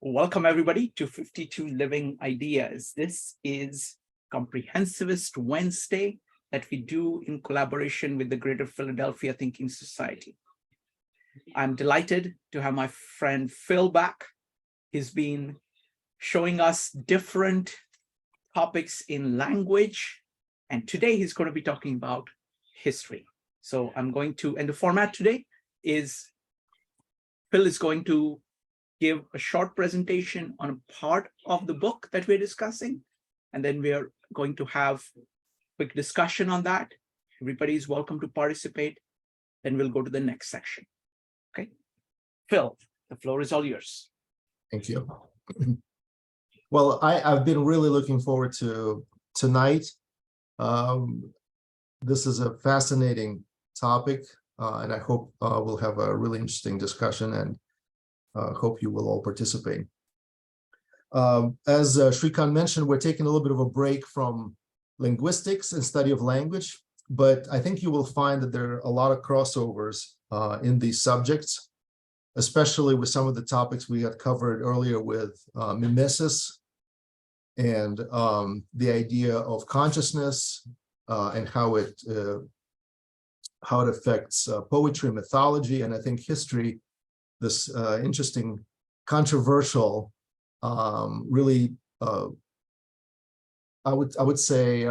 Welcome, everybody, to 52 Living Ideas. This is Comprehensivist Wednesday that we do in collaboration with the Greater Philadelphia Thinking Society. I'm delighted to have my friend Phil back. He's been showing us different topics in language, and today he's going to be talking about history. So I'm going to, and the format today is Phil is going to give a short presentation on a part of the book that we're discussing, and then we are going to have a quick discussion on that. Everybody is welcome to participate. Then we'll go to the next section. Okay, Phil, the floor is all yours. Thank you. Well, I've been really looking forward to tonight. This is a fascinating topic, and I hope we'll have a really interesting discussion, and hope you will all participate. As Shrikant mentioned, we're taking a little bit of a break from linguistics and study of language, but I think you will find that there are a lot of crossovers in these subjects, especially with some of the topics we had covered earlier with mimesis and the idea of consciousness and how it affects poetry, mythology, and I think history. This interesting, controversial, really, I would say,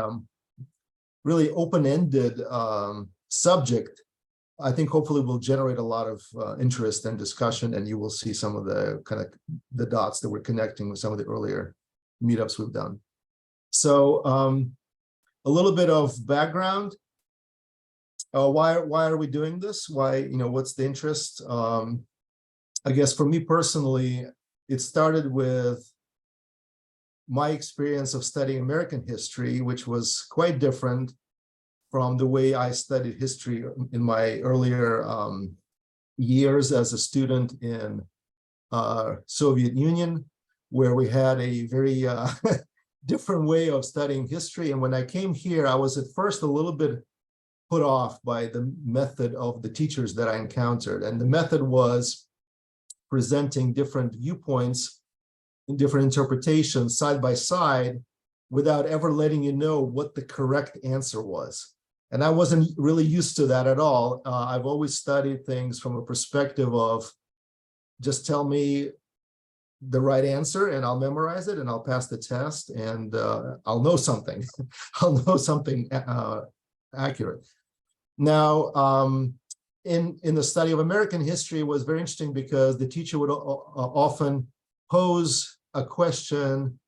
really open-ended subject. I think hopefully will generate a lot of interest and discussion, and you will see some of the kind of the dots that we're connecting with some of the earlier meetups we've done. So a little bit of background. Why are we doing this? Why, what's the interest? I guess for me personally, it started with my experience of studying American history, which was quite different from the way I studied history in my earlier years as a student in Soviet Union, where we had a very different way of studying history. And when I came here, I was at first a little bit put off by the method of the teachers that I encountered. And the method was presenting different viewpoints and different interpretations side by side without ever letting you know what the correct answer was. And I wasn't really used to that at all. I've always studied things from a perspective of just tell me the right answer and I'll memorize it and I'll pass the test and I'll know something. I'll know something accurate. Now, in the study of American history, it was very interesting because the teacher would often pose a question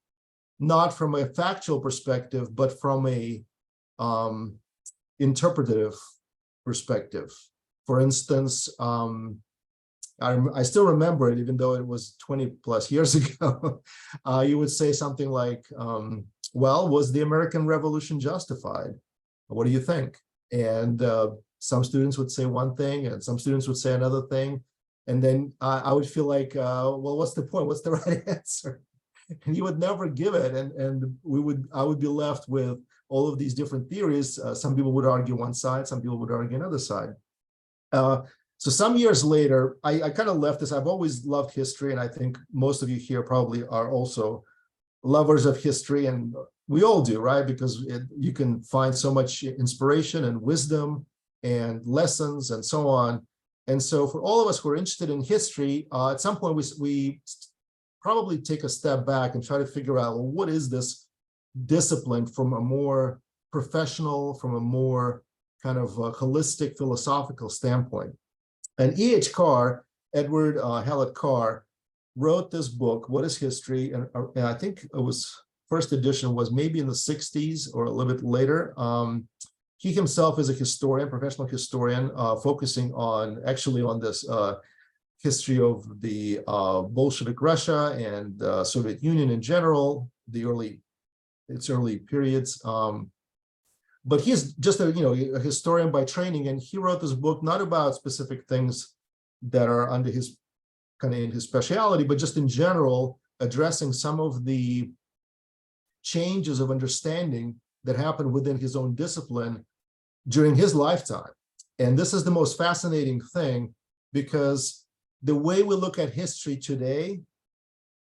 not from a factual perspective, but from a interpretive perspective. For instance, I still remember it, even though it was 20 plus years ago. You would say something like, well, was the American Revolution justified? What do you think? And some students would say one thing and some students would say another thing. And then I would feel like, well, what's the point? What's the right answer? And you would never give it. And I would be left with all of these different theories. Some people would argue one side, some people would argue another side. So some years later, I kind of left this. I've always loved history. And I think most of you here probably are also lovers of history. And we all do, right? Because you can find so much inspiration and wisdom and lessons and so on. And so for all of us who are interested in history, at some point we probably take a step back and try to figure out, well, what is this discipline from a more professional, from a more kind of holistic philosophical standpoint. And Edward Hallett Carr, wrote this book, What is History? And I think it was first edition was maybe in the 60s or a little bit later. He himself is a historian, professional historian, focusing on this history of the Bolshevik Russia and Soviet Union in general, its early periods. But he's just a historian by training, and he wrote this book not about specific things that are under his in his specialty, but just in general, addressing some of the changes of understanding that happened within his own discipline during his lifetime. And this is the most fascinating thing, because the way we look at history today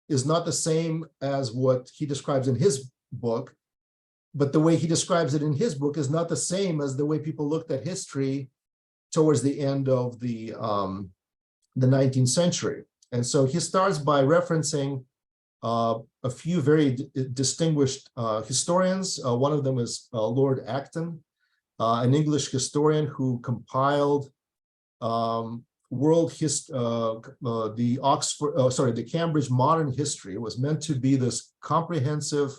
is not the same as what he describes in his book, but the way he describes it in his book is not the same as the way people looked at history towards the end of the 19th century. And so he starts by referencing a few very distinguished historians. One of them is Lord Acton, an English historian who compiled the Cambridge Modern History. It was meant to be this comprehensive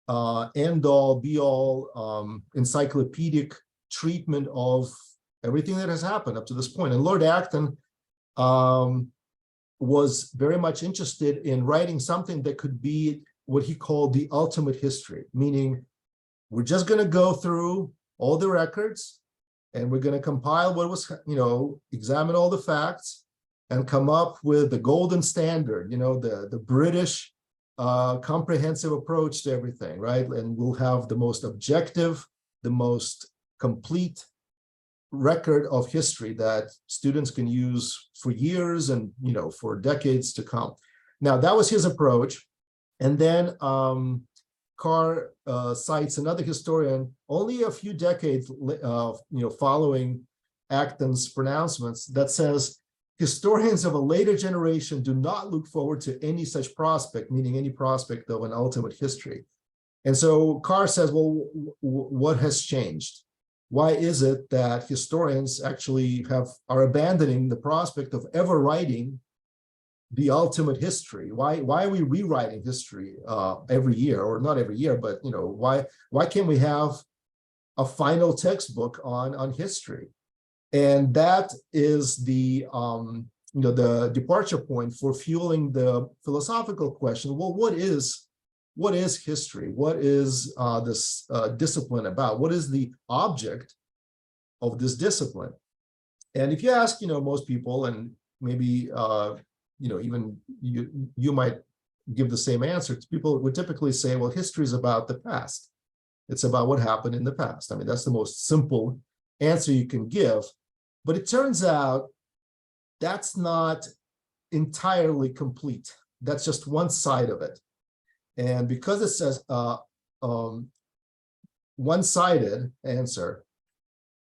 end-all, be-all encyclopedic treatment of everything that has happened up to this point. And Lord Acton was very much interested in writing something that could be what he called the ultimate history, meaning we're just going to go through all the records and we're going to compile what was, examine all the facts and come up with the golden standard, the British comprehensive approach to everything, right? And we'll have the most objective, the most complete record of history that students can use for years and for decades to come. Now that was his approach. And then Carr cites another historian only a few decades following Acton's pronouncements that says historians of a later generation do not look forward to any such prospect, meaning any prospect of an ultimate history. And so Carr says, well, what has changed? Why is it that historians actually are abandoning the prospect of ever writing the ultimate history? Why are we rewriting history every year, or not every year, but why can't we have a final textbook on history? And that is the departure point for fueling the philosophical question. Well, what is history? What is this discipline about? What is the object of this discipline? And if you ask, most people, and maybe even you might give the same answer, people would typically say, well, history is about the past. It's about what happened in the past. I mean, that's the most simple answer you can give. But it turns out that's not entirely complete. That's just one side of it. And because it says one-sided answer,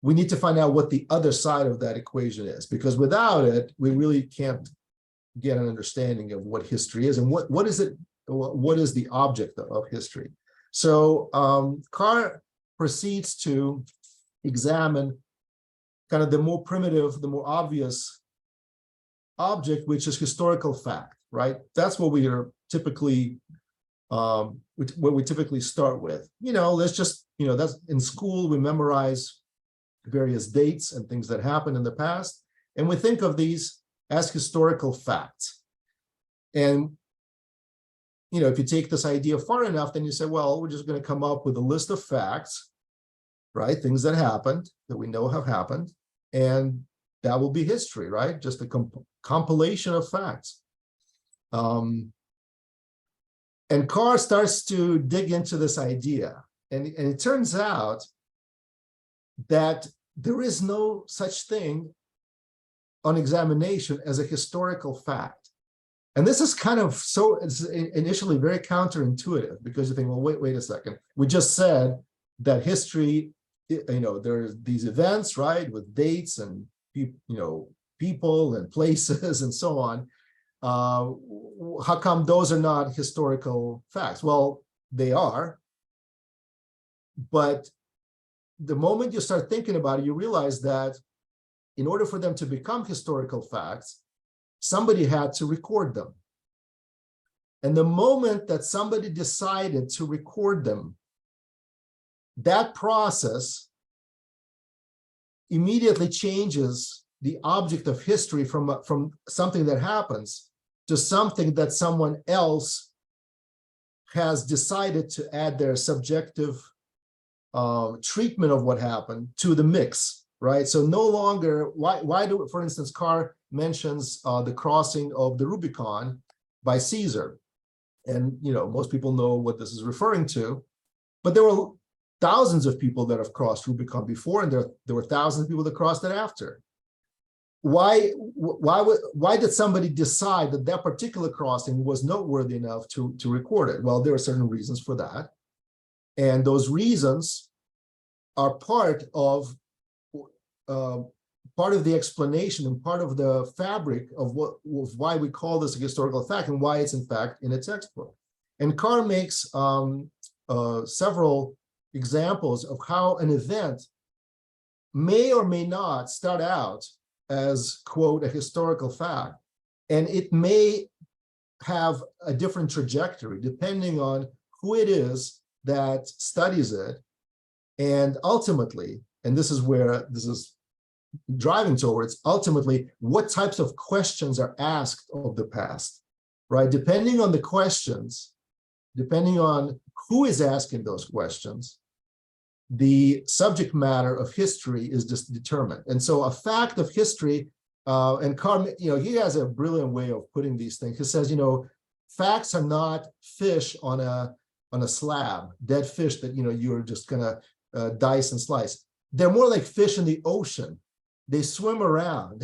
we need to find out what the other side of that equation is, because without it, we really can't get an understanding of what history is and what is it, what is the object of history. So Carr proceeds to examine kind of the more primitive, the more obvious object, which is historical fact, right? That's what we are typically what we typically start with. Let's just, that's in school, we memorize various dates and things that happened in the past, and we think of these as historical facts. And, if you take this idea far enough, then you say, well, we're just going to come up with a list of facts, right? Things that happened, that we know have happened, and that will be history, right? Just a compilation of facts. And Carr starts to dig into this idea, and it turns out that there is no such thing on examination as a historical fact. And this is kind of it's initially very counterintuitive, because you think, well, wait a second. We just said that history, there's these events, right, with dates and people and places and so on. How come those are not historical facts? Well, they are, but the moment you start thinking about it, you realize that in order for them to become historical facts, somebody had to record them. And the moment that somebody decided to record them, that process immediately changes the object of history from something that happens to something that someone else has decided to add their subjective treatment of what happened to the mix, right? So no longer, why do, for instance, Carr mentions the crossing of the Rubicon by Caesar. And, most people know what this is referring to, but there were thousands of people that have crossed Rubicon before, and there were thousands of people that crossed it after. why did somebody decide that that particular crossing was noteworthy enough to record it? Well, there are certain reasons for that. And those reasons are part of the explanation and part of the fabric of why we call this a historical fact and why it's in fact in a textbook. And Carr makes several examples of how an event may or may not start out as, quote, a historical fact, and it may have a different trajectory depending on who it is that studies it. And ultimately, and this is where this is driving towards, ultimately, what types of questions are asked of the past, right? Depending on the questions, depending on who is asking those questions, the subject matter of history is just determined. And so a fact of history, and Carr, he has a brilliant way of putting these things. He says, facts are not fish on a slab, dead fish that, you're just gonna dice and slice. They're more like fish in the ocean. They swim around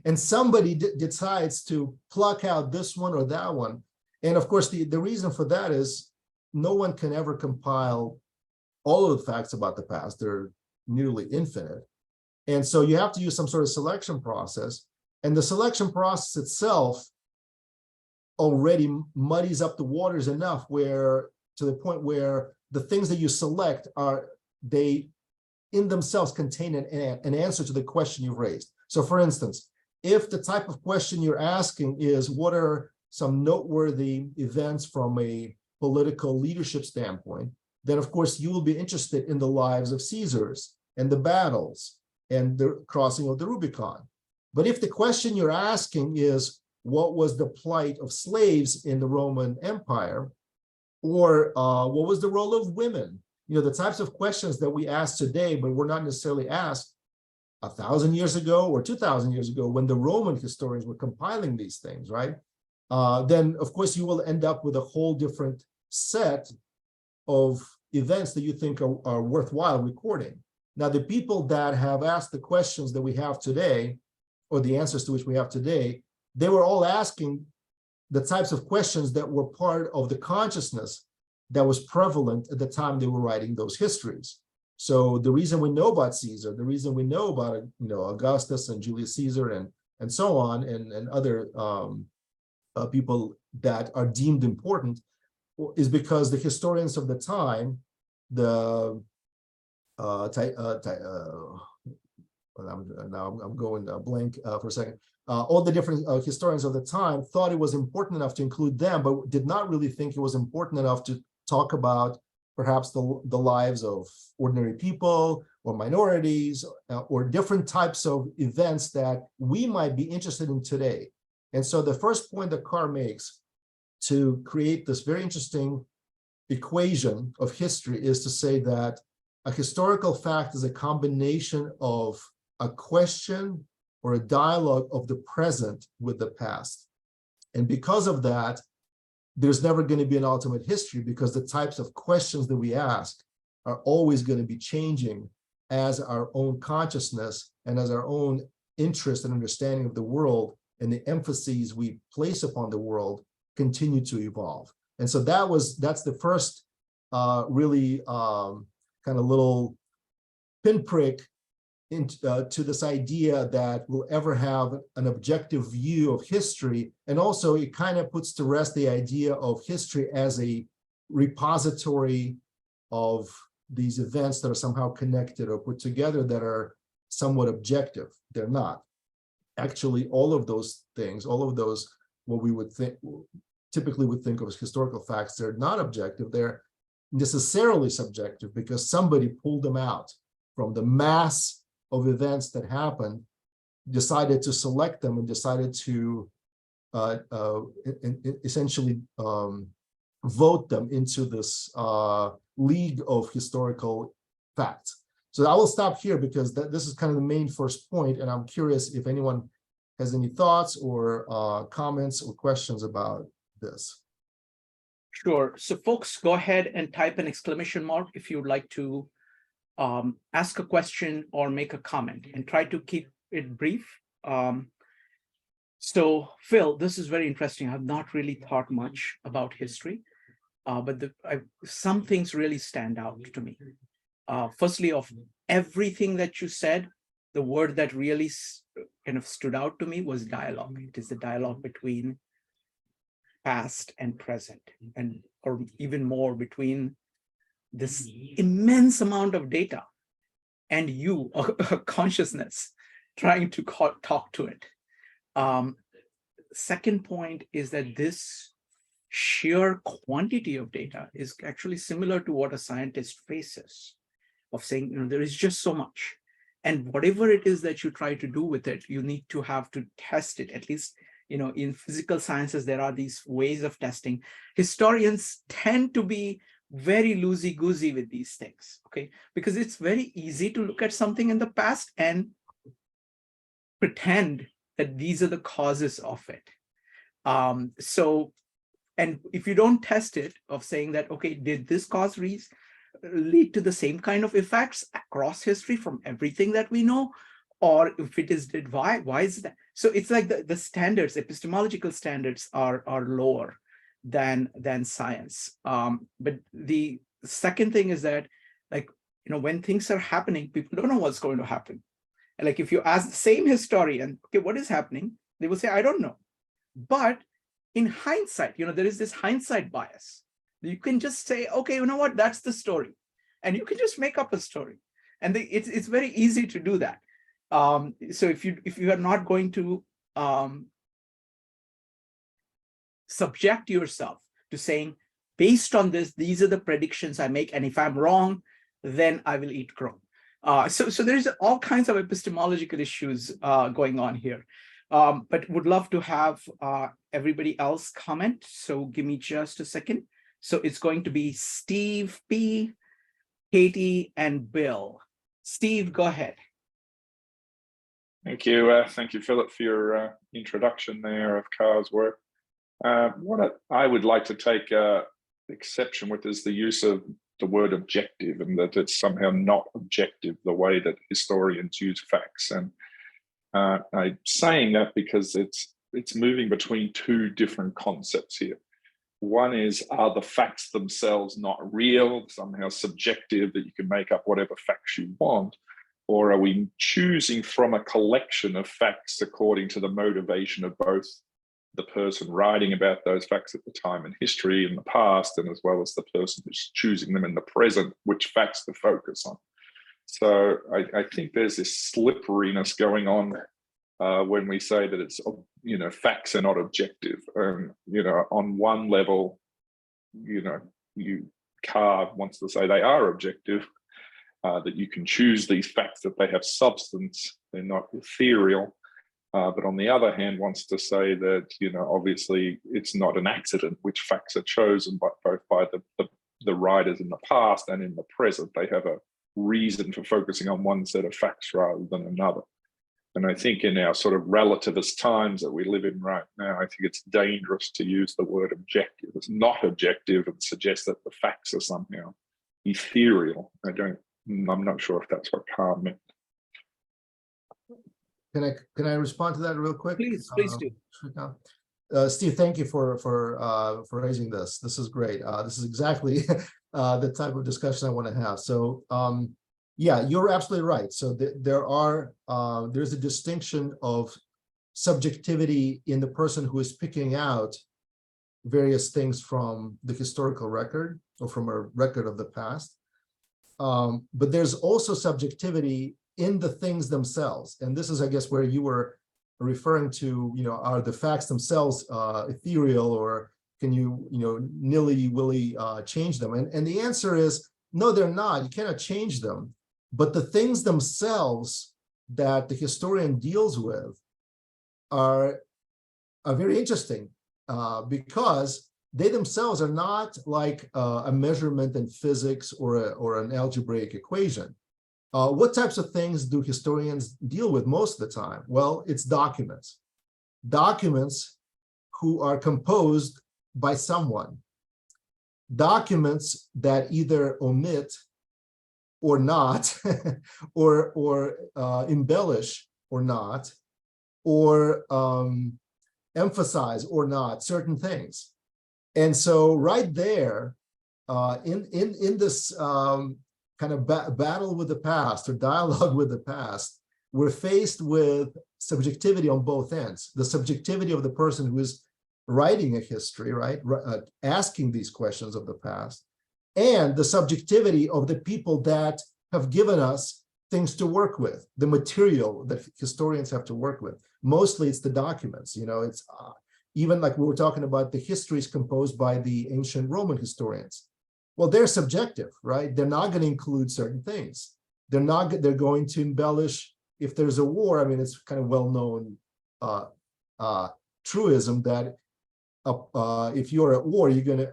and somebody decides to pluck out this one or that one. And of course, the reason for that is no one can ever compile all of the facts about the past. They're nearly infinite. And so you have to use some sort of selection process. And the selection process itself already muddies up the waters enough to the point where the things that you select they in themselves contain an answer to the question you've raised. So for instance, if the type of question you're asking is what are some noteworthy events from a political leadership standpoint, then of course you will be interested in the lives of Caesars and the battles and the crossing of the Rubicon. But if the question you're asking is what was the plight of slaves in the Roman Empire, or what was the role of women, the types of questions that we ask today, but were not necessarily asked 1,000 years ago or 2,000 years ago when the Roman historians were compiling these things, right? Then of course you will end up with a whole different set of events that you think are worthwhile recording. Now, the people that have asked the questions that we have today, or the answers to which we have today, they were all asking the types of questions that were part of the consciousness that was prevalent at the time they were writing those histories. So the reason we know about Caesar, the reason we know about Augustus and Julius Caesar and so on, and other people that are deemed important, is because the historians of the time, I'm going blank for a second. All the different historians of the time thought it was important enough to include them, but did not really think it was important enough to talk about perhaps the lives of ordinary people or minorities or different types of events that we might be interested in today. And so the first point that Carr makes to create this very interesting equation of history is to say that a historical fact is a combination of a question or a dialogue of the present with the past. And because of that, there's never going to be an ultimate history, because the types of questions that we ask are always going to be changing as our own consciousness and as our own interest and understanding of the world and the emphases we place upon the world continue to evolve. And so that's the first really kind of little pinprick to this idea that we'll ever have an objective view of history. And also it kind of puts to rest the idea of history as a repository of these events that are somehow connected or put together that are somewhat objective. They're not. Actually, all of those things, all of those, what we would think, typically would think of as historical facts, they're not objective. They're necessarily subjective because somebody pulled them out from the mass of events that happened, decided to select them, and decided to essentially vote them into this league of historical facts. So I will stop here because this is kind of the main first point, and I'm curious if anyone has any thoughts or comments or questions about this. Sure. So folks, go ahead and type an exclamation mark if you would like to ask a question or make a comment, and try to keep it brief. So Phil, this is very interesting. I've not really thought much about history, but some things really stand out to me. Firstly, of everything that you said, the word that really kind of stood out to me was dialogue. It is the dialogue between past and present, and or even more between this immense amount of data and you, a consciousness, trying to talk to it. Second point is that this sheer quantity of data is actually similar to what a scientist faces, of saying, there is just so much. And whatever it is that you try to do with it, you need to have to test it. At least, in physical sciences, there are these ways of testing. Historians tend to be very loosey-goosey with these things, okay? Because it's very easy to look at something in the past and pretend that these are the causes of it. And if you don't test it, of saying that, okay, did this cause lead to the same kind of effects across history from everything that we know? Or if it is, why is that? So it's like the standards, epistemological standards are lower than science. But the second thing is that, like, when things are happening, people don't know what's going to happen. And like, if you ask the same historian, okay, what is happening? They will say, I don't know. But in hindsight, there is this hindsight bias. You can just say, okay, you know what, that's the story. And you can just make up a story. And it's very easy to do that. So if you are not going to subject yourself to saying, based on this, these are the predictions I make, and if I'm wrong, then I will eat crow. So there's all kinds of epistemological issues going on here. But would love to have everybody else comment. So give me just a second. So it's going to be Steve P, Katie, and Bill. Steve, go ahead. Thank you, Philip, for your introduction there of Carr's work. What I would like to take exception with is the use of the word objective, and that it's somehow not objective the way that historians use facts. And I'm saying that because it's moving between two different concepts here. One is, are the facts themselves not real, somehow subjective, that you can make up whatever facts you want? Or are we choosing from a collection of facts according to the motivation of both the person writing about those facts at the time in history in the past, and as well as the person who's choosing them in the present, which facts to focus on? So I think there's this slipperiness going on when we say that it's, facts are not objective. On one level, Carr wants to say they are objective, that you can choose these facts, that they have substance, they're not ethereal. But on the other hand, wants to say that, obviously it's not an accident which facts are chosen, but both by the writers in the past and in the present. They have a reason for focusing on one set of facts rather than another. And I think in our sort of relativist times that we live in right now, I think it's dangerous to use the word objective. It's not objective and suggest that the facts are somehow ethereal. I'm not sure if that's what Carr meant. Can I respond to that real quick? Please do. Steve, thank you for raising this. This is great. This is exactly the type of discussion I want to have. So yeah, you're absolutely right. So there's a distinction of subjectivity in the person who is picking out various things from the historical record or from a record of the past. But there's also subjectivity in the things themselves. And this is, I guess, where you were referring to, are the facts themselves ethereal, or can you, nilly-willy change them? And the answer is, no, they're not. You cannot change them. But the things themselves that the historian deals with are very interesting because they themselves are not like a measurement in physics or an algebraic equation. What types of things do historians deal with most of the time? Well, it's documents. Documents who are composed by someone. Documents that either omit or not, or embellish or not, or emphasize or not certain things. And so right there, in this kind of battle with the past, or dialogue with the past, we're faced with subjectivity on both ends. The subjectivity of the person who is writing a history, right? Asking these questions of the past, and the subjectivity of the people that have given us things to work with, the material that historians have to work with. Mostly it's the documents, it's even like we were talking about the histories composed by the ancient Roman historians. Well, they're subjective, right? They're not going to include certain things. They're going to embellish if there's a war. I mean, it's kind of well-known truism that if you're at war, you're going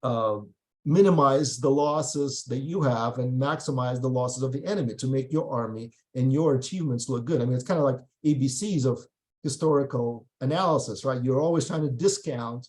to minimize the losses that you have and maximize the losses of the enemy to make your army and your achievements look good. I mean, it's kind of like ABCs of historical analysis, right? You're always trying to discount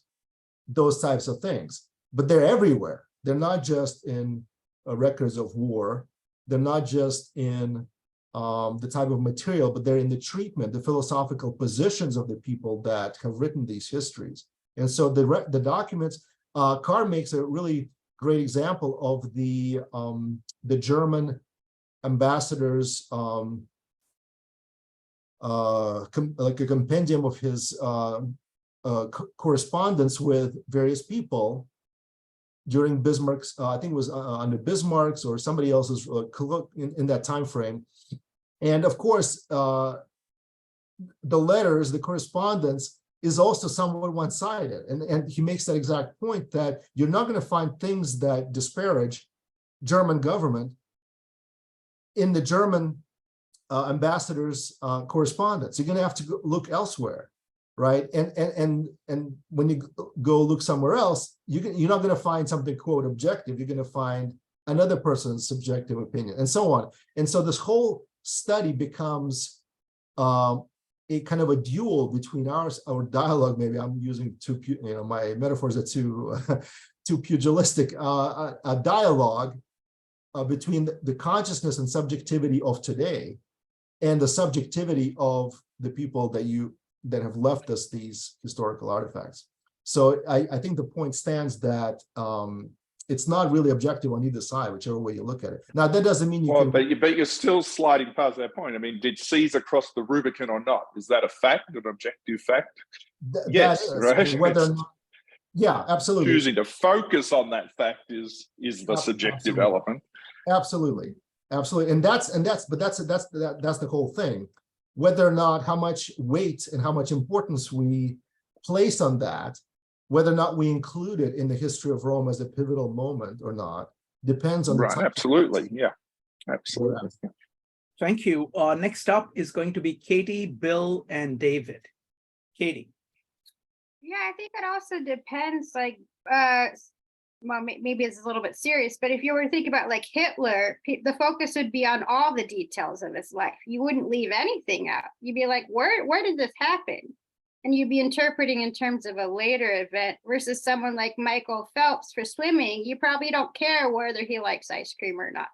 those types of things, but they're everywhere. They're not just in records of war. They're not just in the type of material, but they're in the treatment, the philosophical positions of the people that have written these histories. And so the documents, Carr makes a really great example of the German ambassador's like a compendium of his correspondence with various people during Bismarck's, I think it was under Bismarck's or somebody else's in that time frame. And of course, the letters, the correspondence is also somewhat one-sided. And he makes that exact point that you're not going to find things that disparage German government in the German ambassador's correspondence. You're going to have to look elsewhere, right? And when you go look somewhere else, you're not going to find something, quote, objective. You're going to find another person's subjective opinion, and so on. And so this whole study becomes a kind of a duel between our dialogue. Maybe I'm using my metaphors are too pugilistic. A dialogue between the consciousness and subjectivity of today and the subjectivity of the people that have left us these historical artifacts. So I think the point stands that it's not really objective on either side, whichever way you look at it. Now, that doesn't mean you can... But you're still sliding past that point. I mean, did Caesar cross the Rubicon or not? Is that a fact, an objective fact? Yes, right? I mean, whether or not, yeah, absolutely. Choosing to focus on that fact is the subjective element. Absolutely, absolutely, and that's the whole thing. Whether or not how much weight and how much importance we place on that, whether or not we include it in the history of Rome as a pivotal moment or not, depends on the time. Absolutely, yeah, absolutely. Thank you. Next up is going to be Katie, Bill, and David. Katie. Yeah, I think it also depends, like, well, maybe it's a little bit serious, but if you were to think about like Hitler, the focus would be on all the details of his life. You wouldn't leave anything out. You'd be like, where did this happen? And you'd be interpreting in terms of a later event versus someone like Michael Phelps for swimming. You probably don't care whether he likes ice cream or not.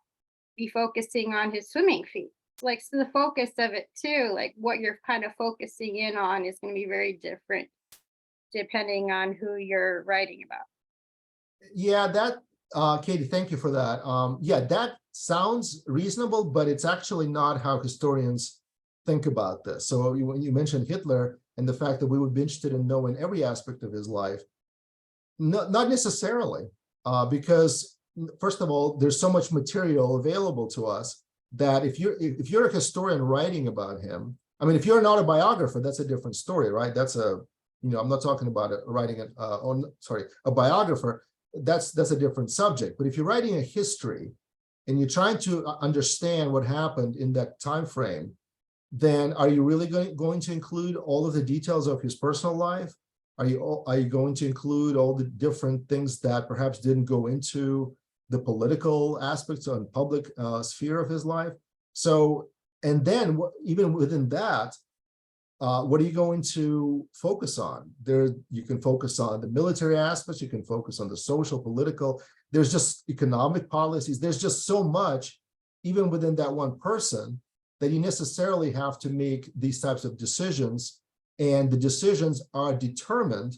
Be focusing on his swimming feet. Like, so the focus of it too, like what you're kind of focusing in on is going to be very different depending on who you're writing about. Yeah, that, Katie, thank you for that. Yeah, that sounds reasonable, but it's actually not how historians think about this. So when you mentioned Hitler and the fact that we would be interested in knowing every aspect of his life, not necessarily, because first of all, there's so much material available to us that if you're a historian writing about him, I mean, if you're an autobiographer, that's a different story, right? That's I'm not talking about writing a biographer. That's a different subject. But if you're writing a history and you're trying to understand what happened in that time frame, then are you really going to include all of the details of his personal life? Are you going to include all the different things that perhaps didn't go into the political aspects and public sphere of his life? So, and then even within that, what are you going to focus on? You can focus on the military aspects, you can focus on the social, political, there's just economic policies, there's just so much, even within that one person, that you necessarily have to make these types of decisions, and the decisions are determined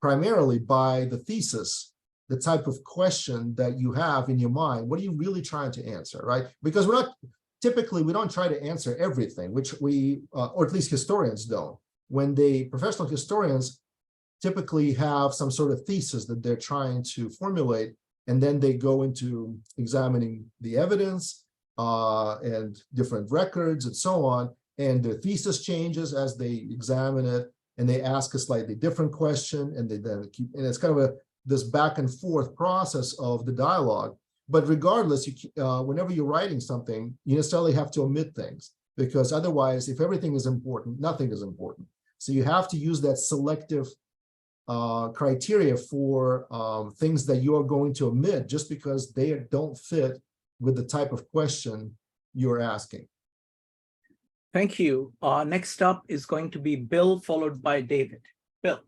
primarily by the thesis, the type of question that you have in your mind. What are you really trying to answer, right? Because we don't try to answer everything, which we, or at least historians don't. When professional historians typically have some sort of thesis that they're trying to formulate, and then they go into examining the evidence and different records and so on, and their thesis changes as they examine it, and they ask a slightly different question, and they then keep, and it's kind of this back and forth process of the dialogue. But regardless, whenever you're writing something, you necessarily have to omit things, because otherwise, if everything is important, nothing is important. So you have to use that selective criteria for things that you are going to omit just because they don't fit with the type of question you're asking. Thank you. Next up is going to be Bill, followed by David. Bill.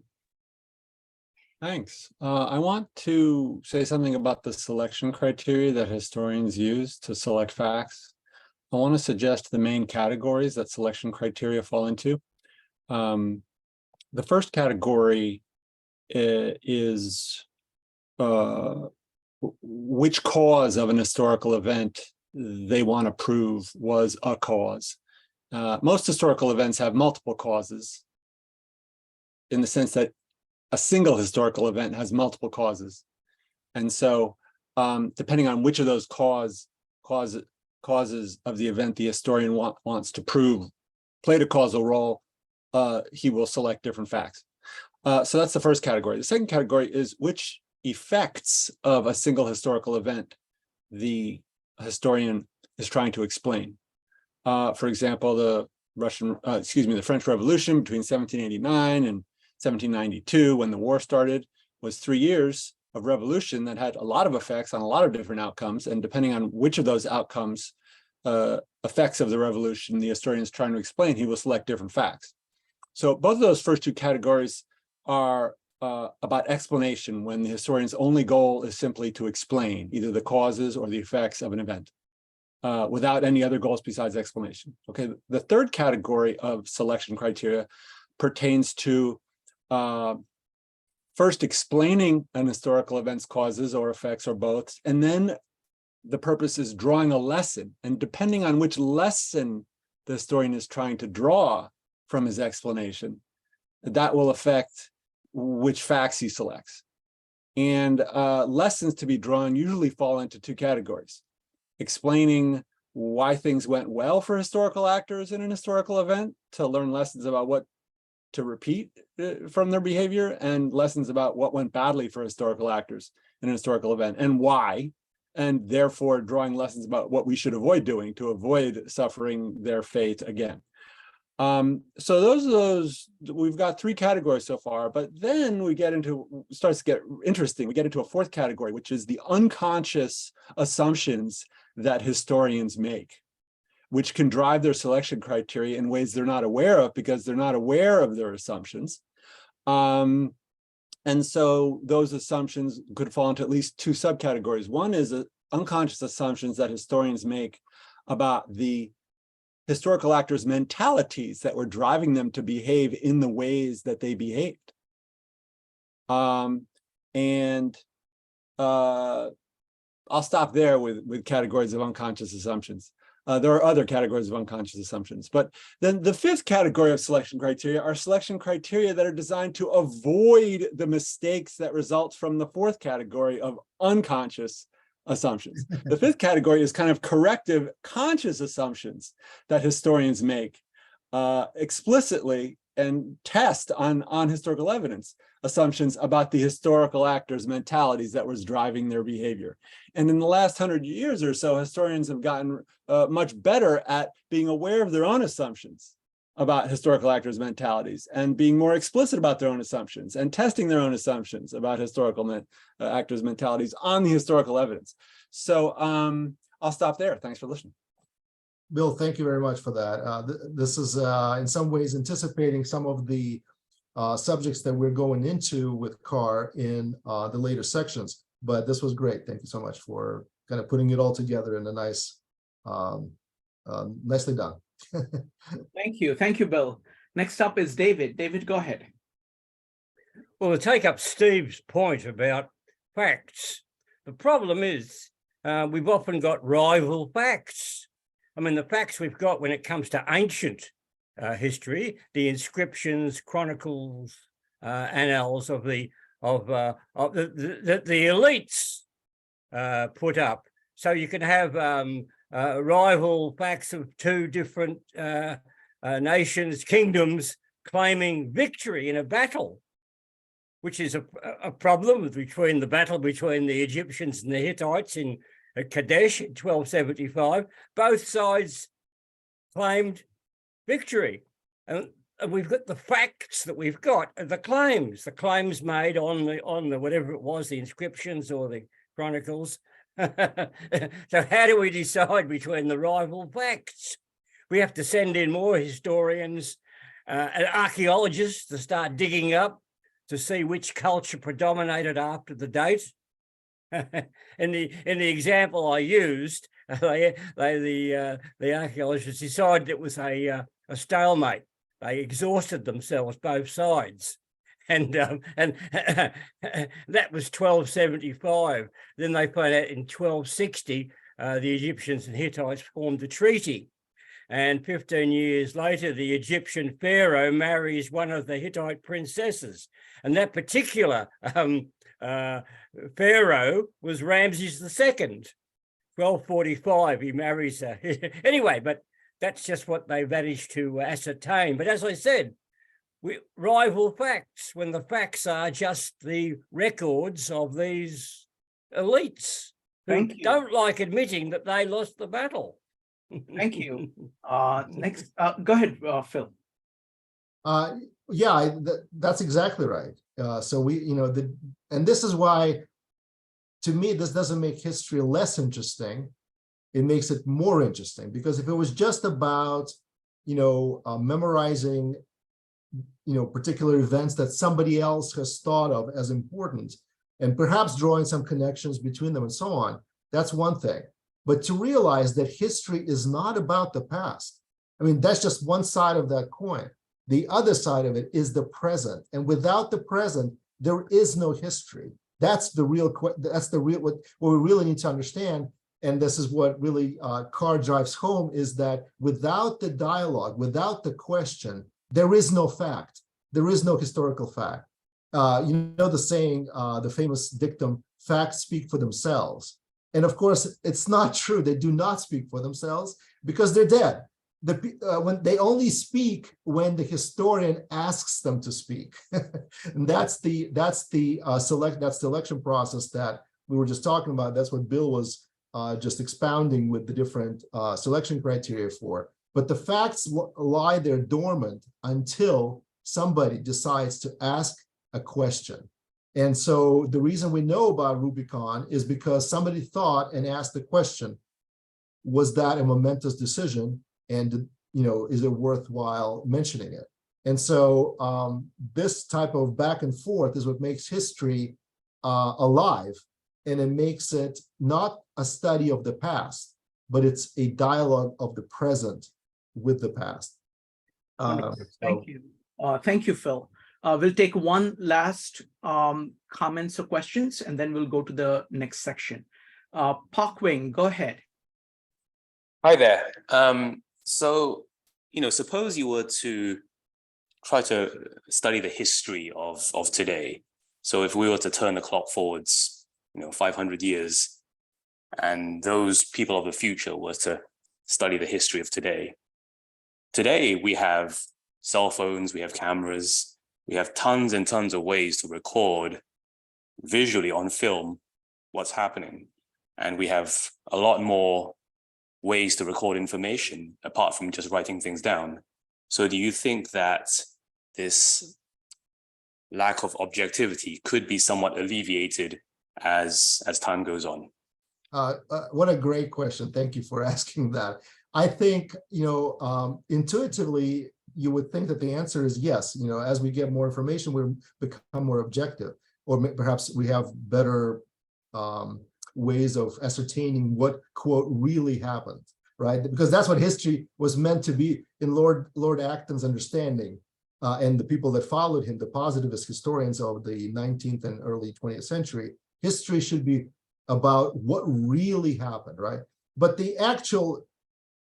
Thanks. I want to say something about the selection criteria that historians use to select facts. I want to suggest the main categories that selection criteria fall into. The first category is which cause of an historical event they want to prove was a cause. Most historical events have multiple causes, in the sense that a single historical event has multiple causes. And so depending on which of those causes of the event the historian wants to prove played a causal role, he will select different facts. So that's the first category. The second category is which effects of a single historical event the historian is trying to explain. For example, the French Revolution between 1789 and 1792, when the war started, was 3 years of revolution that had a lot of effects on a lot of different outcomes. And depending on which of those outcomes, effects of the revolution the historian is trying to explain, he will select different facts. So both of those first two categories are about explanation, when the historian's only goal is simply to explain either the causes or the effects of an event, without any other goals besides explanation. Okay, the third category of selection criteria pertains to first explaining an historical event's causes or effects or both, and then the purpose is drawing a lesson. And depending on which lesson the historian is trying to draw from his explanation, that will affect which facts he selects. And lessons to be drawn usually fall into two categories: explaining why things went well for historical actors in an historical event, to learn lessons about what to repeat from their behavior, and lessons about what went badly for historical actors in an historical event and why, and therefore drawing lessons about what we should avoid doing to avoid suffering their fate again. So those we've got three categories so far, but then starts to get interesting. We get into a fourth category, which is the unconscious assumptions that historians make, which can drive their selection criteria in ways they're not aware of, because they're not aware of their assumptions. And so those assumptions could fall into at least two subcategories. One is unconscious assumptions that historians make about the historical actors' mentalities that were driving them to behave in the ways that they behaved. I'll stop there with categories of unconscious assumptions. There are other categories of unconscious assumptions, but then the fifth category of selection criteria are selection criteria that are designed to avoid the mistakes that result from the fourth category of unconscious assumptions. The fifth category is kind of corrective conscious assumptions that historians make explicitly and test on historical evidence, assumptions about the historical actors' mentalities that was driving their behavior. And in the last 100 years or so, historians have gotten much better at being aware of their own assumptions about historical actors' mentalities, and being more explicit about their own assumptions, and testing their own assumptions about historical actors' mentalities on the historical evidence. So I'll stop there. Thanks for listening. Bill, thank you very much for that. This is in some ways anticipating some of the subjects that we're going into with Carr in the later sections, but this was great. Thank you so much for kind of putting it all together in a nice nicely done. Thank you. Thank you, Bill. Next up is David. David, go ahead. Well, to take up Steve's point about facts, the problem is we've often got rival facts. I mean, the facts we've got when it comes to ancient history, the inscriptions, chronicles, annals of the elites put up. So you can have rival facts of two different nations, kingdoms claiming victory in a battle, which is a problem between the battle between the Egyptians and the Hittites in Kadesh in 1275. Both sides claimed victory. And we've got the facts that we've got, the claims made on the whatever it was, the inscriptions or the chronicles. So how do we decide between the rival facts? We have to send in more historians and archaeologists to start digging up to see which culture predominated after the date. In the example I used, the archaeologists decided it was a stalemate. They exhausted themselves, both sides, and that was 1275. Then they found out in 1260 the Egyptians and Hittites formed a treaty, and 15 years later the Egyptian pharaoh marries one of the Hittite princesses, and that particular pharaoh was Ramses II. 1245 he marries her. Anyway, but that's just what they managed to ascertain. But as I said, rival facts, when the facts are just the records of these elites who don't like admitting that they lost the battle. Thank you. Next, go ahead, Phil. Yeah, that's exactly right. So we, and this is why, to me, this doesn't make history less interesting. It makes it more interesting, because if it was just about, memorizing, particular events that somebody else has thought of as important, and perhaps drawing some connections between them and so on, that's one thing. But to realize that history is not about the past, I mean, that's just one side of that coin. The other side of it is the present, and without the present, there is no history. That's the real. What we really need to understand. And this is what really Carr drives home, is that without the dialogue, without the question, there is no fact. There is no historical fact. The saying, the famous dictum, facts speak for themselves. And of course, it's not true. They do not speak for themselves because they're dead. When they only speak when the historian asks them to speak. And that's the selection process that we were just talking about. That's what Bill was just expounding with the different selection criteria for. But the facts lie there dormant until somebody decides to ask a question. And so the reason we know about Rubicon is because somebody thought and asked the question, was that a momentous decision? And, is it worthwhile mentioning it? And so this type of back and forth is what makes history alive. And it makes it not a study of the past, but it's a dialogue of the present with the past. Thank you. Thank you, Phil. We'll take one last comments or questions, and then we'll go to the next section. Parkwing, go ahead. Hi there. Suppose you were to try to study the history of today. So if we were to turn the clock forwards, 500 years, and those people of the future were to study the history of today. Today, we have cell phones, we have cameras, we have tons and tons of ways to record visually on film what's happening. And we have a lot more ways to record information apart from just writing things down. So do you think that this lack of objectivity could be somewhat alleviated as time goes on? What a great question. Thank you for asking that. I think, intuitively, you would think that the answer is yes. As we get more information, we become more objective, or perhaps we have better ways of ascertaining what, quote, really happened. right? Because that's what history was meant to be in Lord Acton's understanding, and the people that followed him, the positivist historians of the 19th and early 20th century. History should be about what really happened, right? But the actual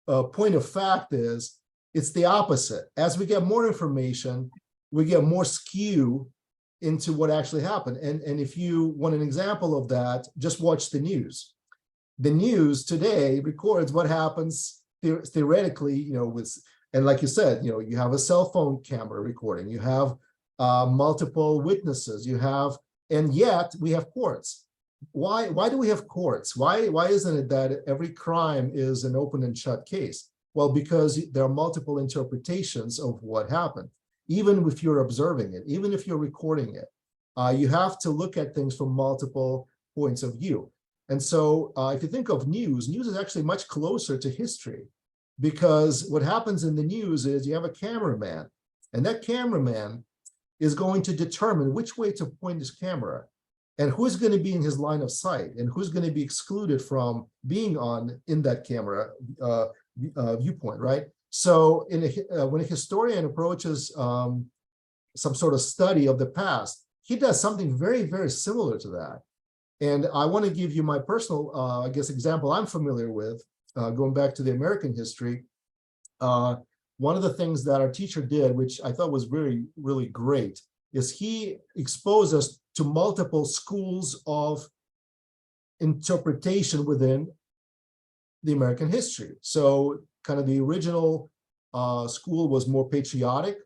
point of fact is it's the opposite. As we get more information, we get more skew into what actually happened. And if you want an example of that, just watch the news. The news today records what happens theoretically, you know, and like you said, you know, you have a cell phone camera recording, you have multiple witnesses, and yet we have courts. Why do we have courts? Why isn't it that every crime is an open and shut case? Well, because there are multiple interpretations of what happened. Even if you're observing it, even if you're recording it, you have to look at things from multiple points of view. And so if you think of news is actually much closer to history, because what happens in the news is you have a cameraman, and that cameraman is going to determine which way to point his camera and who's going to be in his line of sight and who's going to be excluded from being in that camera viewpoint, right? So when a historian approaches some sort of study of the past, he does something very, very similar to that. And I want to give you my personal, I guess, example I'm familiar with, going back to the American history. One of the things that our teacher did, which I thought was really great, is he exposed us to multiple schools of interpretation within the American history. So kind of the original school was more patriotic,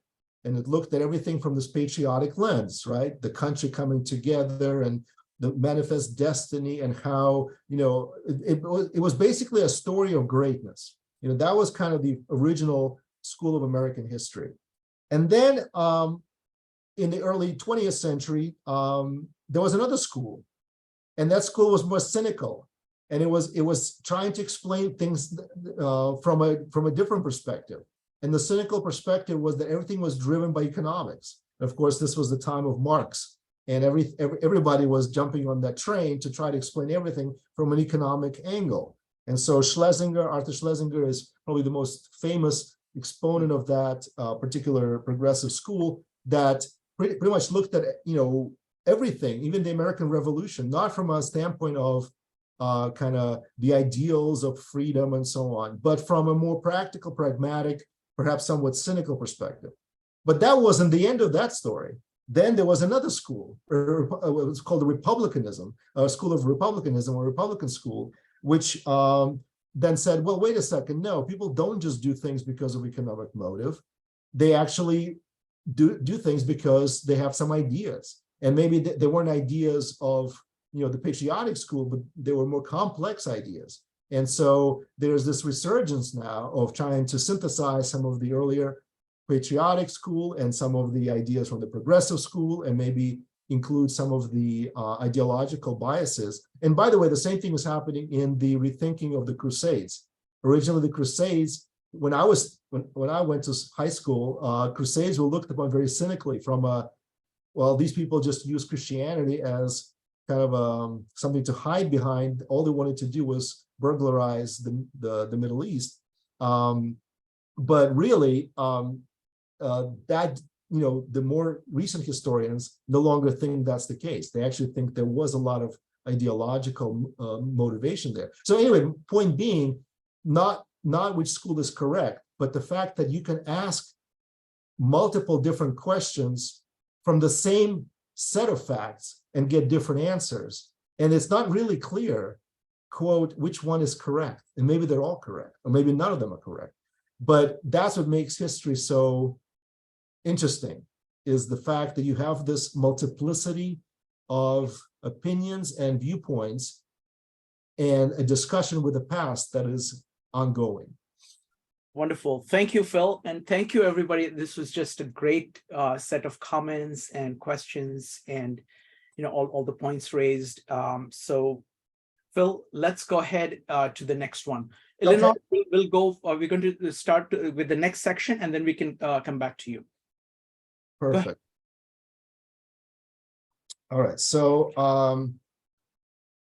and it looked at everything from this patriotic lens, right? The country coming together and the manifest destiny, and how, you know, it was basically a story of greatness. You know, that was kind of the original school of American history. And then in the early 20th century, there was another school, and that school was more cynical. And it was trying to explain things from a different perspective. And the cynical perspective was that everything was driven by economics. Of course, this was the time of Marx, and everybody was jumping on that train to try to explain everything from an economic angle. And so Arthur Schlesinger is probably the most famous exponent of that particular progressive school that pretty much looked at, you know, everything, even the American Revolution, not from a standpoint of kind of the ideals of freedom and so on, but from a more practical, pragmatic, perhaps somewhat cynical perspective. But that wasn't the end of that story. Then there was another school, it was called the Republicanism, School of Republicanism, or Republican School, which then said, well, wait a second, no, people don't just do things because of economic motive. They actually do things because they have some ideas. And maybe they weren't ideas of, you know, the patriotic school, but they were more complex ideas. And so there's this resurgence now of trying to synthesize some of the earlier patriotic school and some of the ideas from the progressive school, and maybe include some of the ideological biases. And by the way, the same thing was happening in the rethinking of the Crusades. Originally, the Crusades, when I went to high school, Crusades were looked upon very cynically from well, these people just use Christianity as kind of something to hide behind. All they wanted to do was burglarize the Middle East. But really, that, you know, the more recent historians no longer think that's the case. They actually think there was a lot of ideological motivation there. So anyway, point being, not which school is correct, but the fact that you can ask multiple different questions from the same set of facts and get different answers. And it's not really clear, quote, which one is correct. And maybe they're all correct, or maybe none of them are correct. But that's what makes history so interesting, is the fact that you have this multiplicity of opinions and viewpoints and a discussion with the past that is ongoing. Wonderful. Thank you, Phil. And thank you, everybody. This was just a great set of comments and questions, and, you know, all the points raised. So, Phil, let's go ahead to the next one. Okay. Eleanor, we're going to start with the next section, and then we can come back to you. Perfect. All right. So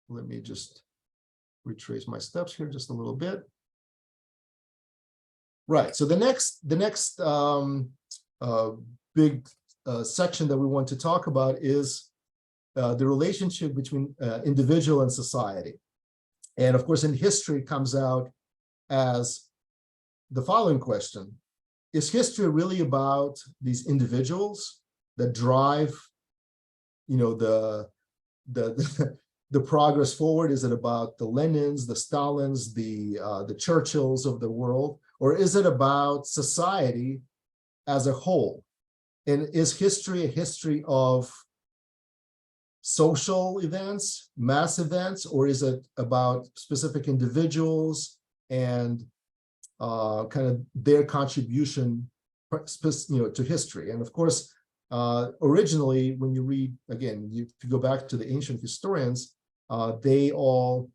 let me just retrace my steps here just a little bit. Right. So the next big section that we want to talk about is the relationship between individual and society. And of course, in history, it comes out as the following question: is history really about these individuals that drive, the progress forward? Is it about the Lenins, the Stalins, the Churchills of the world, or is it about society as a whole? And is history a history of social events, mass events, or is it about specific individuals and kind of their contribution, to history? And of course, originally, when you read, again, if you go back to the ancient historians, they all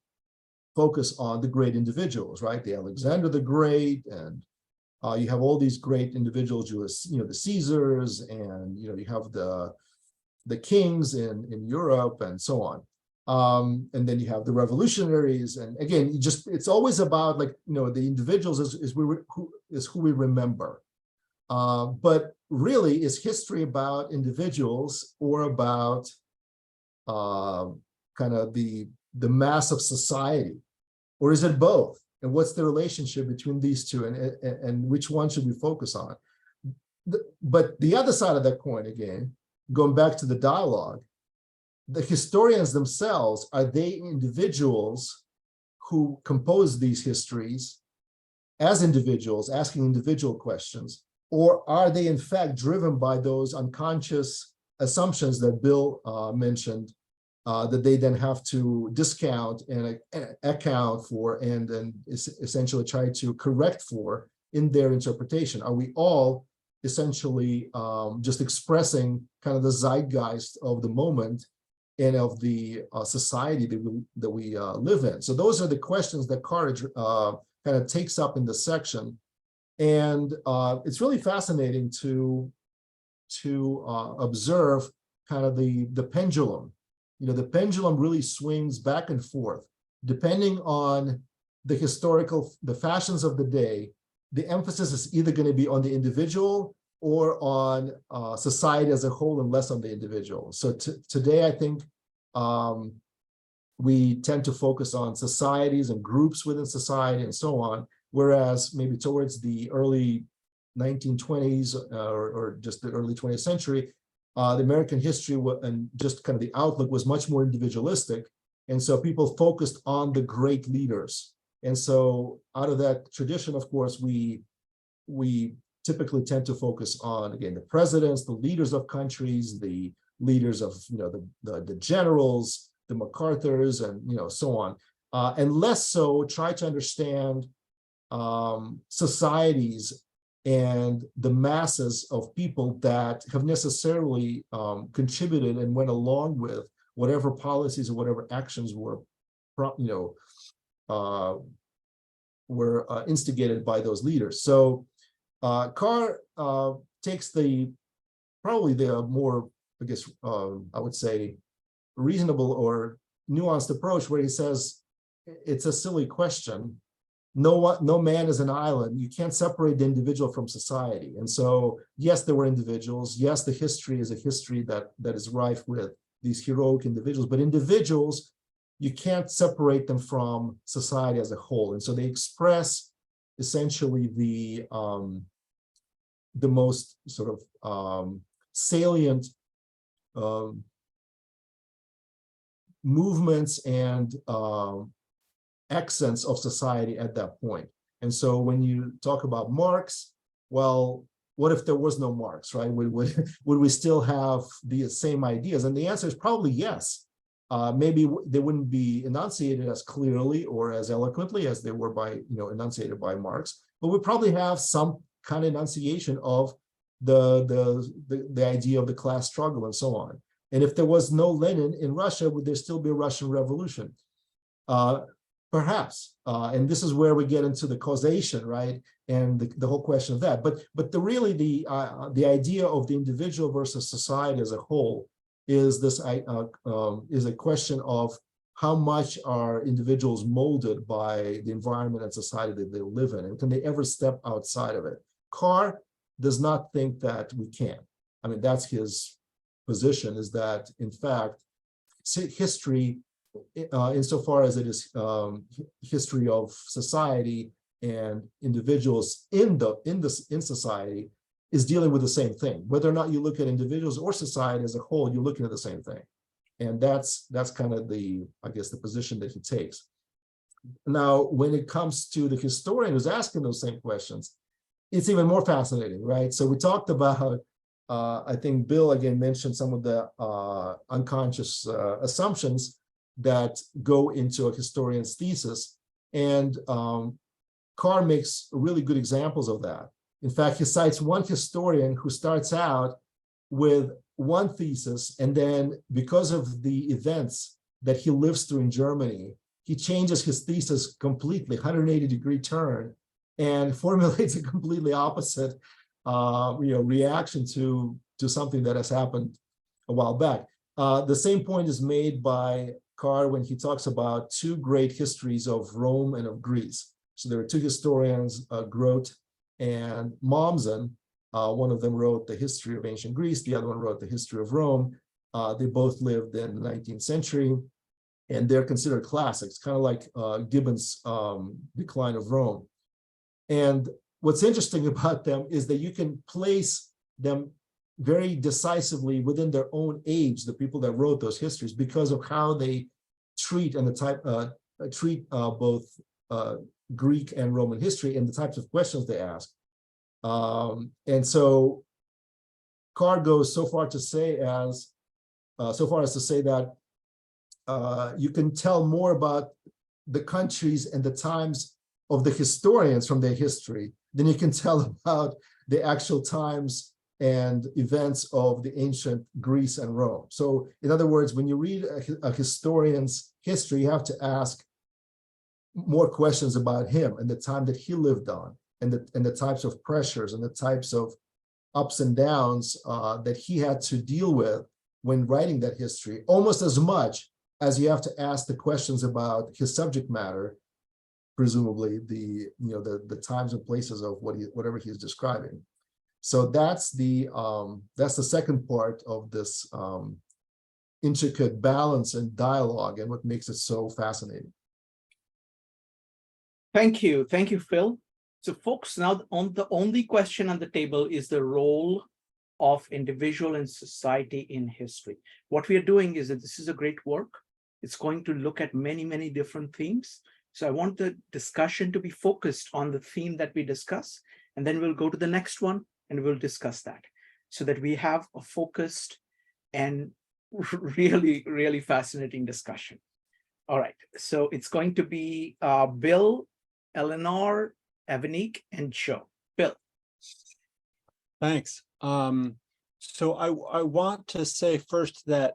focus on the great individuals, right? The Alexander the Great, and you have all these great individuals, the Caesars, and you have the kings in Europe and so on. And then you have the revolutionaries, and again, it's always about the individuals is who we remember. But really, is history about individuals or about kind of the mass of society, or is it both? And what's the relationship between these two, and which one should we focus on? But the other side of that coin, again, going back to the dialogue, the historians themselves, are they individuals who compose these histories as individuals, asking individual questions, or are they in fact driven by those unconscious assumptions that Bill mentioned, that they then have to discount and account for and essentially try to correct for in their interpretation? Are we all essentially just expressing kind of the zeitgeist of the moment and of the society that we live in? So those are the questions that Carr kind of takes up in this section. And it's really fascinating to observe kind of the pendulum. The pendulum really swings back and forth depending on the fashions of the day. The emphasis is either going to be on the individual or on society as a whole, and less on the individual. So today, I think we tend to focus on societies and groups within society and so on, whereas maybe towards the early 1920s or just the early 20th century, the American history and just kind of the outlook was much more individualistic. And so people focused on the great leaders. And so out of that tradition, of course, we typically tend to focus on, again, the presidents, the leaders of countries, the leaders of, the generals, the MacArthurs, and, so on. And less so try to understand societies and the masses of people that have necessarily contributed and went along with whatever policies or whatever actions were instigated by those leaders. So Carr takes probably the more, I guess, I would say, reasonable or nuanced approach, where he says it's a silly question. No man is an island. You can't separate the individual from society. And so, yes, there were individuals. Yes, the history is a history that is rife with these heroic individuals, but individuals, you can't separate them from society as a whole. And so they express essentially the most sort of salient movements and accents of society at that point. And so when you talk about Marx, well, what if there was no Marx, right? Would we still have the same ideas? And the answer is probably yes. Maybe they wouldn't be enunciated as clearly or as eloquently as they were enunciated by Marx, but we probably have some kind of enunciation of the idea of the class struggle and so on. And if there was no Lenin in Russia, would there still be a Russian Revolution? Perhaps. And this is where we get into the causation, right? And the whole question of that. But the idea of the individual versus society as a whole is a question of how much are individuals molded by the environment and society that they live in, and can they ever step outside of it? Carr does not think that we can. I mean, that's his position, is that, in fact, history, insofar as it is history of society and individuals in society, is dealing with the same thing. Whether or not you look at individuals or society as a whole, you're looking at the same thing. And that's kind of the, I guess, the position that he takes. Now, when it comes to the historian who's asking those same questions, it's even more fascinating, right? So we talked about, I think Bill again mentioned some of the unconscious assumptions that go into a historian's thesis. And Carr makes really good examples of that. In fact, he cites one historian who starts out with one thesis, and then because of the events that he lives through in Germany, he changes his thesis completely, 180-degree turn, and formulates a completely opposite reaction to something that has happened a while back. The same point is made by Carr when he talks about two great histories of Rome and of Greece. So there are two historians, Grote and Mommsen. One of them wrote the history of ancient Greece, the other one wrote the history of Rome. They both lived in the 19th century, and they're considered classics, kind of like Gibbon's Decline of Rome. And what's interesting about them is that you can place them very decisively within their own age, the people that wrote those histories, because of how they treat and treat both Greek and Roman history and the types of questions they ask. And so Carr goes so far as to say that you can tell more about the countries and the times of the historians from their history than you can tell about the actual times and events of the ancient Greece and Rome. So in other words, when you read a historian's history, you have to ask more questions about him and the time that he lived on, and the types of pressures and the types of ups and downs that he had to deal with when writing that history, almost as much as you have to ask the questions about his subject matter, presumably the times and places of whatever he's describing. So that's the second part of this intricate balance and dialogue, and what makes it so fascinating. Thank you, Phil. So folks, now the only question on the table is the role of individual and society in history. What we are doing is that this is a great work. It's going to look at many, many different themes. So I want the discussion to be focused on the theme that we discuss, and then we'll go to the next one and we'll discuss that, so that we have a focused and really, really fascinating discussion. All right, so it's going to be Bill, Eleanor, Evanique, and Joe. Bill. Thanks. So I want to say first that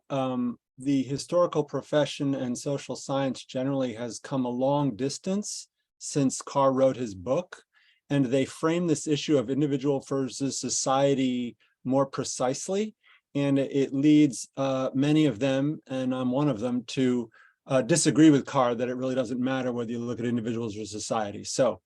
the historical profession and social science generally has come a long distance since Carr wrote his book, and they frame this issue of individual versus society more precisely, and it leads many of them, and I'm one of them, to disagree with Carr that it really doesn't matter whether you look at individuals or society. So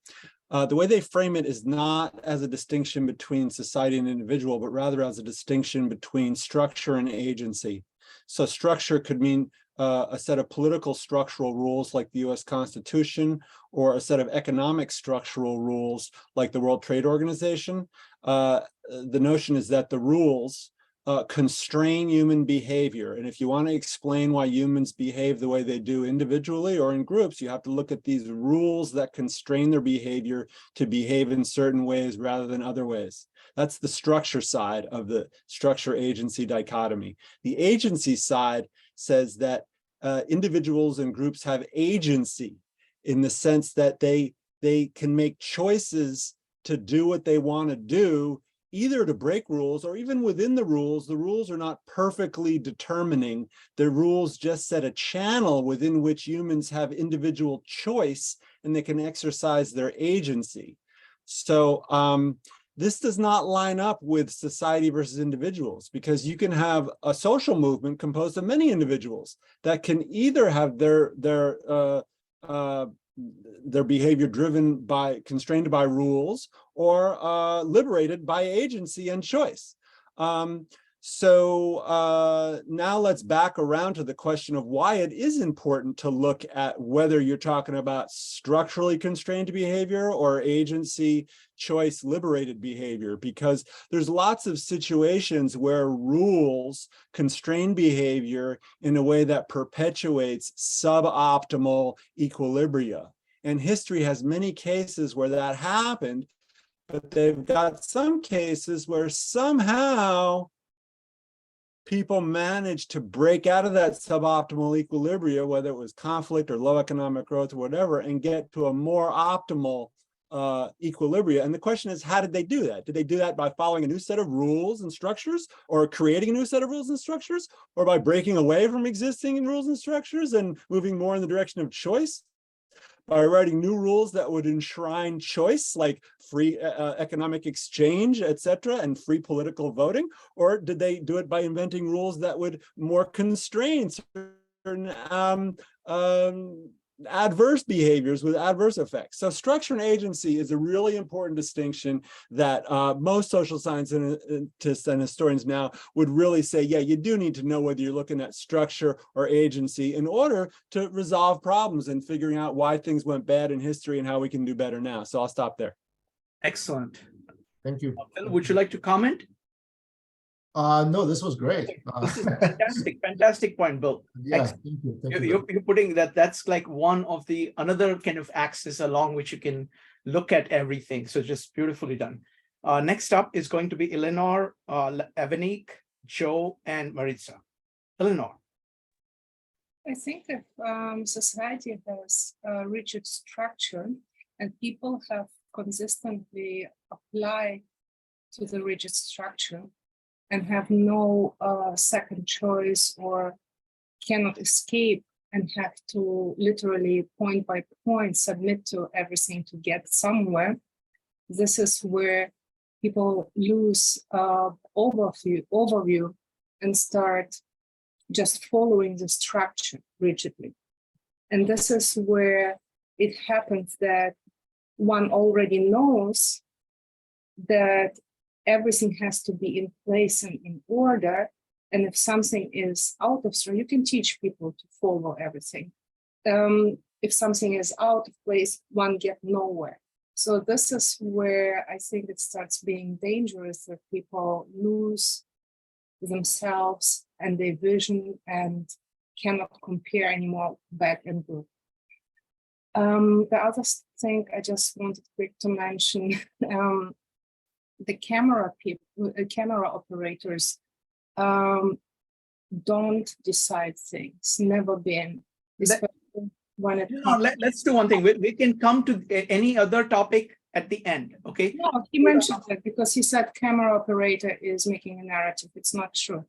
the way they frame it is not as a distinction between society and individual, but rather as a distinction between structure and agency. So structure could mean a set of political structural rules like the US Constitution, or a set of economic structural rules like the World Trade Organization. The notion is that the rules constrain human behavior. And if you want to explain why humans behave the way they do individually or in groups, you have to look at these rules that constrain their behavior to behave in certain ways rather than other ways. That's the structure side of the structure-agency dichotomy. The agency side says that individuals and groups have agency in the sense that they can make choices to do what they want to do, either to break rules or even within the rules are not perfectly determining. The rules just set a channel within which humans have individual choice and they can exercise their agency. So this does not line up with society versus individuals, because you can have a social movement composed of many individuals that can either have their behavior constrained by rules, or liberated by agency and choice. So now let's back around to the question of why it is important to look at whether you're talking about structurally constrained behavior or agency, choice, liberated behavior, because there's lots of situations where rules constrain behavior in a way that perpetuates suboptimal equilibria. And history has many cases where that happened, but they've got some cases where somehow people managed to break out of that suboptimal equilibria, whether it was conflict or low economic growth or whatever, and get to a more optimal equilibria. And the question is, how did they do that? Did they do that by following a new set of rules and structures, or creating a new set of rules and structures, or by breaking away from existing rules and structures and moving more in the direction of choice? By writing new rules that would enshrine choice, like free economic exchange, etc., and free political voting? Or did they do it by inventing rules that would more constrain certain adverse behaviors with adverse effects? So structure and agency is a really important distinction that most social scientists and historians now would really say, yeah, you do need to know whether you're looking at structure or agency in order to resolve problems and figuring out why things went bad in history and how we can do better now. So I'll stop there. Excellent. Thank you. Phil, would you like to comment? No, this was great. This is fantastic point, Bill. Yeah, Excellent. thank you. Thank you. You're putting that's like one of the another kind of axis along which you can look at everything. So just beautifully done. Next up is going to be Eleanor, Evanique, Joe, and Maritza. Eleanor. I think if society has a rigid structure and people have consistently applied to the rigid structure and have no second choice, or cannot escape and have to literally point by point submit to everything to get somewhere, this is where people lose overview and start just following the structure rigidly. And this is where it happens that one already knows that everything has to be in place and in order. And if something is out of sorts, you can teach people to follow everything. If something is out of place, one gets nowhere. So this is where I think it starts being dangerous, that people lose themselves and their vision and cannot compare anymore bad and good. The other thing I just wanted quick to mention, the camera operators don't decide things, never been. When it let's do one thing. We can come to any other topic at the end, okay? No, he mentioned that because he said camera operator is making a narrative. It's not true.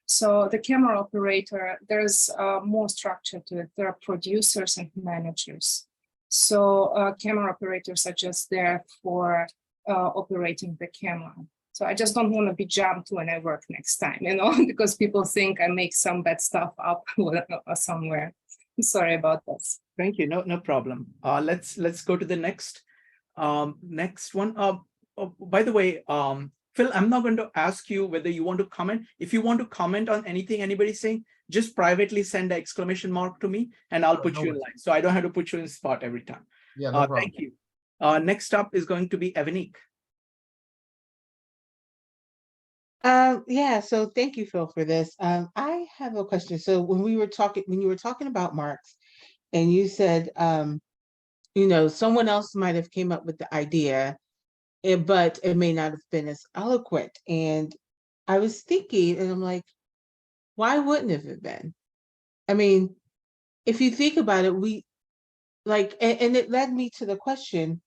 So the camera operator, there's more structure to it. There are producers and managers. So camera operators are just there for operating the camera. So I just don't want to be jumped when I work next time, because people think I make some bad stuff up somewhere. Sorry about this. Thank you. No problem. Let's go to the next one. By the way, Phil, I'm not going to ask you whether you want to comment. If you want to comment on anything anybody's saying, just privately send an exclamation mark to me and I'll put you in line. So I don't have to put you in spot every time. Yeah, no problem. Thank you. Next up is going to be Evanique. Yeah, so thank you, Phil, for this. I have a question. So when you were talking about Marx, and you said, someone else might have came up with the idea, but it may not have been as eloquent. And I was thinking, and I'm like, why wouldn't it have been? I mean, if you think about it, and it led me to the question,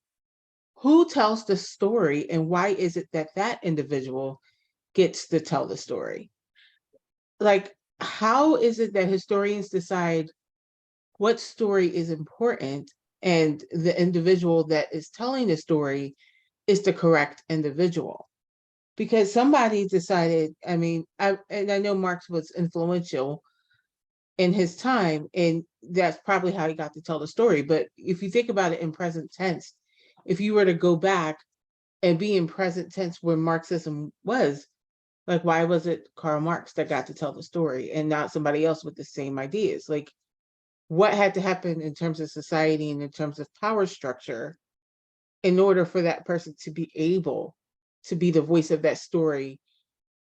who tells the story, and why is it that that individual gets to tell the story? Like, how is it that historians decide what story is important, and the individual that is telling the story is the correct individual. Because somebody decided, I mean, I know Marx was influential in his time, and that's probably how he got to tell the story. But if you think about it in present tense, if you were to go back and be in present tense where Marxism was, like, why was it Karl Marx that got to tell the story and not somebody else with the same ideas? Like, what had to happen in terms of society and in terms of power structure in order for that person to be able to be the voice of that story?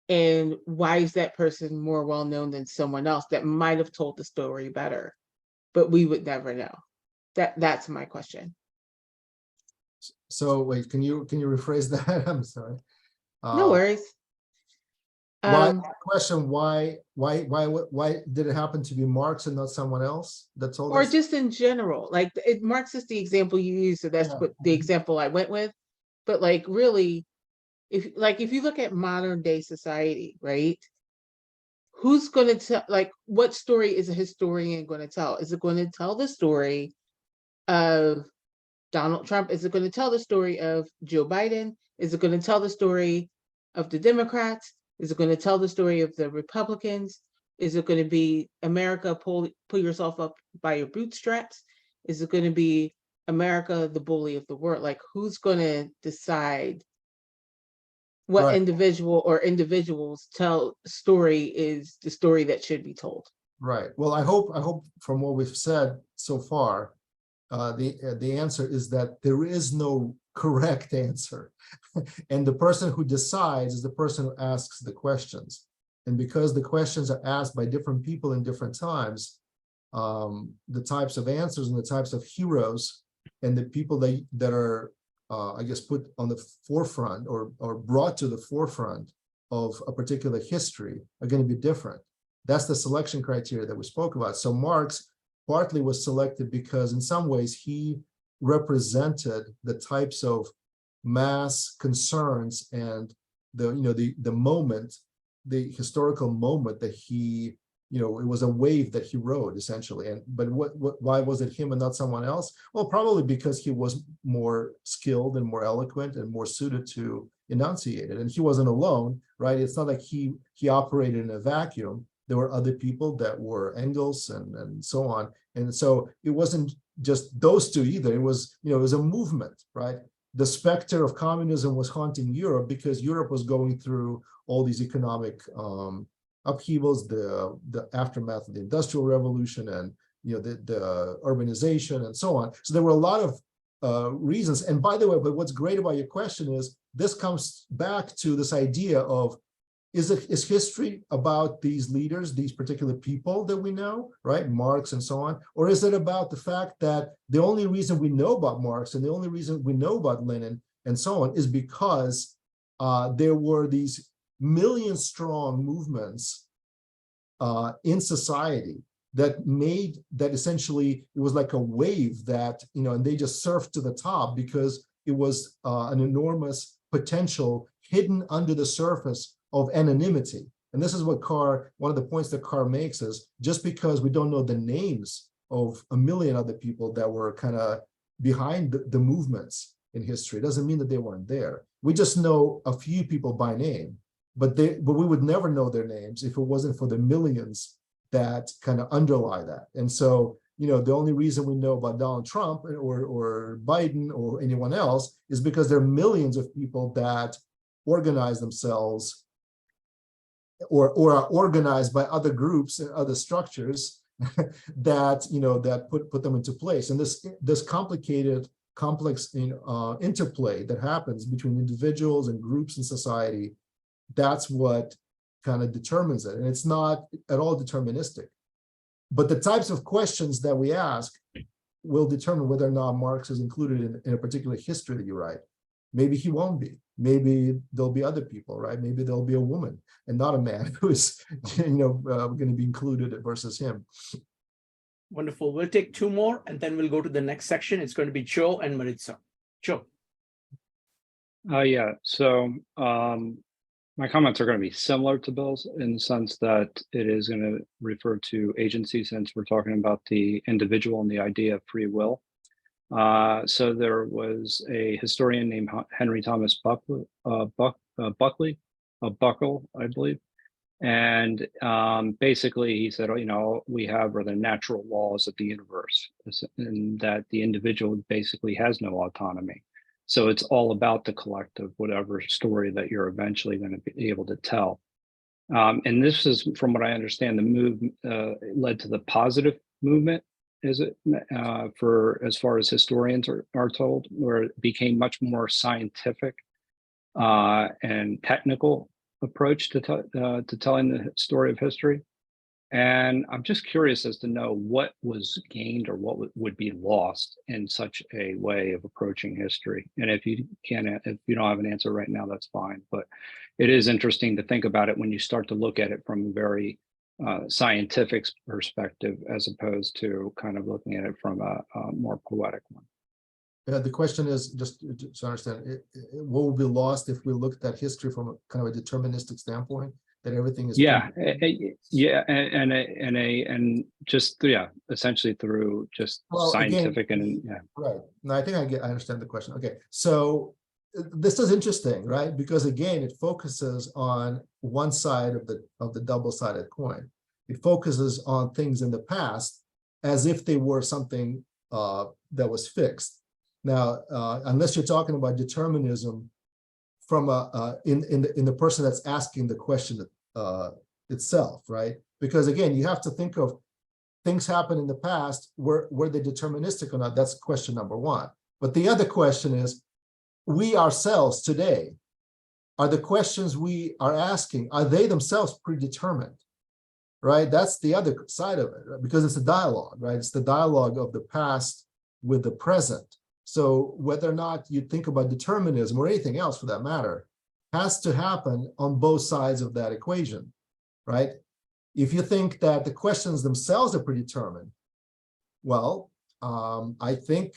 And why is that person more well known than someone else that might have told the story better, but we would never know? That's my question. So wait, can you rephrase that? I'm sorry. No worries. Why question? Why did it happen to be Marx and not someone else? That's all. Or just in general, like Marx is the example you use, so that's what the example I went with. But like, really, if you look at modern day society, right? Who's going to tell, like, what story is a historian going to tell? Is it going to tell the story of Donald Trump? Is it going to tell the story of Joe Biden? Is it going to tell the story of the Democrats? Is it going to tell the story of the Republicans? Is it going to be America, pull yourself up by your bootstraps? Is it going to be America, the bully of the world? Like, who's going to decide what individual or individuals tell story is the story that should be told? Right. Well, I hope from what we've said so far, the answer is that there is no correct answer. And the person who decides is the person who asks the questions. And because the questions are asked by different people in different times, the types of answers and the types of heroes and the people that are, I guess, put on the forefront or brought to the forefront of a particular history are going to be different. That's the selection criteria that we spoke about. So Marx partly was selected because in some ways he represented the types of mass concerns and the moment, the historical moment that he, it was a wave that he rode essentially. But why was it him and not someone else? Well, probably because he was more skilled and more eloquent and more suited to enunciate it. And he wasn't alone, right? It's not like he operated in a vacuum. There were other people that were Engels and so on. And so it wasn't just those two either. It was, it was a movement, right? The specter of communism was haunting Europe because Europe was going through all these economic upheavals, the aftermath of the Industrial Revolution and the urbanization and so on. So there were a lot of reasons. And by the way, but what's great about your question is this comes back to this idea of, is history about these leaders, these particular people that we know, right? Marx and so on, or is it about the fact that the only reason we know about Marx and the only reason we know about Lenin and so on is because there were these million-strong movements in society that essentially it was like a wave that, and they just surfed to the top because it was an enormous potential hidden under the surface of anonymity. And this is what one of the points that Carr makes is just because we don't know the names of a million other people that were kind of behind the movements in history doesn't mean that they weren't there. We just know a few people by name, but we would never know their names if it wasn't for the millions that kind of underlie that. And so, the only reason we know about Donald Trump or Biden or anyone else is because there are millions of people that organize themselves or are organized by other groups and other structures that that put them into place. And this complicated, complex interplay that happens between individuals and groups in society, that's what kind of determines it. And it's not at all deterministic. But the types of questions that we ask will determine whether or not Marx is included in a particular history that you write. Maybe he won't be. Maybe there'll be other people, right? Maybe there'll be a woman and not a man who is, going to be included versus him. Wonderful. We'll take two more and then we'll go to the next section. It's going to be Joe and Maritza. Joe. Yeah. So my comments are going to be similar to Bill's in the sense that it is going to refer to agency since we're talking about the individual and the idea of free will. So there was a historian named Henry Thomas Buckle, I believe. And basically he said, we have the natural laws of the universe, and that the individual basically has no autonomy. So it's all about the collective, whatever story that you're eventually going to be able to tell. And this is, from what I understand, the move led to the positive movement, is it, for as far as historians are told, where it became much more scientific and technical approach to telling the story of history. And I'm just curious as to know what was gained or what would be lost in such a way of approaching history. And if you don't have an answer right now, that's fine. But it is interesting to think about it when you start to look at it from a very scientific perspective, as opposed to kind of looking at it from a more poetic one. The question is, just to understand, what will be lost if we looked at history from a kind of a deterministic standpoint, that everything is and just essentially through just scientific again, right. No, I think I understand the question. Okay, so this is interesting, right? Because again, it focuses on one side of the double-sided coin. It focuses on things in the past as if they were something that was fixed. Now, unless you're talking about determinism from in the person that's asking the question itself, right? Because again, you have to think of things happen in the past, were they deterministic or not? That's question number one. But the other question is, we ourselves today, are the questions we are asking, are they themselves predetermined? Right? That's the other side of it, right? Because it's a dialogue, right? It's the dialogue of the past with the present. So whether or not you think about determinism or anything else for that matter, has to happen on both sides of that equation, right? If you think that the questions themselves are predetermined, well, I think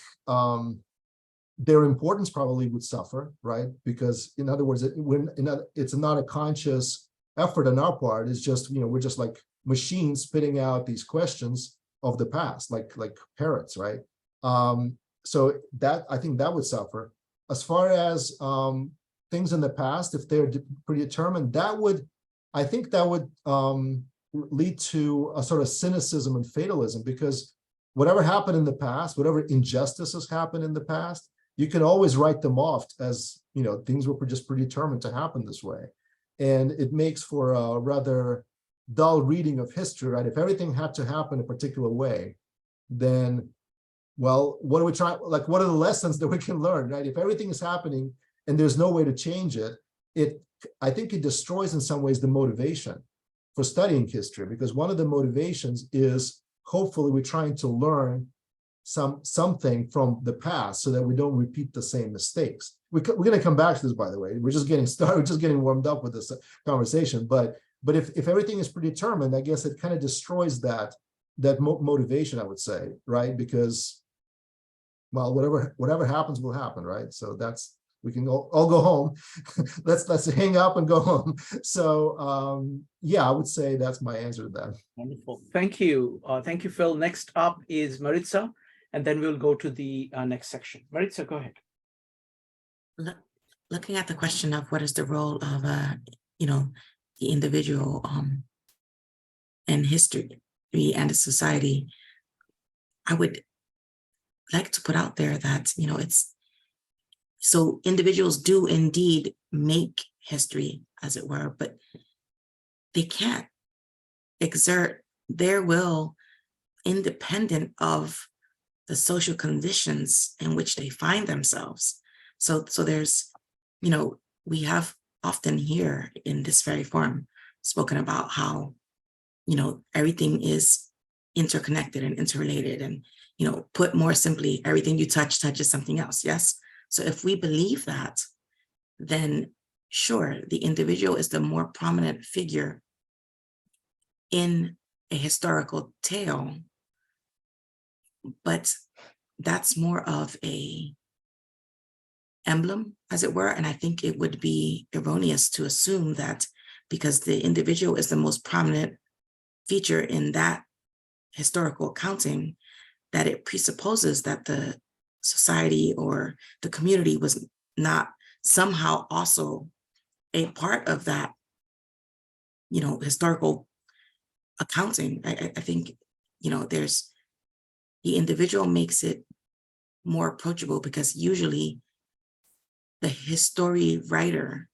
their importance probably would suffer, right? Because in other words, it's not a conscious effort on our part. It's just, we're just like machines spitting out these questions of the past, like parrots, right? So that, I think that would suffer. As far as things in the past, if they're predetermined, I think that would lead to a sort of cynicism and fatalism, because whatever happened in the past, whatever injustices happened in the past, you can always write them off as, things were just predetermined to happen this way. And it makes for a rather dull reading of history, right? If everything had to happen a particular way, then, well, what are we trying, like, what are the lessons that we can learn, right? If everything is happening and there's no way to change it, I think it destroys in some ways the motivation for studying history, because one of the motivations is hopefully we're trying to learn something from the past so that we don't repeat the same mistakes. We're going to come back to this, by the way. We're just getting started. We're just getting warmed up with this conversation. But if everything is predetermined, I guess it kind of destroys that motivation, I would say, right? Because, well, whatever happens will happen, right? So we can all go home. let's hang up and go home. So yeah, I would say that's my answer to that. Wonderful. Thank you. Thank you, Phil. Next up is Maritza, and then we'll go to the next section. Maritza, go ahead. Looking at the question of what is the role of the individual in history and the society, I would like to put out there that so individuals do indeed make history, as it were, but they can't exert their will independent of the social conditions in which they find themselves. So there's, we have often here in this very forum spoken about how, everything is interconnected and interrelated, and, put more simply, everything you touch touches something else. Yes. So if we believe that, then sure, the individual is the more prominent figure in a historical tale, but that's more of a emblem, as it were. And I think it would be erroneous to assume that because the individual is the most prominent feature in that historical accounting, that it presupposes that the society or the community was not somehow also a part of that, historical accounting. I think, there's the individual makes it more approachable because usually the history writer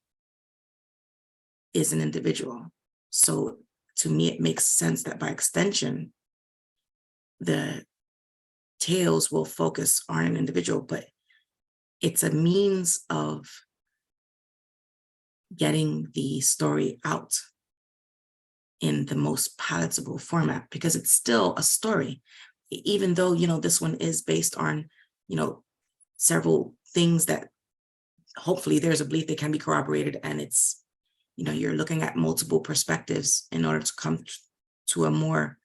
is an individual. So to me, it makes sense that by extension, the tales will focus on an individual, but it's a means of getting the story out in the most palatable format, because it's still a story, even though, this one is based on, several things that hopefully there's a belief that can be corroborated, and it's, you're looking at multiple perspectives in order to come to a more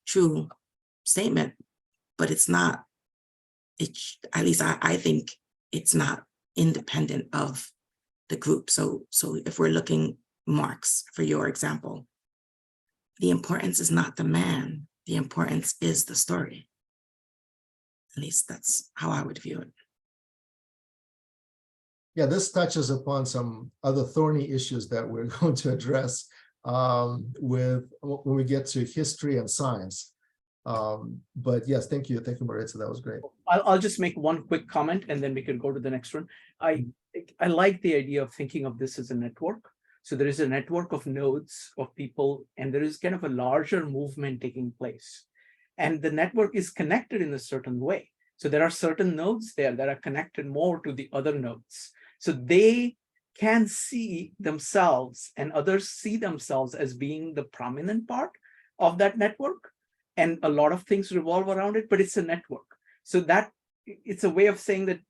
true statement, but it's not, at least I think it's not independent of the group. So if we're looking Marx, for your example, the importance is not the man, the importance is the story. At least that's how I would view it. Yeah, this touches upon some other thorny issues that we're going to address when we get to history and science. But yes, thank you, Maritza. That was great. I'll just make one quick comment and then we can go to the next one. I like the idea of thinking of this as a network. So there is a network of nodes of people, and there is kind of a larger movement taking place. And the network is connected in a certain way. So there are certain nodes there that are connected more to the other nodes. So they can see themselves and others see themselves as being the prominent part of that network. And a lot of things revolve around it, but it's a network. So that it's a way of saying that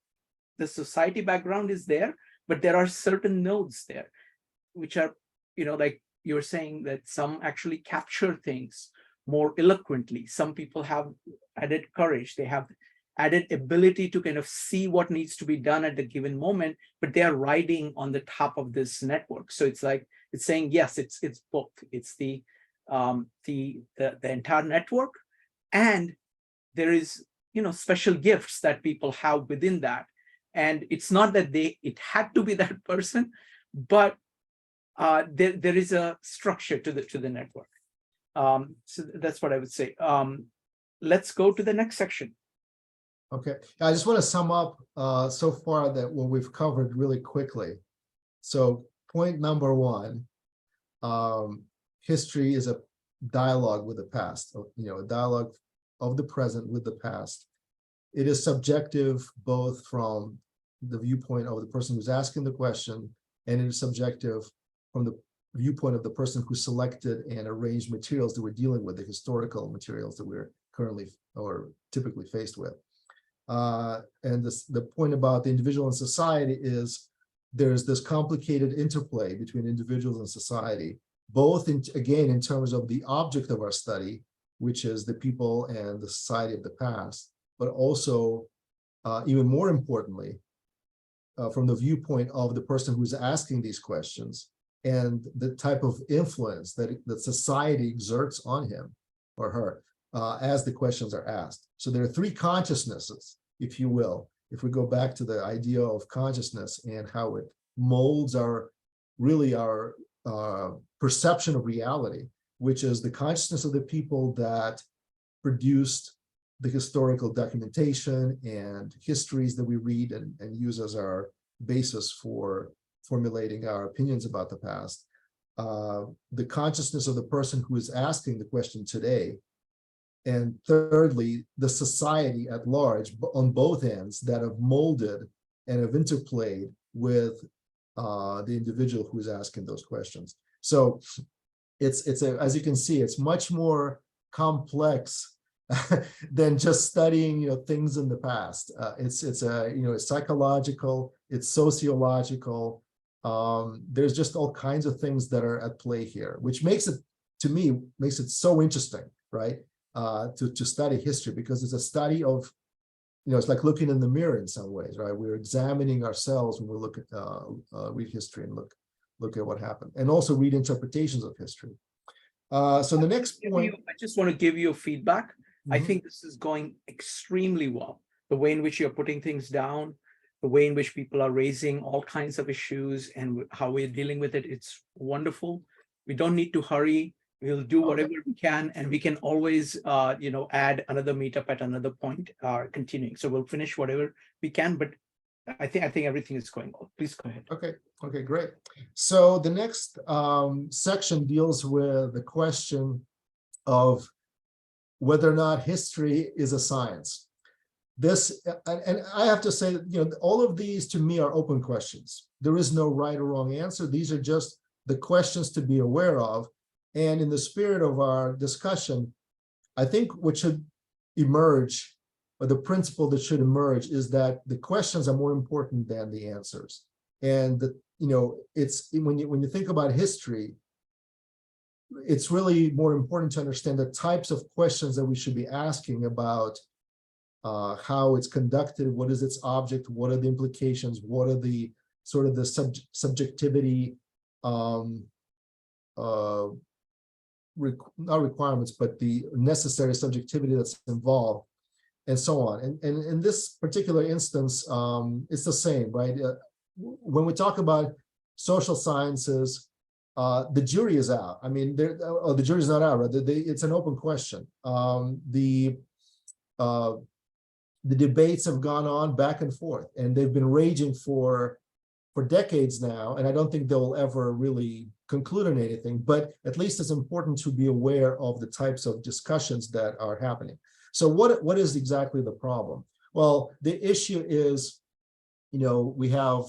the society background is there, but there are certain nodes there, which are, like you were saying, that some actually capture things more eloquently. Some people have added courage. They have added ability to kind of see what needs to be done at the given moment, but they are riding on the top of this network. So it's like, it's saying, yes, it's both. It's the entire network, and there is, special gifts that people have within that. And it's not that it had to be that person, but there is a structure to the network. So that's what I would say. Let's go to the next section. Okay, I just want to sum up so far that what we've covered really quickly. So point number one, history is a dialogue with the past, a dialogue of the present with the past. It is subjective both from the viewpoint of the person who's asking the question, and it is subjective from the viewpoint of the person who selected and arranged materials that we're dealing with, the historical materials that we're currently or typically faced with. And the point about the individual and society is there's this complicated interplay between individuals and society, both again in terms of the object of our study, which is the people and the society of the past, but also even more importantly, from the viewpoint of the person who's asking these questions and the type of influence that society exerts on him or her as the questions are asked. So there are three consciousnesses, if you will, if we go back to the idea of consciousness and how it molds our perception of reality, which is the consciousness of the people that produced the historical documentation and histories that we read and use as our basis for formulating our opinions about the past. The consciousness of the person who is asking the question today. And thirdly, the society at large on both ends that have molded and have interplayed with the individual who is asking those questions. So as you can see, it's much more complex than just studying, things in the past. It's psychological, it's sociological. There's just all kinds of things that are at play here, which makes it so interesting, right? To study history, because it's a study of, it's like looking in the mirror in some ways, right? We're examining ourselves when we look at read history and look at what happened, and also read interpretations of history. So the next point, I just want to give you feedback. Mm-hmm. I think this is going extremely well. the way in which you're putting things down, the way in which people are raising all kinds of issues and how we're dealing with it. It's wonderful. We don't need to hurry. We'll do whatever we can, and we can always, add another meetup at another point, continuing. So we'll finish whatever we can, but I think everything is going well. Please go ahead. Okay, great. So the next section deals with the question of whether or not history is a science. This, and I have to say, all of these to me are open questions. There is no right or wrong answer. These are just the questions to be aware of. And in the spirit of our discussion, I think what should emerge, or the principle that should emerge, is that the questions are more important than the answers. And it's when you think about history, it's really more important to understand the types of questions that we should be asking about how it's conducted, what is its object, what are the implications, what are the sort of the subjectivity, not requirements, but the necessary subjectivity that's involved, and so on. And in this particular instance, it's the same, right? When we talk about social sciences, the jury is out. I mean, the jury's not out, right? It's an open question. The debates have gone on back and forth, and they've been raging for decades now, and I don't think they'll ever really conclude on anything, but at least it's important to be aware of the types of discussions that are happening. So what is exactly the problem? Well, the issue is, we have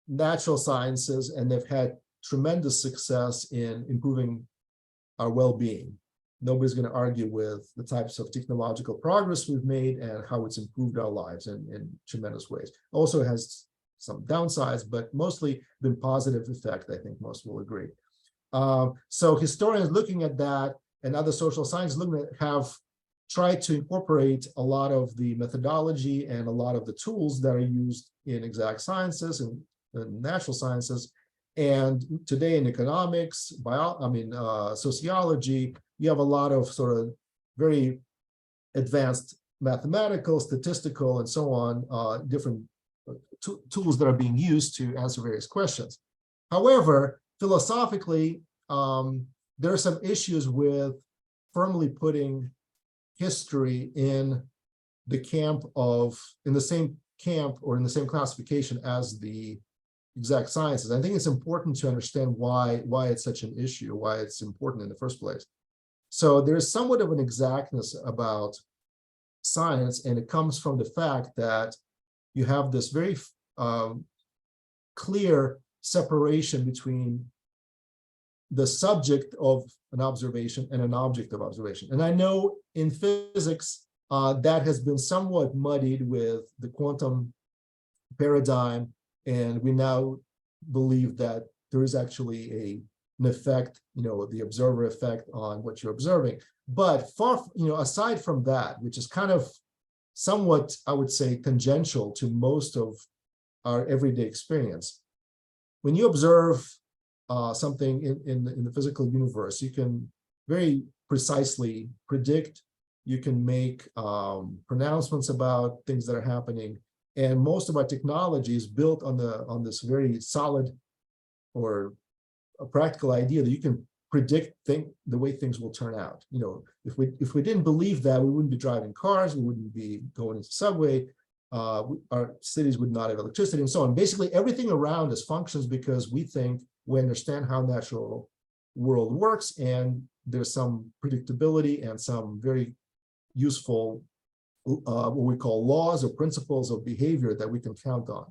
natural sciences, and they've had tremendous success in improving our well-being. Nobody's going to argue with the types of technological progress we've made and how it's improved our lives in tremendous ways. Also has some downsides, but mostly been positive effect, I think most will agree. So historians looking at that, and other social scientists looking at, have tried to incorporate a lot of the methodology and a lot of the tools that are used in exact sciences and natural sciences. And today in economics, sociology, you have a lot of sort of very advanced mathematical, statistical, and so on, different tools that are being used to answer various questions. However, philosophically, there are some issues with firmly putting history in the same camp or in the same classification as the exact sciences. I think it's important to understand why it's such an issue, why it's important in the first place. So there's somewhat of an exactness about science, and it comes from the fact that you have this very clear separation between the subject of an observation and an object of observation. And I know in physics, that has been somewhat muddied with the quantum paradigm, and we now believe that there is actually an effect, the observer effect on what you're observing. But aside from that, which is kind of somewhat, I would say, tangential to most of our everyday experience, when you observe something in the physical universe, you can very precisely predict, you can make pronouncements about things that are happening. And most of our technology is built on this very solid or a practical idea that you can predict the way things will turn out. If we didn't believe that, we wouldn't be driving cars, we wouldn't be going into subway, our cities would not have electricity, and so on. Basically, everything around us functions because we think we understand how natural world works, and there's some predictability and some very useful what we call laws or principles of behavior that we can count on.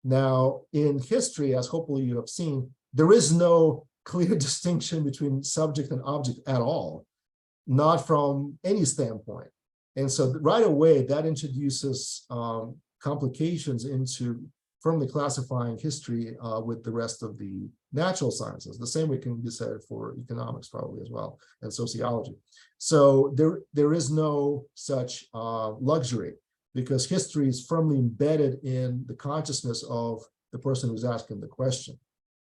Now, in history, as hopefully you have seen, there is no clear distinction between subject and object at all, not from any standpoint. And so right away, that introduces complications into firmly classifying history with the rest of the natural sciences. The same way can be said for economics probably as well, and sociology. So there is no such luxury, because history is firmly embedded in the consciousness of the person who's asking the question.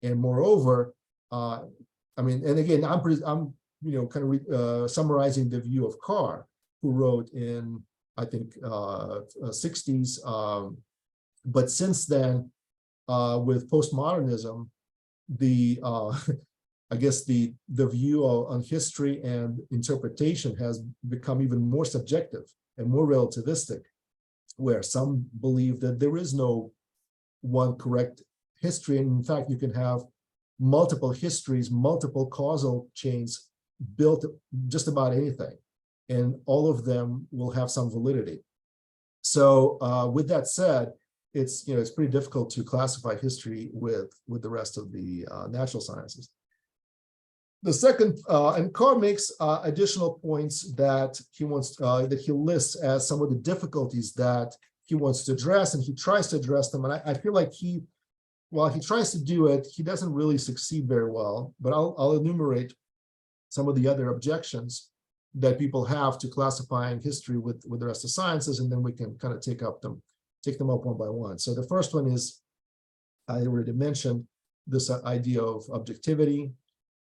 And moreover, and again, I'm summarizing the view of Carr, who wrote in I think, 60s. But since then, with postmodernism, the I guess the view on history and interpretation has become even more subjective and more relativistic, where some believe that there is no one correct history. And in fact, you can have multiple histories, multiple causal chains built just about anything, and all of them will have some validity. So with that said, it's pretty difficult to classify history with the rest of the natural sciences. The second, and Carr makes additional points that he wants, that he lists as some of the difficulties that he wants to address, and he tries to address them. And I feel like while he tries to do it, he doesn't really succeed very well. But I'll enumerate some of the other objections that people have to classifying history with the rest of sciences, and then we can kind of take them up one by one. So the first one is, I already mentioned, this idea of objectivity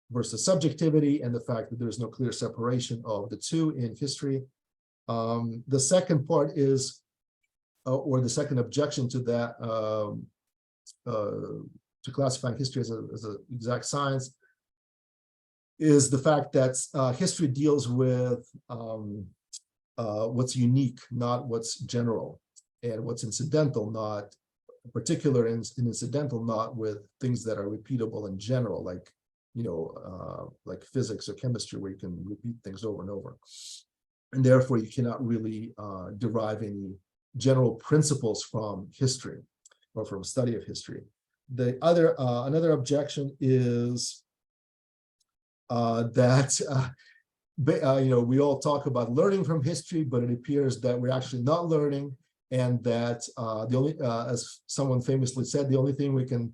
versus subjectivity, and the fact that there's no clear separation of the two in history. The second part is, or the second objection to that, to classifying history as an exact science, is the fact that history deals with what's unique, not what's general, and what's incidental, not particular and incidental, not with things that are repeatable in general, like like physics or chemistry, where you can repeat things over and over. And therefore, you cannot really derive any general principles from history or from study of history. The other, another objection is that we all talk about learning from history, but it appears that we're actually not learning, and that the only, as someone famously said, the only thing we can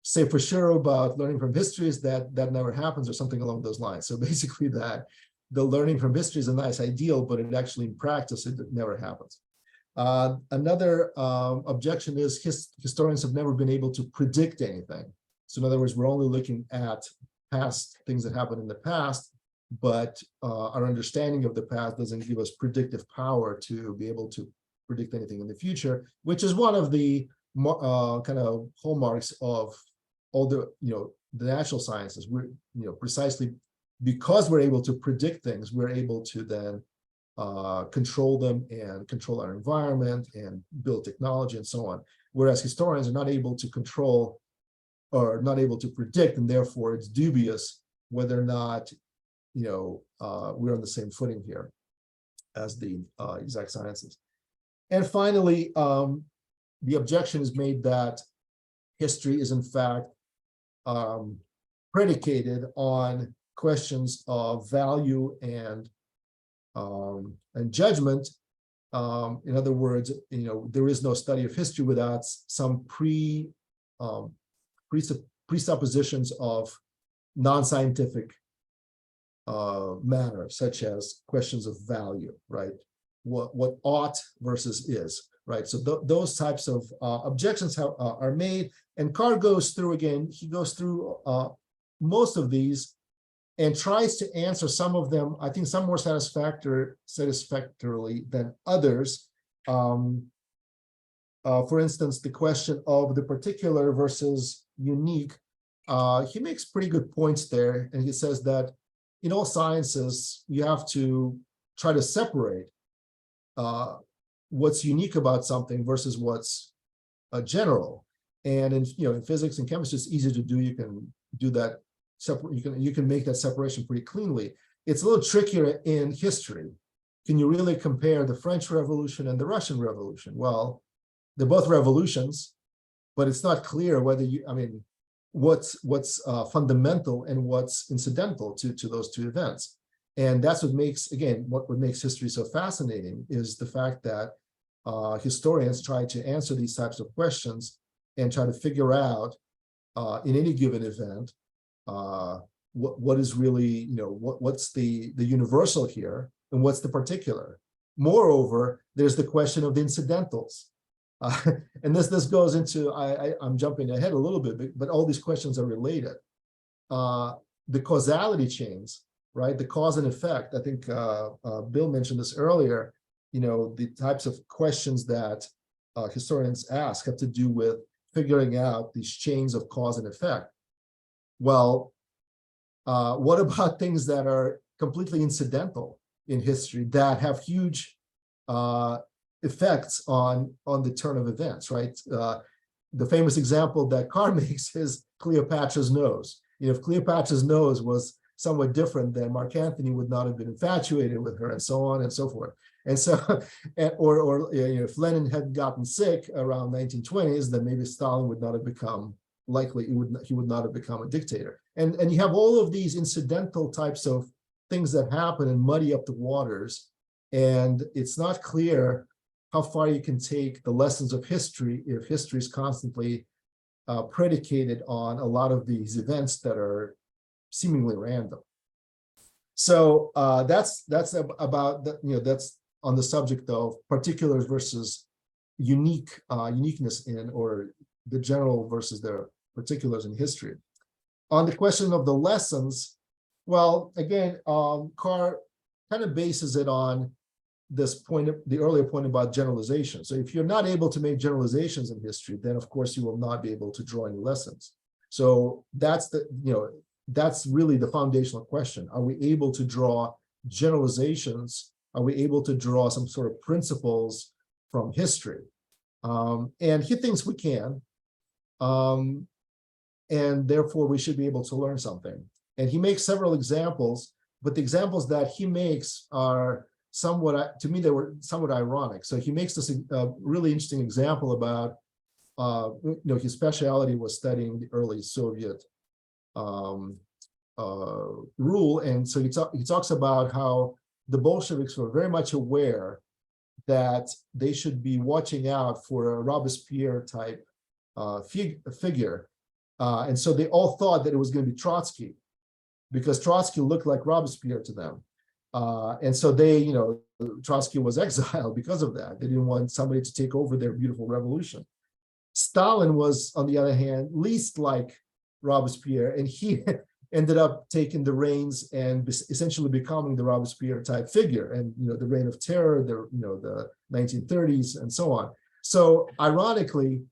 say for sure about learning from history is that that never happens, or something along those lines. So basically, that the learning from history is a nice ideal, but it actually in practice it never happens. Another objection is historians have never been able to predict anything. So in other words, we're only looking at past things that happened in the past, but our understanding of the past doesn't give us predictive power to be able to predict anything in the future, which is one of the kind of hallmarks of all the the natural sciences. We're precisely because we're able to predict things, we're able to then control them and control our environment and build technology and so on. Whereas historians are not able to control or not able to predict, and therefore it's dubious whether or not we're on the same footing here as the exact sciences. And finally, the objection is made that history is in fact predicated on questions of value and judgment. In other words, there is no study of history without some presuppositions of non-scientific matter, such as questions of value, right? What ought versus is, right? So those types of objections are made, and Carr goes through again. He goes through most of these and tries to answer some of them. I think some more satisfactorily than others. For instance, the question of the particular versus unique. He makes pretty good points there, and he says that in all sciences you have to try to separate what's unique about something versus what's general. And in in physics and chemistry, it's easy to do. You can do that. You can make that separation pretty cleanly. It's a little trickier in history. Can you really compare the French Revolution and the Russian Revolution? Well, they're both revolutions, but it's not clear whether what's fundamental and what's incidental to those two events. And that's what makes, again, what makes history so fascinating is the fact that historians try to answer these types of questions and try to figure out in any given event what is really, what's the universal here and what's the particular. Moreover, there's the question of the incidentals. And this goes into, I'm jumping ahead a little bit, but all these questions are related. The causality chains, right? The cause and effect. I think Bill mentioned this earlier. the types of questions that historians ask have to do with figuring out these chains of cause and effect. Well, what about things that are completely incidental in history that have huge effects on the turn of events, right? The famous example that Carr makes is Cleopatra's nose. If Cleopatra's nose was somewhat different, then Mark Antony would not have been infatuated with her, and so on and so forth. And so, or if Lenin had gotten sick around 1920s, then maybe Stalin would not have become he would not have become a dictator. And you have all of these incidental types of things that happen and muddy up the waters. And it's not clear how far you can take the lessons of history if history is constantly predicated on a lot of these events that are seemingly random. So that's about that's on the subject of particulars versus uniqueness or the general versus the particulars in history. On the question of the lessons, well, again, Carr kind of bases it on this point, the earlier point about generalization. So if you're not able to make generalizations in history, then of course you will not be able to draw any lessons. So that's that's really the foundational question. Are we able to draw generalizations? Are we able to draw some sort of principles from history? And he thinks we can. And therefore we should be able to learn something. And he makes several examples, but the examples that he makes are somewhat, to me, they were somewhat ironic. So he makes this really interesting example about, his specialty was studying the early Soviet rule. And so he talks about how the Bolsheviks were very much aware that they should be watching out for a Robespierre type figure. And so they all thought that it was going to be Trotsky, because Trotsky looked like Robespierre to them. And so they, Trotsky was exiled because of that. They didn't want somebody to take over their beautiful revolution. Stalin was, on the other hand, least like Robespierre, and he ended up taking the reins and essentially becoming the Robespierre type figure. And, the Reign of Terror, the 1930s and so on. So ironically,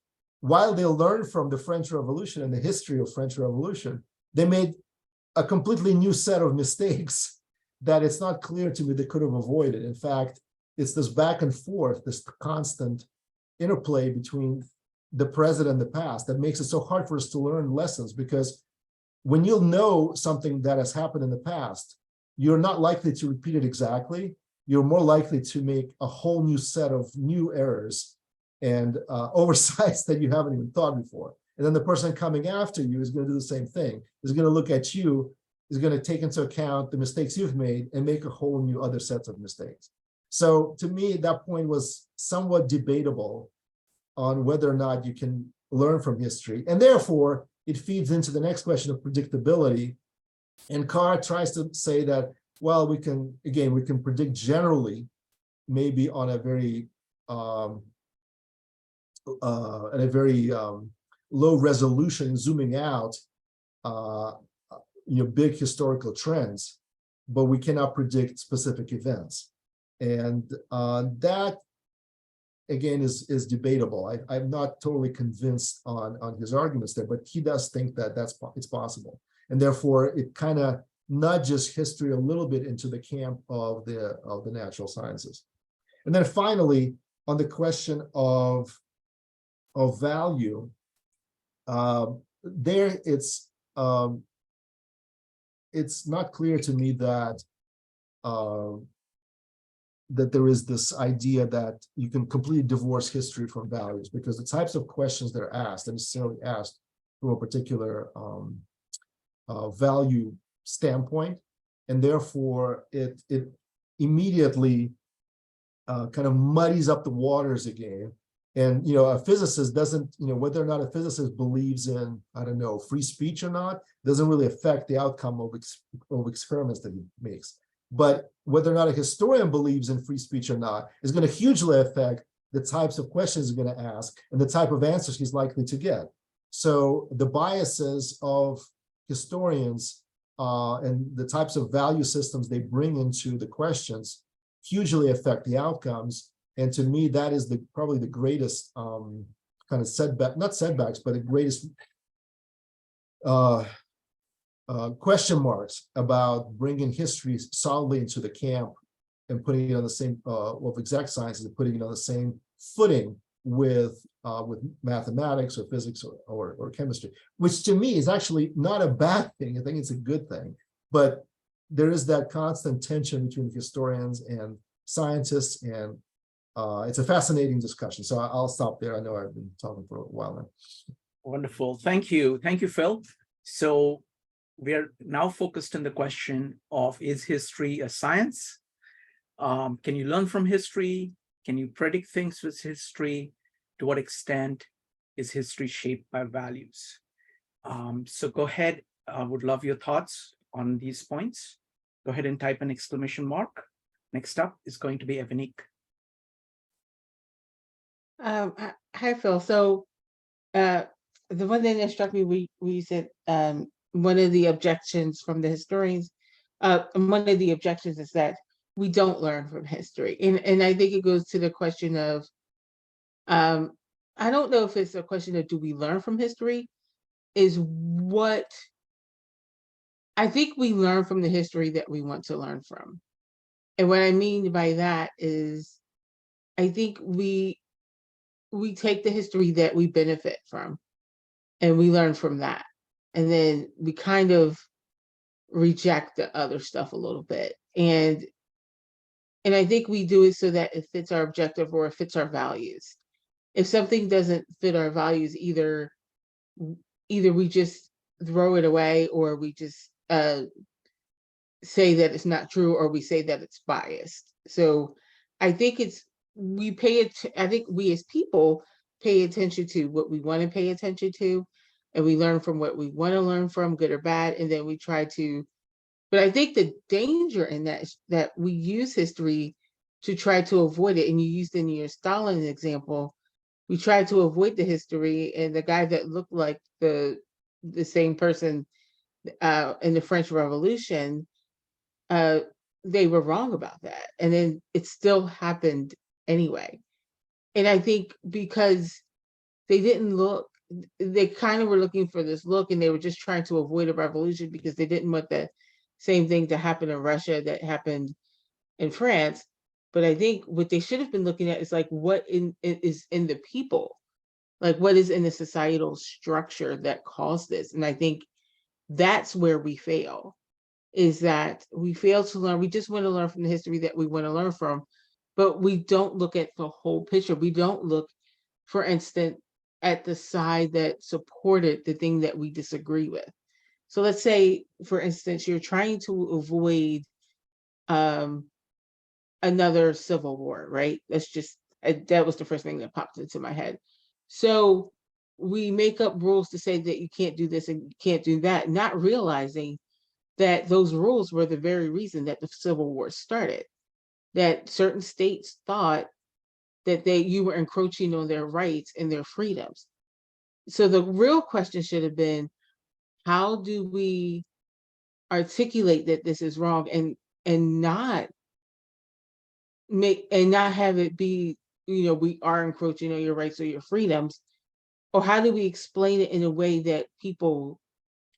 while they learned from the French Revolution and the history of French Revolution, they made a completely new set of mistakes that it's not clear to me they could have avoided. In fact, it's this back and forth, this constant interplay between the present and the past that makes it so hard for us to learn lessons, because when you'll know something that has happened in the past, you're not likely to repeat it exactly. You're more likely to make a whole new set of new errors and oversights that you haven't even thought before. And then the person coming after you is going to do the same thing. Is going to look at you, is going to take into account the mistakes you've made and make a whole new other sets of mistakes. So to me, that point was somewhat debatable on whether or not you can learn from history. And therefore, it feeds into the next question of predictability. And Carr tries to say that, well, we can predict generally, maybe on a very low resolution, zooming out, big historical trends, but we cannot predict specific events. And that, again, is debatable. I'm not totally convinced on his arguments there, but he does think that it's possible. And therefore, it kind of nudges history a little bit into the camp of the natural sciences. And then finally, on the question of value, there it's not clear to me that that there is this idea that you can completely divorce history from values, because the types of questions that are asked are necessarily asked from a particular value standpoint, and therefore it immediately kind of muddies up the waters again. And a physicist doesn't, whether or not a physicist believes in, I don't know, free speech or not, doesn't really affect the outcome of experiments that he makes. But whether or not a historian believes in free speech or not is going to hugely affect the types of questions he's going to ask and the type of answers he's likely to get. So the biases of historians and the types of value systems they bring into the questions hugely affect the outcomes. And to me, that is probably the greatest kind of setback, not setbacks, but the greatest question marks about bringing history solidly into the camp and putting it on the same of exact sciences and putting it on the same footing with mathematics or physics or chemistry, which to me is actually not a bad thing. I think it's a good thing, but there is that constant tension between historians and scientists, and it's a fascinating discussion. So I'll stop there. I know I've been talking for a while now. Wonderful. Thank you. Thank you, Phil. So we are now focused on the question of, is history a science? Can you learn from history? Can you predict things with history? To what extent is history shaped by values? So go ahead. I would love your thoughts on these points. Go ahead and type an exclamation mark. Next up is going to be Evanik. Hi, Phil. So the one thing that struck me, we said one of the objections from the historians, one of the objections is that we don't learn from history. And I think it goes to the question of, I don't know if it's a question of do we learn from history, is what I think we learn from the history that we want to learn from. And what I mean by that is, I think we take the history that we benefit from and we learn from that. And then we kind of reject the other stuff a little bit. And I think we do it so that it fits our objective or it fits our values. If something doesn't fit our values, either we just throw it away, or we just say that it's not true, or we say that it's biased. So I think I think we as people pay attention to what we want to pay attention to, and we learn from what we want to learn from, good or bad, and then we try to. But I think the danger in that is that we use history to try to avoid it. And you used in your Stalin example, we tried to avoid the history, and the guy that looked like the same person in the French Revolution, they were wrong about that. And then it still happened anyway. And I think because they didn't look, they kind of were looking for this look, and they were just trying to avoid a revolution because they didn't want the same thing to happen in Russia that happened in France. But I think what they should have been looking at is like what is in the people, like what is in the societal structure that caused this. And I think that's where we fail, is that we fail to learn. We just want to learn from the history that we want to learn from, but we don't look at the whole picture. We don't look, for instance, at the side that supported the thing that we disagree with. So let's say, for instance, you're trying to avoid another civil war, right? That's just, that was the first thing that popped into my head. So we make up rules to say that you can't do this and you can't do that, not realizing that those rules were the very reason that the Civil War started, that certain states thought that you were encroaching on their rights and their freedoms. So the real question should have been, how do we articulate that this is wrong and not have it be, we are encroaching on your rights or your freedoms, or how do we explain it in a way that people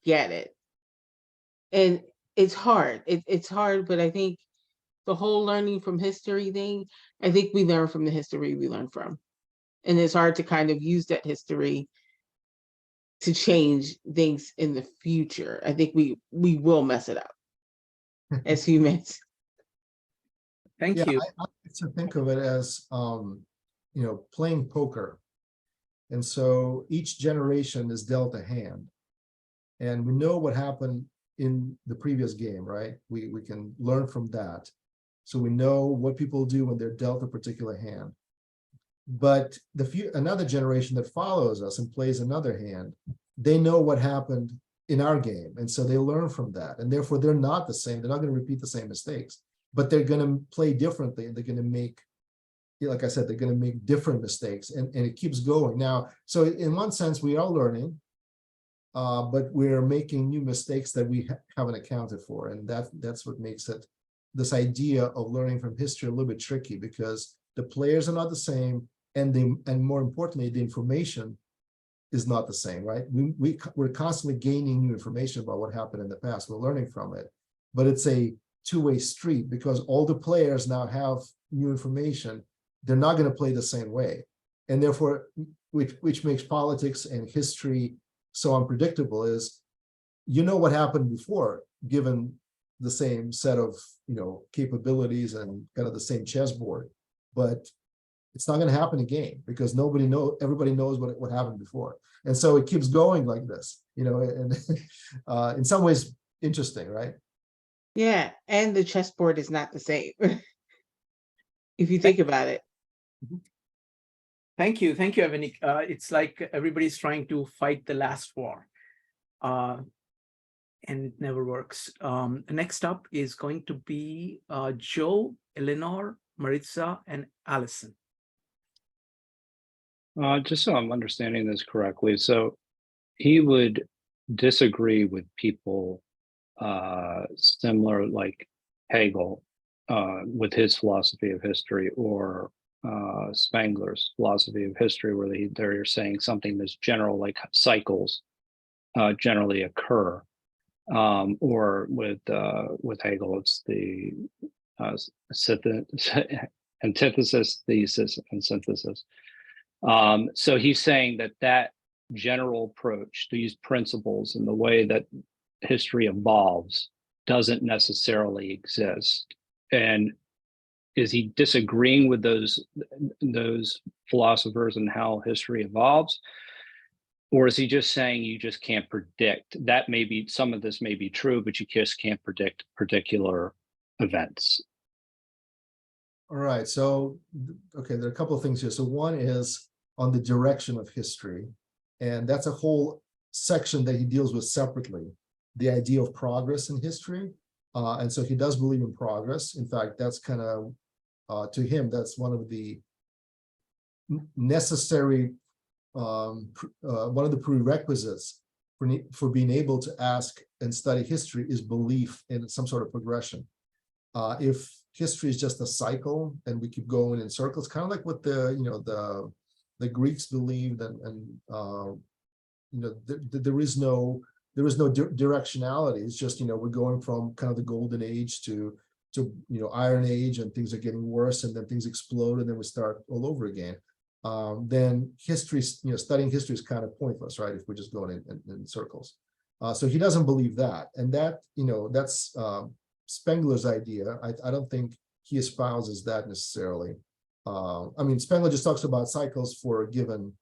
get it? And it's hard. It's hard, but I think the whole learning from history thing, I think we learn from the history we learn from. And it's hard to kind of use that history to change things in the future. I think we will mess it up as humans. Thank you. I like to think of it as, playing poker. And so each generation is dealt a hand. And we know what happened in the previous game, right? We can learn from that. So we know what people do when they're dealt a particular hand. But another generation that follows us and plays another hand, they know what happened in our game. And so they learn from that. And therefore, they're not the same. They're not going to repeat the same mistakes, but they're going to play differently. And they're going to make, like I said, they're going to make different mistakes. And it keeps going. Now, so in one sense, we are learning, but we're making new mistakes that we haven't accounted for. And that's what makes it this idea of learning from history a little bit tricky, because the players are not the same, and more importantly, the information is not the same, right? We're constantly gaining new information about what happened in the past. We're learning from it, but it's a two-way street, because all the players now have new information. They're not going to play the same way, and therefore, which makes politics and history so unpredictable, is you know what happened before, given the same set of capabilities and kind of the same chessboard, but it's not going to happen again, because everybody knows what happened before, and so it keeps going like this, and in some ways interesting, right? Yeah, and the chessboard is not the same if you think about it. Thank you, Evanik. It's like everybody's trying to fight the last war, and it never works. Next up is going to be Joe, Eleanor, Maritza, and Allison. Just so I'm understanding this correctly, so he would disagree with people similar, like Hegel, with his philosophy of history, or Spengler's philosophy of history, where they're saying something that's general, like cycles generally occur, or with Hegel, it's the antithesis, thesis, and synthesis. So he's saying that general approach, these principles, and the way that history evolves doesn't necessarily exist. And is he disagreeing with those philosophers and how history evolves? Or is he just saying you just can't predict? That maybe some of this may be true, but you just can't predict particular events. All right, so, okay, there are a couple of things here. So one is on the direction of history, and that's a whole section that he deals with separately, the idea of progress in history. And so he does believe in progress. In fact, that's kind of, to him, that's one of the necessary, one of the prerequisites for being able to ask and study history is belief in some sort of progression. If history is just a cycle and we keep going in circles, kind of like what the Greeks believed, there is no directionality. It's just we're going from kind of the golden age to iron age, and things are getting worse, and then things explode, and then we start all over again. Then history, studying history is kind of pointless, right? If we're just going in circles. So he doesn't believe that, and that that's Spengler's idea. I don't think he espouses that necessarily. I mean, Spengler just talks about cycles for a given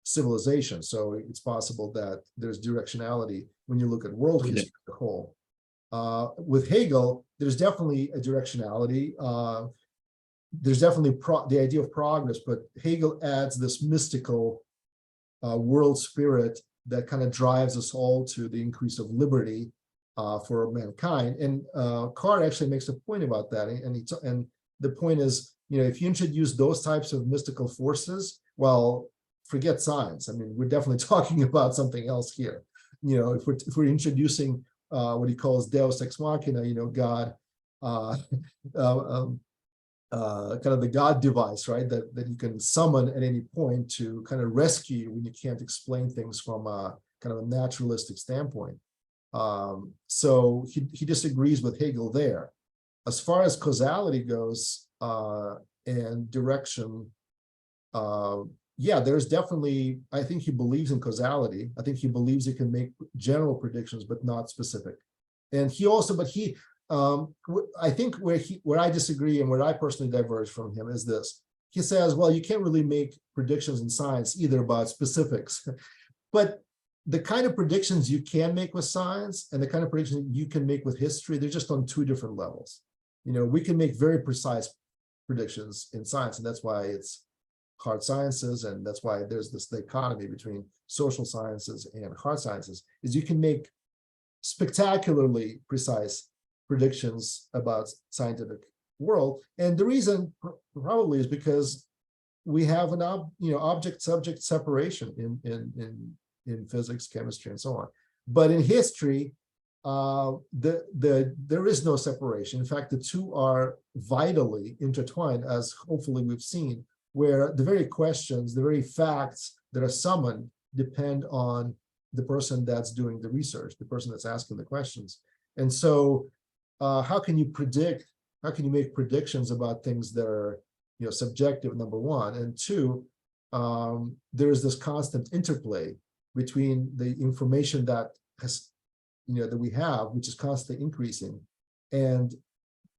civilization. So it's possible that there's directionality when you look at world history as a whole. With Hegel, there's definitely a directionality. There's definitely the idea of progress, but Hegel adds this mystical world spirit that kind of drives us all to the increase of liberty for mankind. And Carr actually makes a point about that. And the point is, if you introduce those types of mystical forces, well, forget science. I mean, we're definitely talking about something else here. If we're introducing what he calls Deus ex machina, God, kind of the God device, right? That you can summon at any point to kind of rescue you when you can't explain things from a kind of a naturalistic standpoint. So he disagrees with Hegel there. As far as causality goes and direction, yeah, there's definitely, I think he believes in causality. I think he believes he can make general predictions, but not specific. And he also, I think where I disagree and where I personally diverge from him is this. He says, well, you can't really make predictions in science either about specifics, but the kind of predictions you can make with science and the kind of predictions you can make with history, they're just on two different levels. We can make very precise predictions in science, and that's why it's hard sciences, and that's why there's this dichotomy between social sciences and hard sciences, is you can make spectacularly precise predictions about scientific world. And the reason probably is because we have an object-subject separation in physics, chemistry, and so on. But in history, there is no separation. In fact, the two are vitally intertwined, as hopefully we've seen, where the very questions, the very facts that are summoned depend on the person that's doing the research, the person that's asking the questions. And so how can you predict, how can you make predictions about things that are, you know, subjective, number one, and two, there is this constant interplay between the information that has, you know, that we have, which is constantly increasing, and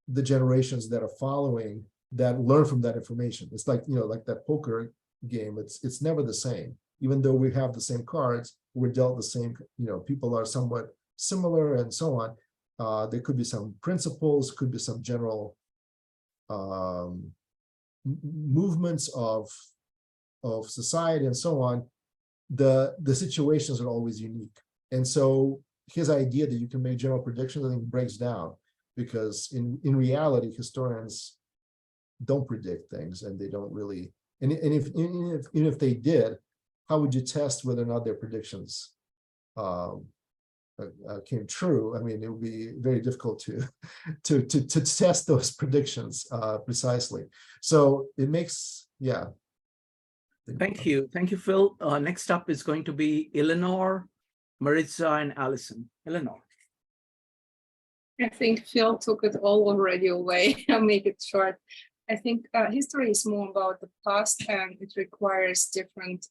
the generations that are following that learn from that information. It's like, you know, like that poker game. It's never the same. Even though we have the same cards, we're dealt the same, you know, people are somewhat similar and so on. There could be some principles, could be some general movements of society and so on. The situations are always unique. And so his idea that you can make general predictions, I think, breaks down, because in reality, historians don't predict things, and they don't really, and even if they did, how would you test whether or not their predictions came true? I mean, it would be very difficult to test those predictions precisely. So it makes, yeah. Thank you, Phil. Next up is going to be Eleanor, Maritza, and Allison. Eleanor. I think Phil took it all already away. I'll make it short. I think history is more about the past, and it requires different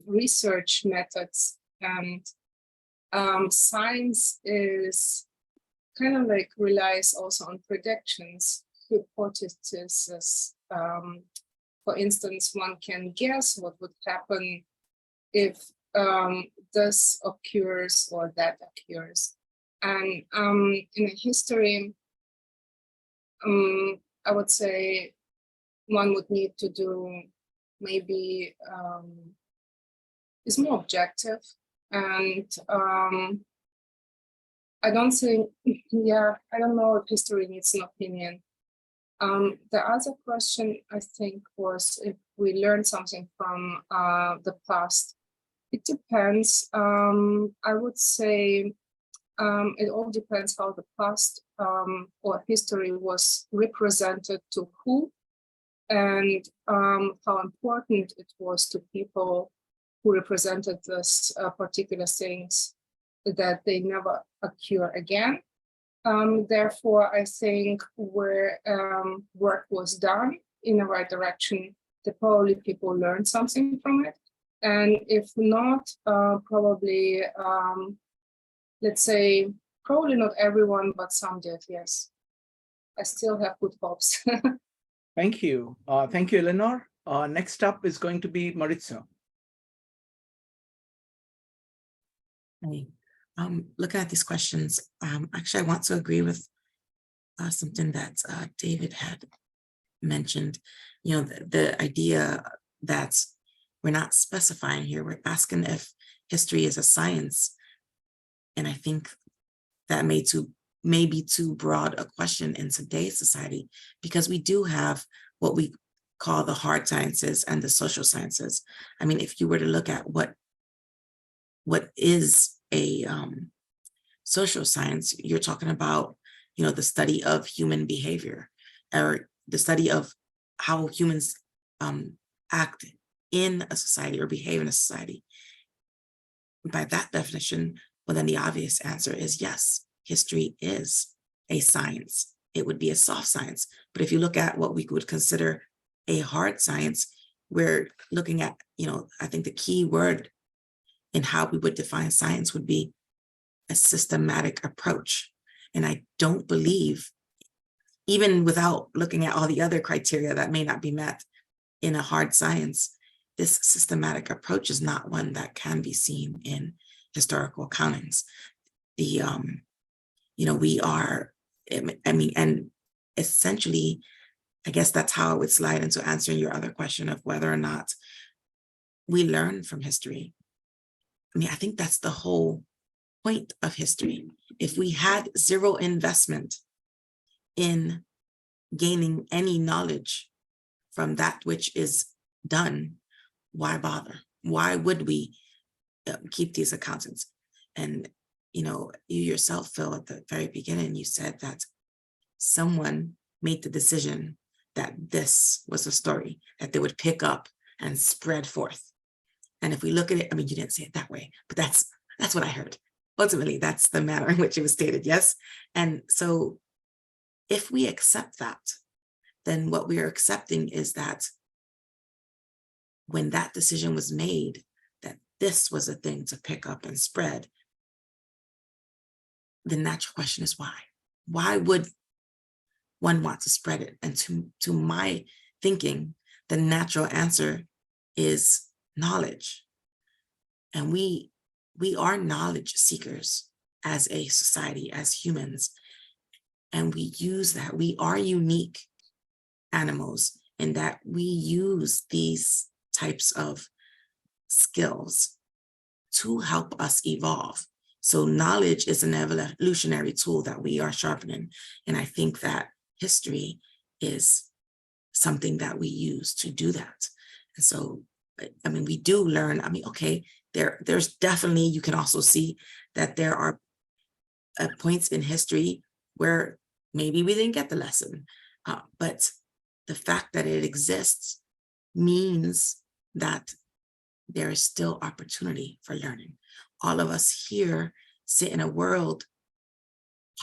research methods. And science is kind of like relies also on predictions, hypotheses. For instance, one can guess what would happen if this occurs or that occurs. And in history, I would say one would need to do maybe is more objective. And I don't think, yeah, I don't know if history needs an opinion. The other question, I think, was if we learn something from the past. It depends. I would say it all depends how the past or history was represented to who, and how important it was to people who represented this particular things, that they never occur again. Therefore, I think where work was done in the right direction, that probably people learned something from it. And if not, probably, let's say, probably not everyone, but some did, yes. I still have good hopes. Thank you. Thank you, Eleanor. Next up is going to be Maritza. Hey, looking at these questions, actually, I want to agree with something that David had mentioned. You know, the idea that we're not specifying here, we're asking if history is a science. And I think that may be too broad a question in today's society, because we do have what we call the hard sciences and the social sciences. I mean, if you were to look at what is a social science, you're talking about, you know, the study of human behavior, or the study of how humans act in a society or behave in a society. By that definition, well, then the obvious answer is yes, history is a science. It would be a soft science. But if you look at what we would consider a hard science, we're looking at, you know, I think the key word in how we would define science would be a systematic approach. And I don't believe, even without looking at all the other criteria that may not be met in a hard science, this systematic approach is not one that can be seen in historical accountings. You know, we are, I mean, and essentially, I guess that's how I would slide into answering your other question of whether or not we learn from history. I mean, I think that's the whole point of history. If we had zero investment in gaining any knowledge from that which is done, why bother? Why would we keep these accountants? And you know, you yourself, Phil, at the very beginning, you said that someone made the decision that this was a story that they would pick up and spread forth. And if we look at it, I mean, you didn't say it that way, but that's what I heard. Ultimately, that's the manner in which it was stated, yes? And so if we accept that, then what we are accepting is that when that decision was made, that this was a thing to pick up and spread, the natural question is why? Why would one want to spread it? And to my thinking, the natural answer is knowledge. And we are knowledge seekers as a society, as humans. And we use that. We are unique animals in that we use these types of skills to help us evolve. So knowledge is an evolutionary tool that we are sharpening. And I think that history is something that we use to do that. And so, I mean, we do learn, I mean, okay, there's definitely, you can also see that there are points in history where maybe we didn't get the lesson, but the fact that it exists means that there is still opportunity for learning. All of us here sit in a world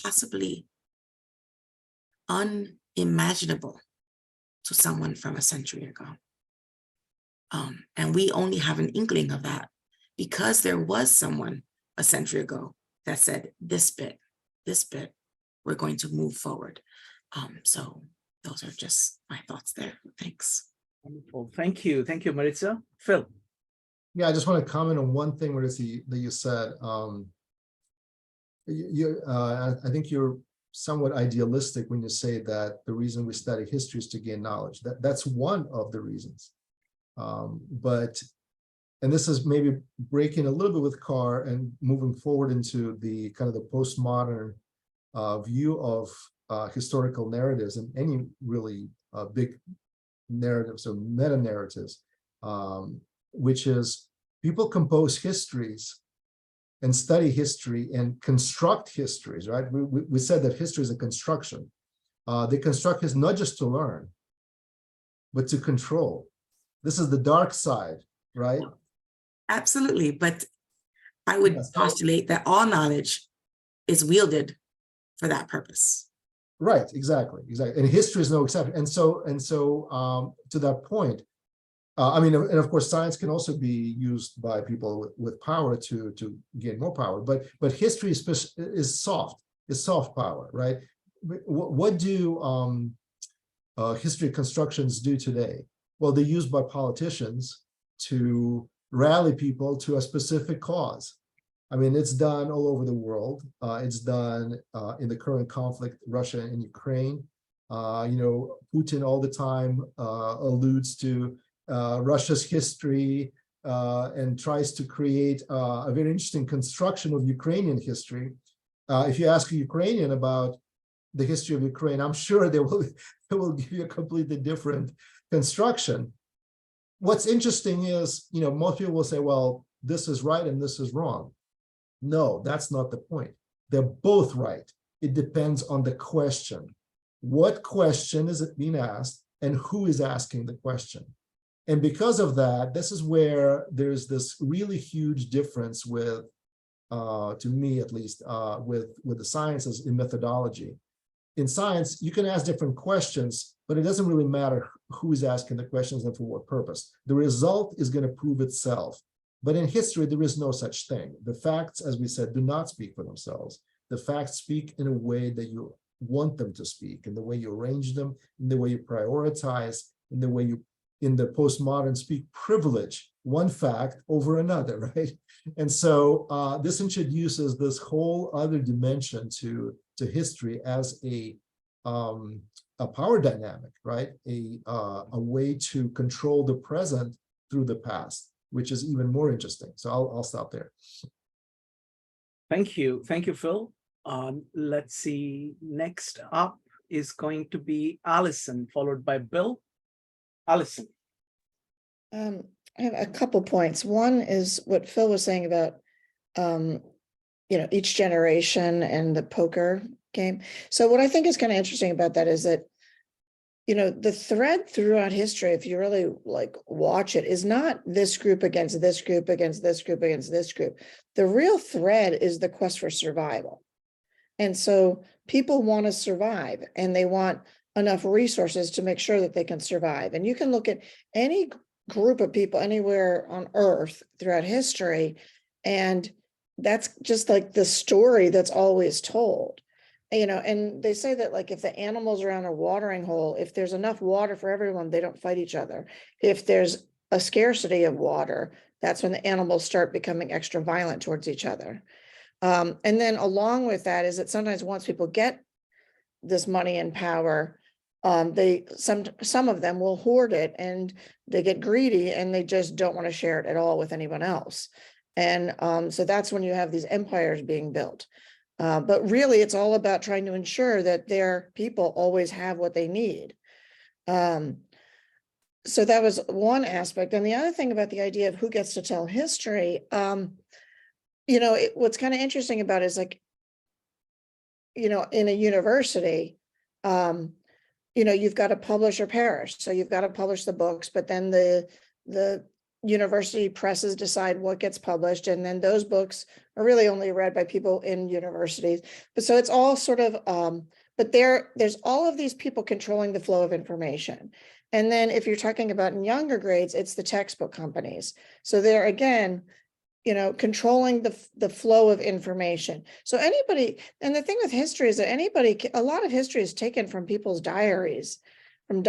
possibly unimaginable to someone from a century ago. And we only have an inkling of that because there was someone a century ago that said, this bit, we're going to move forward. So those are just my thoughts there. Thanks. Wonderful. Thank you. Thank you, Maritza. Phil. Yeah, I just want to comment on one thing, Maritza, that you said. I think you're somewhat idealistic when you say that the reason we study history is to gain knowledge. That's one of the reasons. And this is maybe breaking a little bit with Carr and moving forward into the kind of the postmodern view of historical narratives and any really big narratives or meta narratives, which is people compose histories and study history and construct histories, right? We said that history is a construction. They construct history not just to learn, but to control. This is the dark side, right? Absolutely, but I would postulate that all knowledge is wielded for that purpose. Right, exactly. And history is no exception. And so to that point, I mean, and of course, science can also be used by people with power to gain more power. But history is soft power, right? What do history constructions do today? Well, they're used by politicians to rally people to a specific cause. I mean, it's done all over the world. It's done in the current conflict, Russia and Ukraine. Putin all the time alludes to Russia's history and tries to create a very interesting construction of Ukrainian history. If you ask a Ukrainian about the history of Ukraine, I'm sure they will give you a completely different construction. What's interesting is, most people will say, well, this is right and this is wrong. No, that's not the point. They're both right. It depends on the question. What question is it being asked and who is asking the question? And because of that, this is where there's this really huge difference with, to me at least, with the sciences in methodology. In science, you can ask different questions, but it doesn't really matter who is asking the questions and for what purpose. The result is going to prove itself. But in history, there is no such thing. The facts, as we said, do not speak for themselves. The facts speak in a way that you want them to speak, in the way you arrange them, in the way you prioritize, in the way you, in the postmodern speak, privilege one fact over another, right? And so this introduces this whole other dimension to history as a power dynamic, right? A way to control the present through the past, which is even more interesting. So I'll stop there. Thank you, Phil. Let's see. Next up is going to be Allison, followed by Bill. Allison. I have a couple points. One is what Phil was saying about each generation and the poker game. So what I think is kind of interesting about that is that, the thread throughout history, if you really watch it, is not this group against this group against this group against this group. The real thread is the quest for survival. And so people want to survive, and they want enough resources to make sure that they can survive. And you can look at any group of people anywhere on Earth throughout history, and that's just the story that's always told. And they say that if the animals are on a watering hole, if there's enough water for everyone, they don't fight each other. If there's a scarcity of water, that's when the animals start becoming extra violent towards each other. And then along with that is that sometimes once people get this money and power, some of them will hoard it, and they get greedy, and they just don't want to share it at all with anyone else. And so that's when you have these empires being built. But really, it's all about trying to ensure that their people always have what they need. So that was one aspect. And the other thing about the idea of who gets to tell history, what's kind of interesting about it is in a university, you've got to publish or perish. So you've got to publish the books, but then the university presses decide what gets published, and then those books are really only read by people in universities. But so it's all sort of, but there's all of these people controlling the flow of information. And then if you're talking about in younger grades, it's the textbook companies. So they're again, controlling the flow of information. So anybody, and the thing with history is that a lot of history is taken from people's diaries, from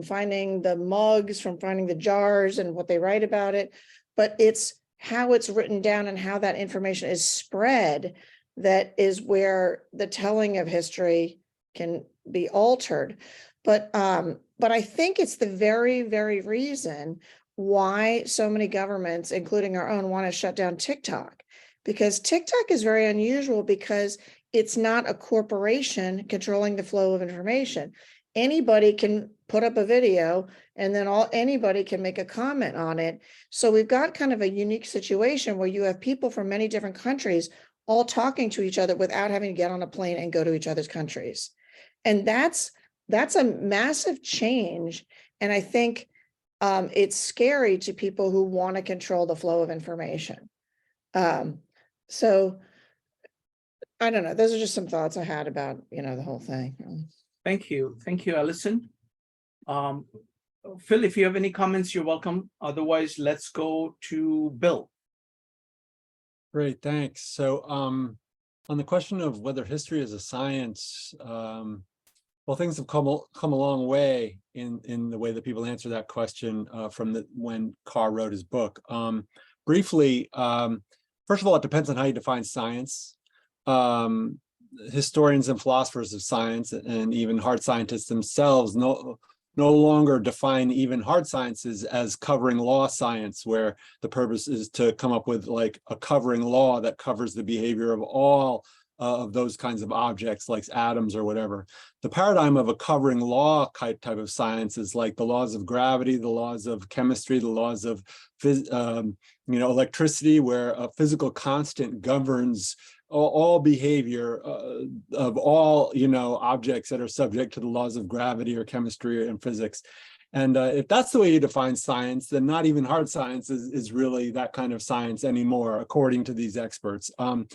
finding the mugs, from finding the jars and what they write about it. But it's how it's written down and how that information is spread that is where the telling of history can be altered. But I think it's the very, very reason why so many governments, including our own, want to shut down TikTok, because TikTok is very unusual because it's not a corporation controlling the flow of information. Anybody can put up a video, and then anybody can make a comment on it. So we've got kind of a unique situation where you have people from many different countries all talking to each other without having to get on a plane and go to each other's countries. And that's a massive change. And I think it's scary to people who want to control the flow of information. So I don't know. Those are just some thoughts I had about, the whole thing. Thank you. Thank you, Allison. Phil, if you have any comments, you're welcome. Otherwise, let's go to Bill. Great, thanks. So on the question of whether history is a science, well, things have come a long way in the way that people answer that question from when Carr wrote his book. Briefly, first of all, it depends on how you define science. Historians and philosophers of science and even hard scientists themselves no longer define even hard sciences as covering law science, where the purpose is to come up with a covering law that covers the behavior of all of those kinds of objects like atoms or whatever. The paradigm of a covering law type of science is like the laws of gravity, the laws of chemistry, the laws of electricity, where a physical constant governs all behavior of all objects that are subject to the laws of gravity or chemistry and physics. And if that's the way you define science, then not even hard science is really that kind of science anymore, according to these experts. But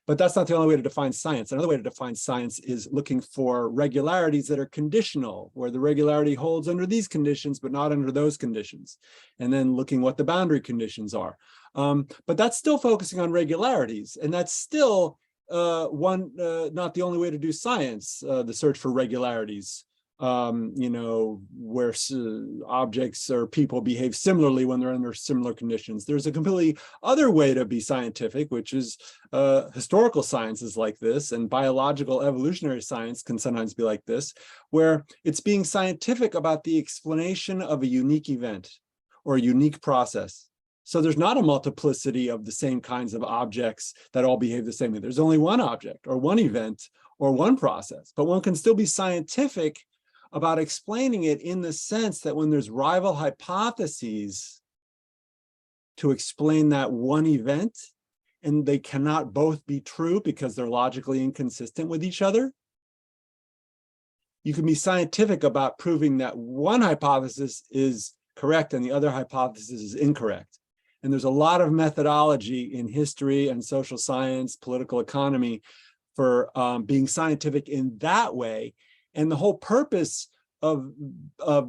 that's not the only way to define science. Another way to define science is looking for regularities that are conditional, where the regularity holds under these conditions, but not under those conditions. And then looking what the boundary conditions are. But that's still focusing on regularities, and that's still not the only way to do science, the search for regularities. Where objects or people behave similarly when they're under similar conditions. There's a completely other way to be scientific, which is historical sciences like this, and biological evolutionary science can sometimes be like this, where it's being scientific about the explanation of a unique event or a unique process. So there's not a multiplicity of the same kinds of objects that all behave the same way. There's only one object or one event or one process, but one can still be scientific about explaining it in the sense that when there's rival hypotheses to explain that one event, and they cannot both be true because they're logically inconsistent with each other. You can be scientific about proving that one hypothesis is correct and the other hypothesis is incorrect. And there's a lot of methodology in history and social science, political economy for being scientific in that way. And the whole purpose of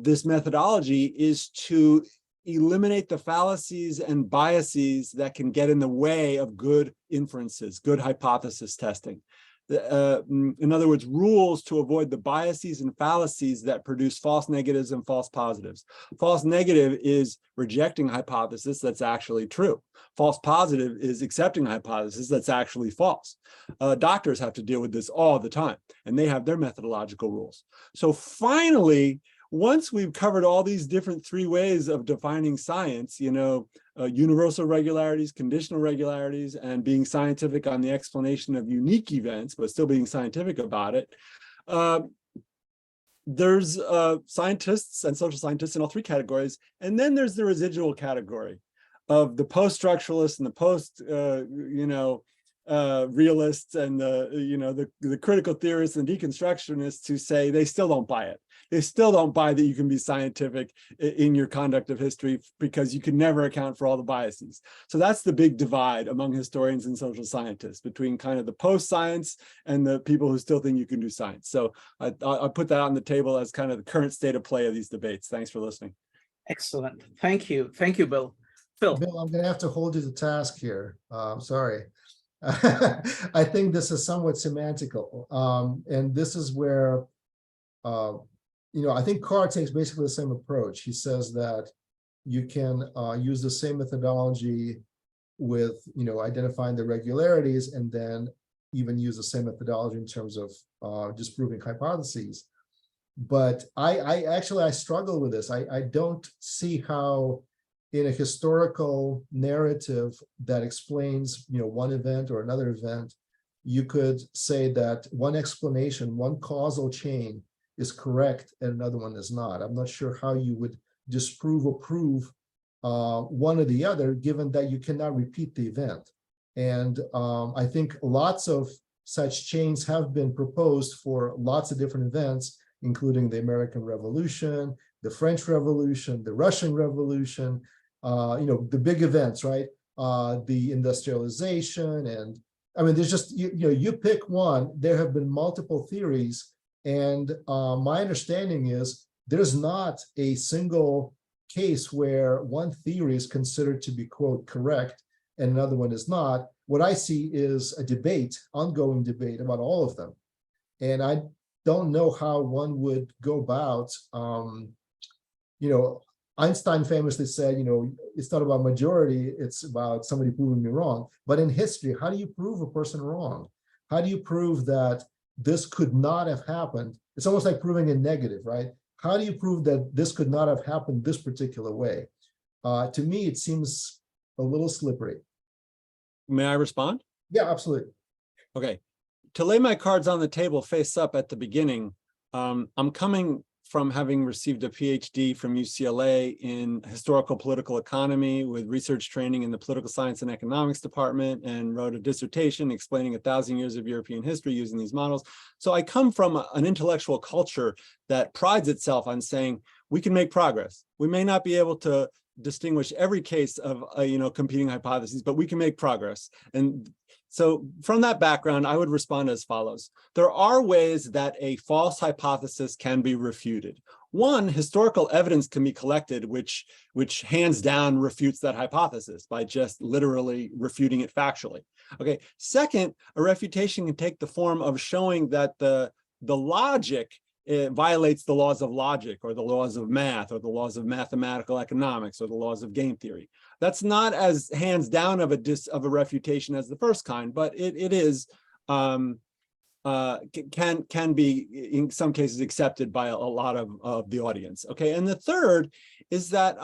this methodology is to eliminate the fallacies and biases that can get in the way of good inferences, good hypothesis testing. In other words, rules to avoid the biases and fallacies that produce false negatives and false positives. False negative is rejecting a hypothesis that's actually true. False positive is accepting a hypothesis that's actually false. Doctors have to deal with this all the time, and they have their methodological rules. So finally, once we've covered all these different three ways of defining science, universal regularities, conditional regularities, and being scientific on the explanation of unique events, but still being scientific about it, there's scientists and social scientists in all three categories. And then there's the residual category of the post-structuralists and the realists and the critical theorists and deconstructionists who say they still don't buy it. They still don't buy that you can be scientific in your conduct of history because you can never account for all the biases. So that's the big divide among historians and social scientists, between kind of the post-science and the people who still think you can do science. So I put that on the table as kind of the current state of play of these debates. Thanks for listening. Excellent. Thank you. Thank you, Bill. Phil. Bill, I'm going to have to hold you to task here. Sorry. I think this is somewhat semantical. And this is where, I think Carr takes basically the same approach. He says that you can use the same methodology with, identifying the regularities, and then even use the same methodology in terms of disproving hypotheses. But I struggle with this. I don't see how in a historical narrative that explains, one event or another event, you could say that one explanation, one causal chain is correct and another one is not. I'm not sure how you would disprove or prove one or the other, given that you cannot repeat the event. And I think lots of such chains have been proposed for lots of different events, including the American Revolution, the French Revolution, the Russian Revolution, the big events, right? The industrialization, and I mean, there's just, you pick one. There have been multiple theories, and my understanding is there's not a single case where one theory is considered to be, quote, correct, and another one is not. What I see is a debate, ongoing debate about all of them. And I don't know how one would go about, Einstein famously said, it's not about majority, it's about somebody proving me wrong. But in history, how do you prove a person wrong? How do you prove that this could not have happened? It's almost like proving a negative, right? How do you prove that this could not have happened this particular way? To me, it seems a little slippery. May I respond? Yeah, absolutely. Okay. To lay my cards on the table face up at the beginning, I'm coming from having received a PhD from UCLA in historical political economy with research training in the political science and economics department, and wrote a dissertation explaining 1,000 years of European history using these models. So I come from an intellectual culture that prides itself on saying we can make progress. We may not be able to distinguish every case of competing hypotheses, but we can make progress. And so from that background, I would respond as follows. There are ways that a false hypothesis can be refuted. One, historical evidence can be collected, which hands down refutes that hypothesis by just literally refuting it factually. Okay. Second, a refutation can take the form of showing that the logic violates the laws of logic, or the laws of math, or the laws of mathematical economics, or the laws of game theory. That's not as hands down of a refutation as the first kind, but it is can be in some cases accepted by a lot of the audience. Okay, and the third is that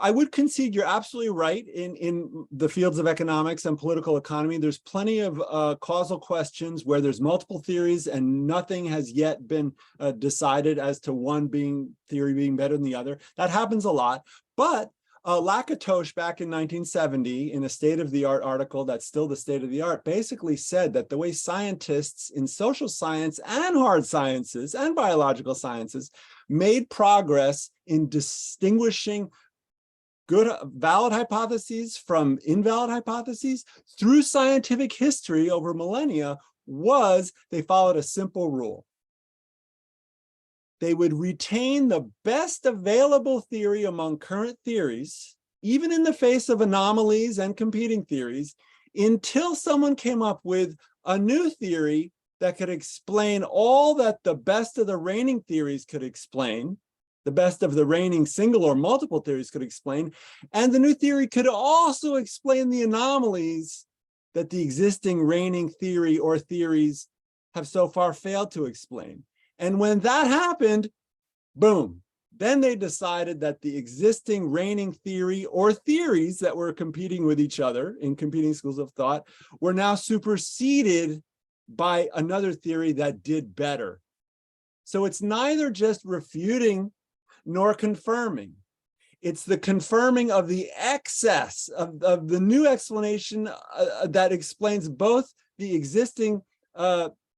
I would concede you're absolutely right. In the fields of economics and political economy, there's plenty of causal questions where there's multiple theories and nothing has yet been decided as to one theory being better than the other. That happens a lot. But Lakatos back in 1970 in a state-of-the-art article that's still the state of the art basically said that the way scientists in social science and hard sciences and biological sciences made progress in distinguishing good, valid hypotheses from invalid hypotheses through scientific history over millennia was they followed a simple rule. They would retain the best available theory among current theories, even in the face of anomalies and competing theories, until someone came up with a new theory that could explain all that the best of the reigning theories could explain, the best of the reigning single or multiple theories could explain, and the new theory could also explain the anomalies that the existing reigning theory or theories have so far failed to explain. And when that happened, boom, then they decided that the existing reigning theory or theories that were competing with each other in competing schools of thought were now superseded by another theory that did better. So it's neither just refuting nor confirming. It's the confirming of the excess of the new explanation that explains both the existing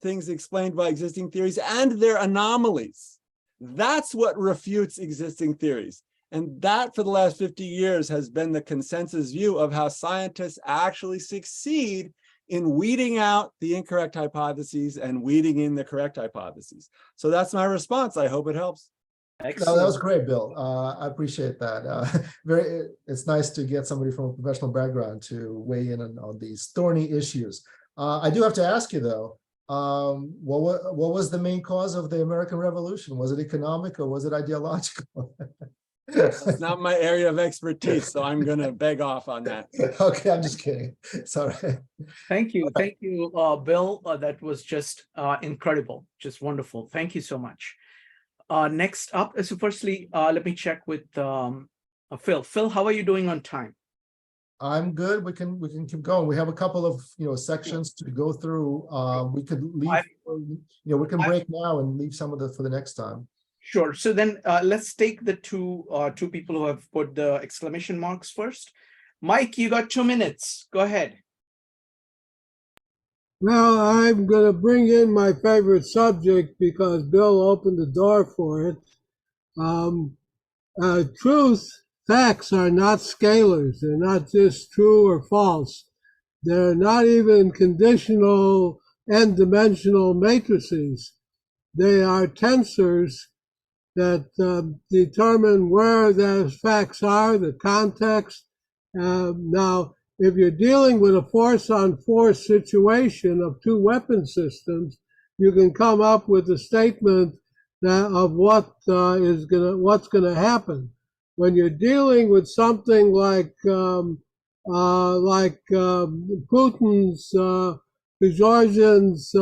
things explained by existing theories and their anomalies. That's what refutes existing theories. And that for the last 50 years has been the consensus view of how scientists actually succeed in weeding out the incorrect hypotheses and weeding in the correct hypotheses. So that's my response. I hope it helps. No, that was great, Bill. I appreciate that. It's nice to get somebody from a professional background to weigh in on these thorny issues. I do have to ask you though, what was the main cause of the American Revolution? Was it economic or was it ideological? It's not my area of expertise, so I'm going to beg off on that. Okay, I'm just kidding. Sorry. Thank you, Bill. That was just incredible, just wonderful. Thank you so much. Next up, so firstly, let me check with Phil. Phil, how are you doing on time? I'm good. We can keep going. We have a couple of sections to go through. We could leave. We can break now and leave some of it for the next time. Sure. So then let's take the two people who have put the exclamation marks first. Mike, you got 2 minutes. Go ahead. Well, I'm going to bring in my favorite subject because Bill opened the door for it. Truth, facts are not scalars. They're not just true or false. They're not even conditional n-dimensional matrices. They are tensors that determine where those facts are, the context. Now, if you're dealing with a force-on-force situation of two weapon systems, you can come up with a statement of what's going to happen. When you're dealing with something like Putin's Georgians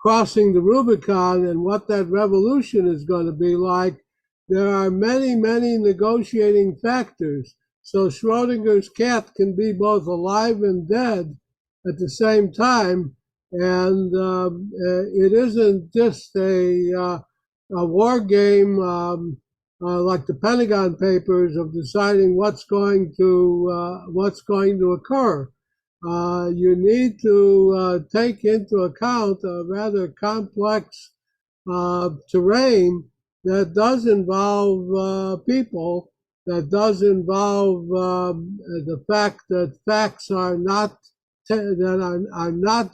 crossing the Rubicon and what that revolution is going to be like, there are many, many negotiating factors. So Schrodinger's cat can be both alive and dead at the same time. And it isn't just a war game like the Pentagon Papers of deciding what's going to occur. You need to take into account a rather complex terrain that does involve people, that does involve the fact that facts are not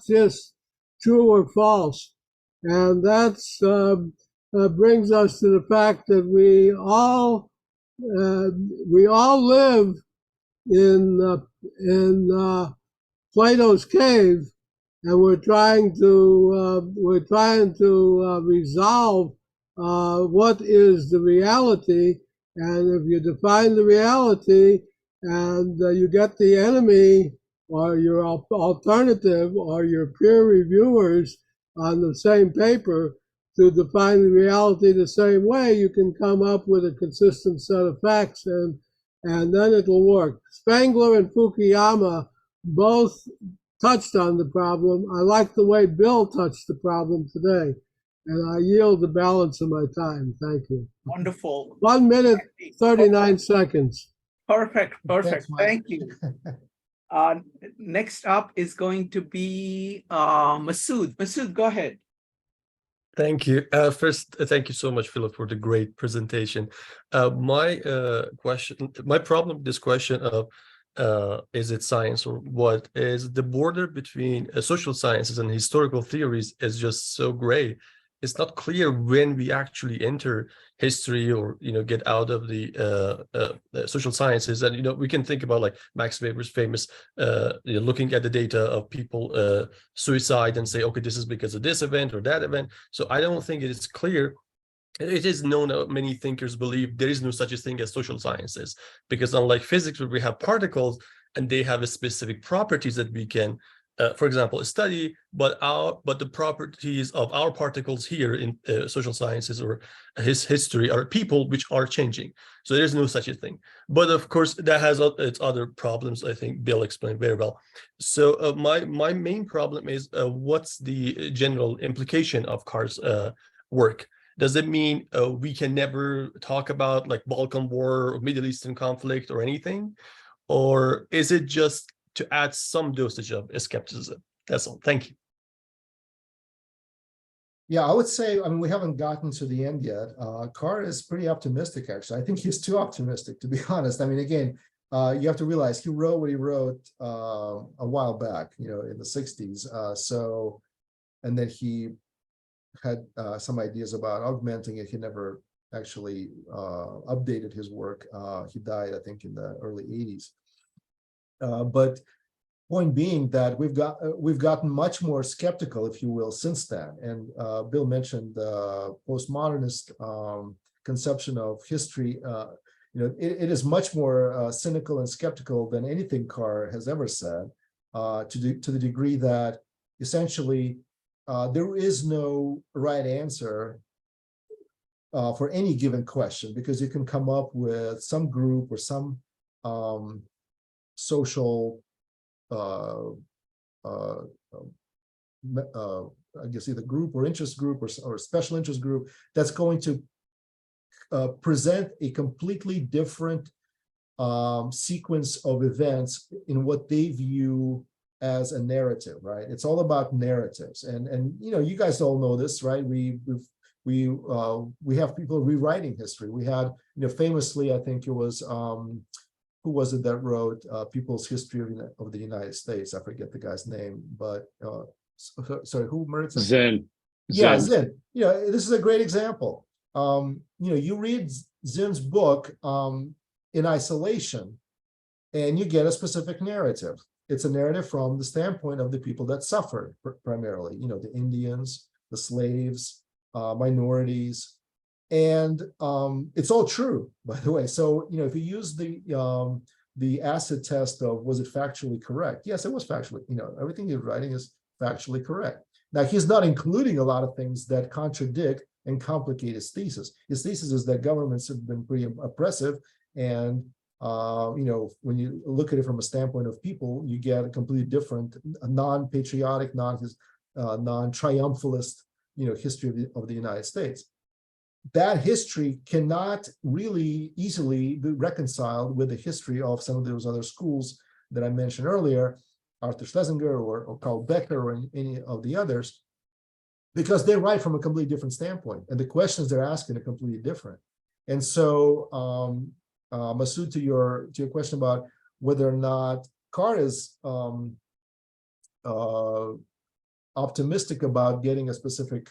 just true or false, and that's brings us to the fact that we all live in Plato's cave, and we're trying to resolve what is the reality. And if you define the reality and you get the enemy or your alternative or your peer reviewers on the same paper to define the reality the same way, you can come up with a consistent set of facts, and then it'll work. Spengler and Fukuyama both touched on the problem. I like the way Bill touched the problem today. And I yield the balance of my time. Thank you. Wonderful. 1 minute, 39 seconds. Perfect, perfect. Thanks, Mike. Thank you. Next up is going to be Masood. Masood, go ahead. Thank you. First, thank you so much, Philip, for the great presentation. My problem with this question of is it science or what, is the border between social sciences and historical theories is just so gray. It's not clear when we actually enter history or get out of the social sciences. And we can think about like Max Weber's famous looking at the data of people suicide and say, okay, this is because of this event or that event. So I don't think it is clear. It is known that many thinkers believe there is no such a thing as social sciences, because unlike physics, where we have particles and they have a specific properties that we can for example, study, but the properties of our particles here in social sciences or his history are people which are changing. So there's no such a thing. But of course, that has its other problems. I think Bill explained very well. So my main problem is what's the general implication of Carr's work? Does it mean we can never talk about like Balkan War or Middle Eastern conflict or anything? Or is it just to add some dosage of skepticism? That's all. Thank you. Yeah, I would say, I mean, we haven't gotten to the end yet. Carr is pretty optimistic, actually. I think he's too optimistic, to be honest. I mean, again, you have to realize he wrote what he wrote a while back, in the 60s. And then he had some ideas about augmenting it. He never actually updated his work. He died, I think, in the early 80s. But point being that we've gotten much more skeptical, if you will, since then. And Bill mentioned the postmodernist conception of history. It is much more cynical and skeptical than anything Carr has ever said, to the degree that essentially there is no right answer for any given question, because you can come up with some group or some social, I guess either group or interest group or special interest group that's going to present a completely different sequence of events in what they view as a narrative, right? It's all about narratives, and you guys all know this, right? We have people rewriting history. We had, famously, I think it was who was it that wrote People's History of the United States? I forget the guy's name, but sorry, who wrote it? Zinn. Yeah, Zinn. This is a great example. You read Zinn's book in isolation, and you get a specific narrative. It's a narrative from the standpoint of the people that suffered primarily, the Indians, the slaves, minorities. And it's all true, by the way. So, if you use the acid test of was it factually correct? Yes, it was factually, everything you're writing is factually correct. Now, he's not including a lot of things that contradict and complicate his thesis. His thesis is that governments have been pretty oppressive. And, when you look at it from a standpoint of people, you get a completely different, non-patriotic, non-triumphalist, history of the United States. That history cannot really easily be reconciled with the history of some of those other schools that I mentioned earlier, Arthur Schlesinger or Carl Becker or any of the others, because they write from a completely different standpoint, and the questions they're asking are completely different. And so, Masood, to your question about whether or not Carr is optimistic about getting a specific,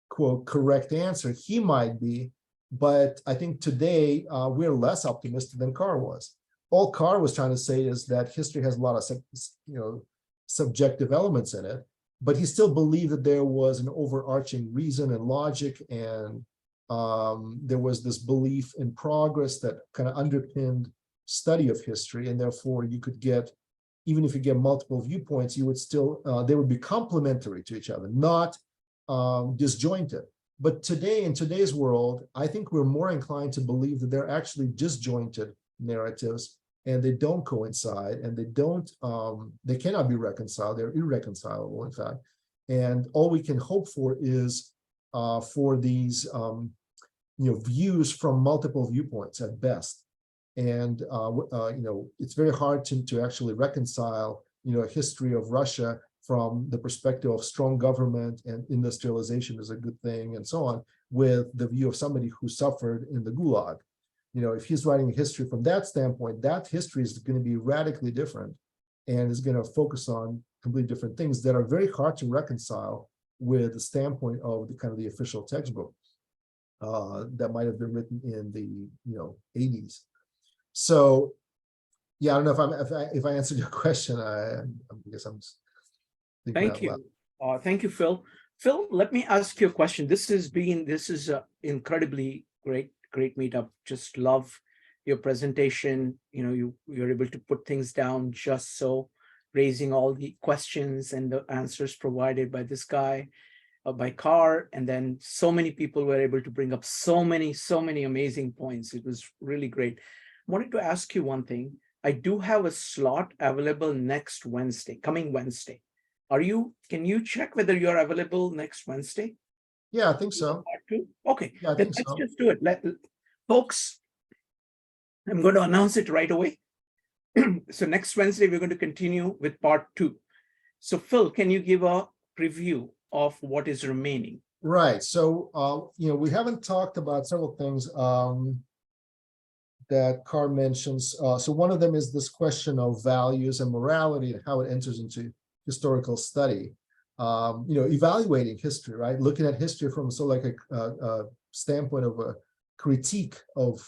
quote, correct answer, he might be, but I think today we're less optimistic than Carr was. All Carr was trying to say is that history has a lot of subjective elements in it, but he still believed that there was an overarching reason and logic, and there was this belief in progress that kind of underpinned study of history, and therefore you could get, even if you get multiple viewpoints, you would still, they would be complementary to each other, not disjointed. But today, in today's world, I think we're more inclined to believe that they're actually disjointed narratives, and they don't coincide, and they cannot be reconciled. They're irreconcilable, in fact. And all we can hope for is for these views from multiple viewpoints at best. And it's very hard to actually reconcile a history of Russia from the perspective of strong government and industrialization is a good thing and so on, with the view of somebody who suffered in the Gulag. If he's writing a history from that standpoint, that history is going to be radically different and is going to focus on completely different things that are very hard to reconcile with the standpoint of the official textbook that might have been written in the 80s. So yeah, I don't know if I answered your question. I guess I'm just thinking Thank out you. loud. Thank you, Phil. Phil, let me ask you a question. This is incredibly great meetup. Just love your presentation. You're able to put things down just so, raising all the questions and the answers provided by this guy, by Carr, and then so many people were able to bring up so many amazing points. It was really great. I wanted to ask you one thing. I do have a slot available next Wednesday, coming Wednesday. Can you check whether you're available next Wednesday? Yeah, I think so. Okay, yeah, let's just do it. Folks, I'm going to announce it right away. So next Wednesday, we're going to continue with part 2. So Phil, can you give a preview of what is remaining? Right. So, we haven't talked about several things that Carr mentions. So one of them is this question of values and morality and how it enters into historical study. Evaluating history, right? Looking at history from a standpoint of a critique of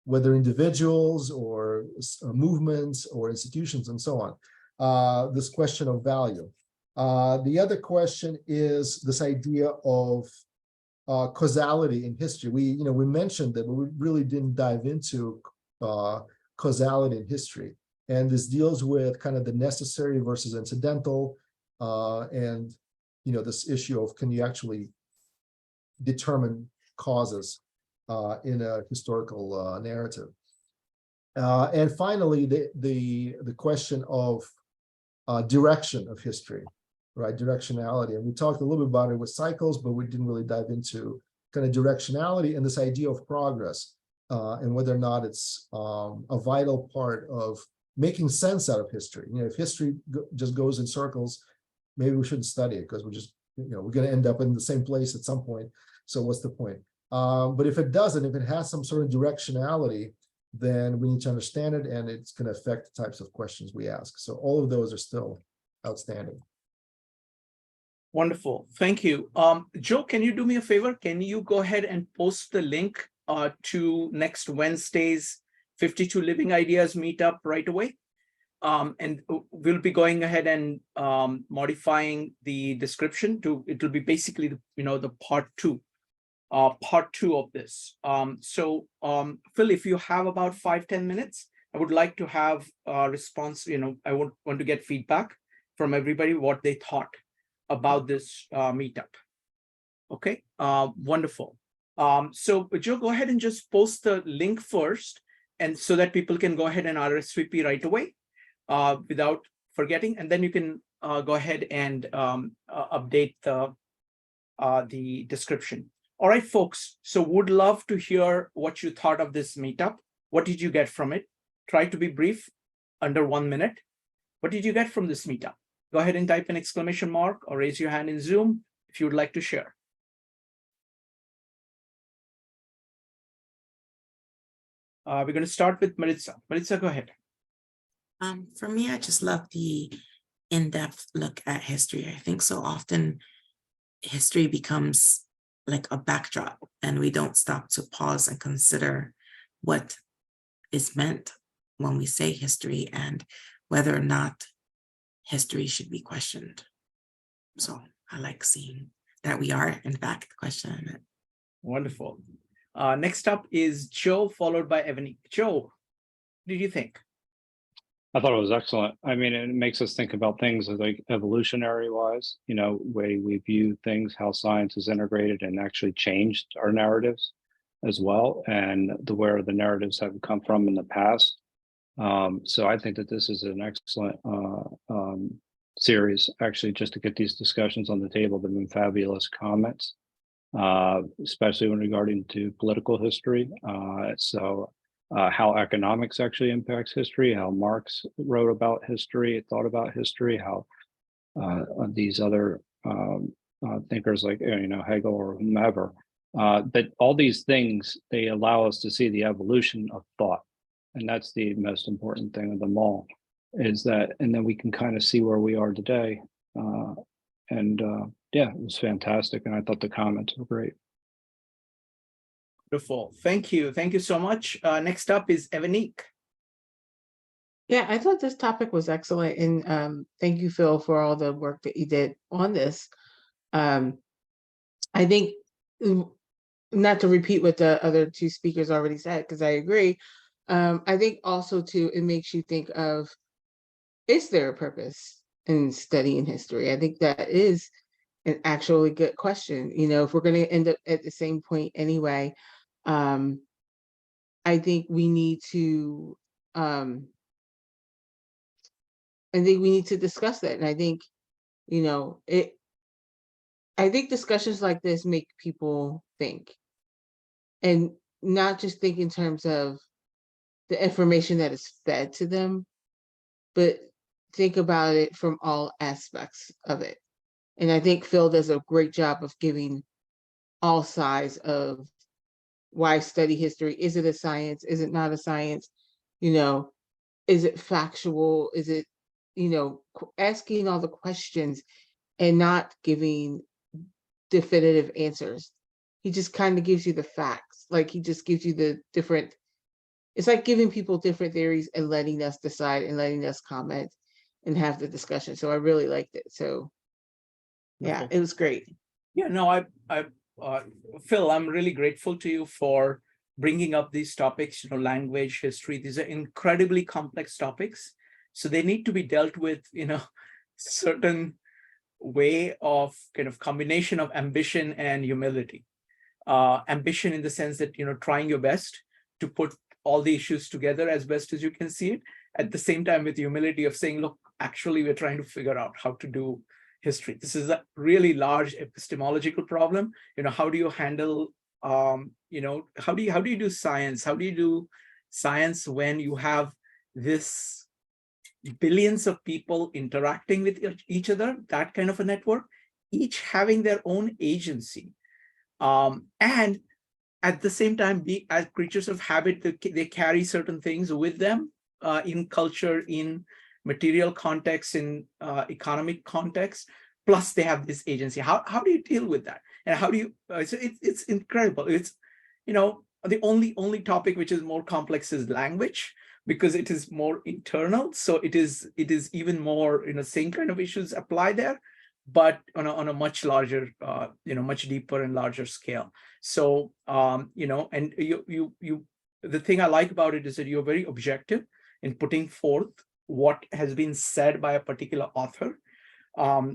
whether individuals or movements or institutions and so on. This question of value. The other question is this idea of causality in history. We mentioned that, but we really didn't dive into causality in history. And this deals with kind of the necessary versus incidental, and this issue of, can you actually determine causes in a historical narrative? And finally, the question of direction of history, right? Directionality. And we talked a little bit about it with cycles, but we didn't really dive into kind of directionality and this idea of progress, and whether or not it's a vital part of making sense out of history. If history just goes in circles, maybe we shouldn't study it, because we're going to end up in the same place at some point. So what's the point? But if it doesn't, if it has some sort of directionality, then we need to understand it, and it's going to affect the types of questions we ask. So all of those are still outstanding. Wonderful. Thank you. Joe, can you do me a favor? Can you go ahead and post the link to next Wednesday's 52 Living Ideas meetup right away? And we'll be going ahead and modifying the description it will be basically the part two of this. So Phil, if you have about 5-10 minutes, I would like to have a response. I would want to get feedback from everybody, what they thought about this meetup. Okay, wonderful. So Joe, go ahead and just post the link first, and so that people can go ahead and RSVP right away without forgetting, and then you can go ahead and update the description. All right, folks, so would love to hear what you thought of this meetup. What did you get from it? Try to be brief, under 1 minute. What did you get from this meetup? Go ahead and type an exclamation mark or raise your hand in Zoom if you would like to share. We're going to start with Maritza. Maritza, go ahead. For me, I just love the in-depth look at history. I think so often history becomes like a backdrop, and we don't stop to pause and consider what is meant when we say history and whether or not history should be questioned. So I like seeing that we are, in fact, questioning it. Wonderful. Next up is Joe, followed by Ebony. Joe, what did you think? I thought it was excellent. I mean, it makes us think about things like evolutionary wise, way we view things, how science is integrated and actually changed our narratives as well, and where the narratives have come from in the past. So I think that this is an excellent series, actually, just to get these discussions on the table. They've been fabulous comments, especially when regarding to political history. So how economics actually impacts history, how Marx wrote about history, thought about history, how these other thinkers like Hegel or whomever. But all these things, they allow us to see the evolution of thought. And that's the most important thing of them all, is that, and then we can kind of see where we are today. Yeah, it was fantastic. And I thought the comments were great. Wonderful. Thank you. Thank you so much. Next up is Evanique. Yeah, I thought this topic was excellent. And thank you, Phil, for all the work that you did on this. I think, not to repeat what the other two speakers already said, because I agree. I think also, too, it makes you think of, is there a purpose in studying history? I think that is an actually good question. If we're going to end up at the same point anyway, I think we need to discuss that. And I think, I think discussions like this make people think, and not just think in terms of the information that is fed to them, but think about it from all aspects of it. And I think Phil does a great job of giving all sides of why study history. Is it a science? Is it not a science? Is it factual? Is it, asking all the questions and not giving definitive answers. He just kind of gives you the facts. Like, he just gives you the different, it's like giving people different theories and letting us decide and letting us comment and have the discussion. So I really liked it. So yeah, it was great. Yeah, no, Phil, I'm really grateful to you for bringing up these topics, language, history. These are incredibly complex topics. So they need to be dealt with, certain way of kind of combination of ambition and humility. Ambition in the sense that, trying your best to put all the issues together as best as you can see it. At the same time, with humility of saying, look, actually, we're trying to figure out how to do history. This is a really large epistemological problem. How do you handle, how do you do science? How do you do science when you have this billions of people interacting with each other, that kind of a network, each having their own agency, and at the same time, as creatures of habit, they carry certain things with them in culture, in material context, in economic context, plus they have this agency. How do you deal with that? And how do you, it's incredible. It's, the only topic which is more complex is language, because it is more internal. So it is even more, same kind of issues apply there, but on a much larger, much deeper and larger scale. So, and the thing I like about it is that you're very objective in putting forth what has been said by a particular author.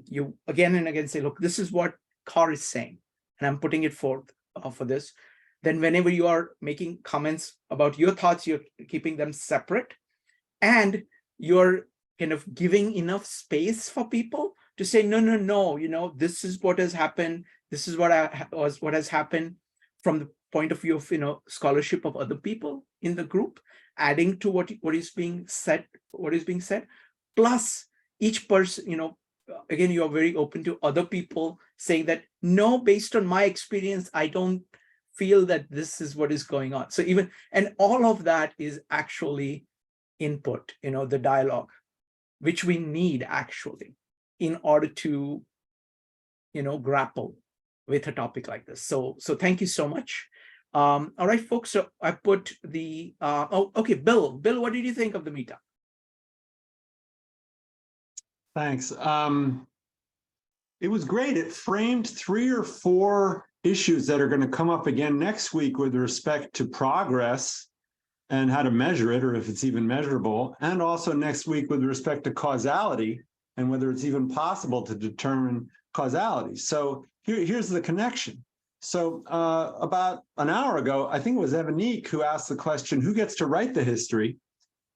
You again and again say, look, this is what Carr is saying, and I'm putting it forth for this. Then whenever you are making comments about your thoughts, you're keeping them separate, and you're kind of giving enough space for people to say, no, this is what has happened. This is what has happened from the point of view of, scholarship of other people in the group, adding to what is being said, plus each person, again, you are very open to other people saying that, no, based on my experience, I don't feel that this is what is going on. So and all of that is actually input, the dialogue, which we need actually in order to, grapple with a topic like this. So thank you so much. All right, folks, so I put the, okay, Bill, what did you think of the meetup? Thanks. It was great. It framed 3 or 4 issues that are going to come up again next week with respect to progress and how to measure it, or if it's even measurable, and also next week with respect to causality and whether it's even possible to determine causality. So here's the connection. So about an hour ago, I think it was Evanique who asked the question, who gets to write the history?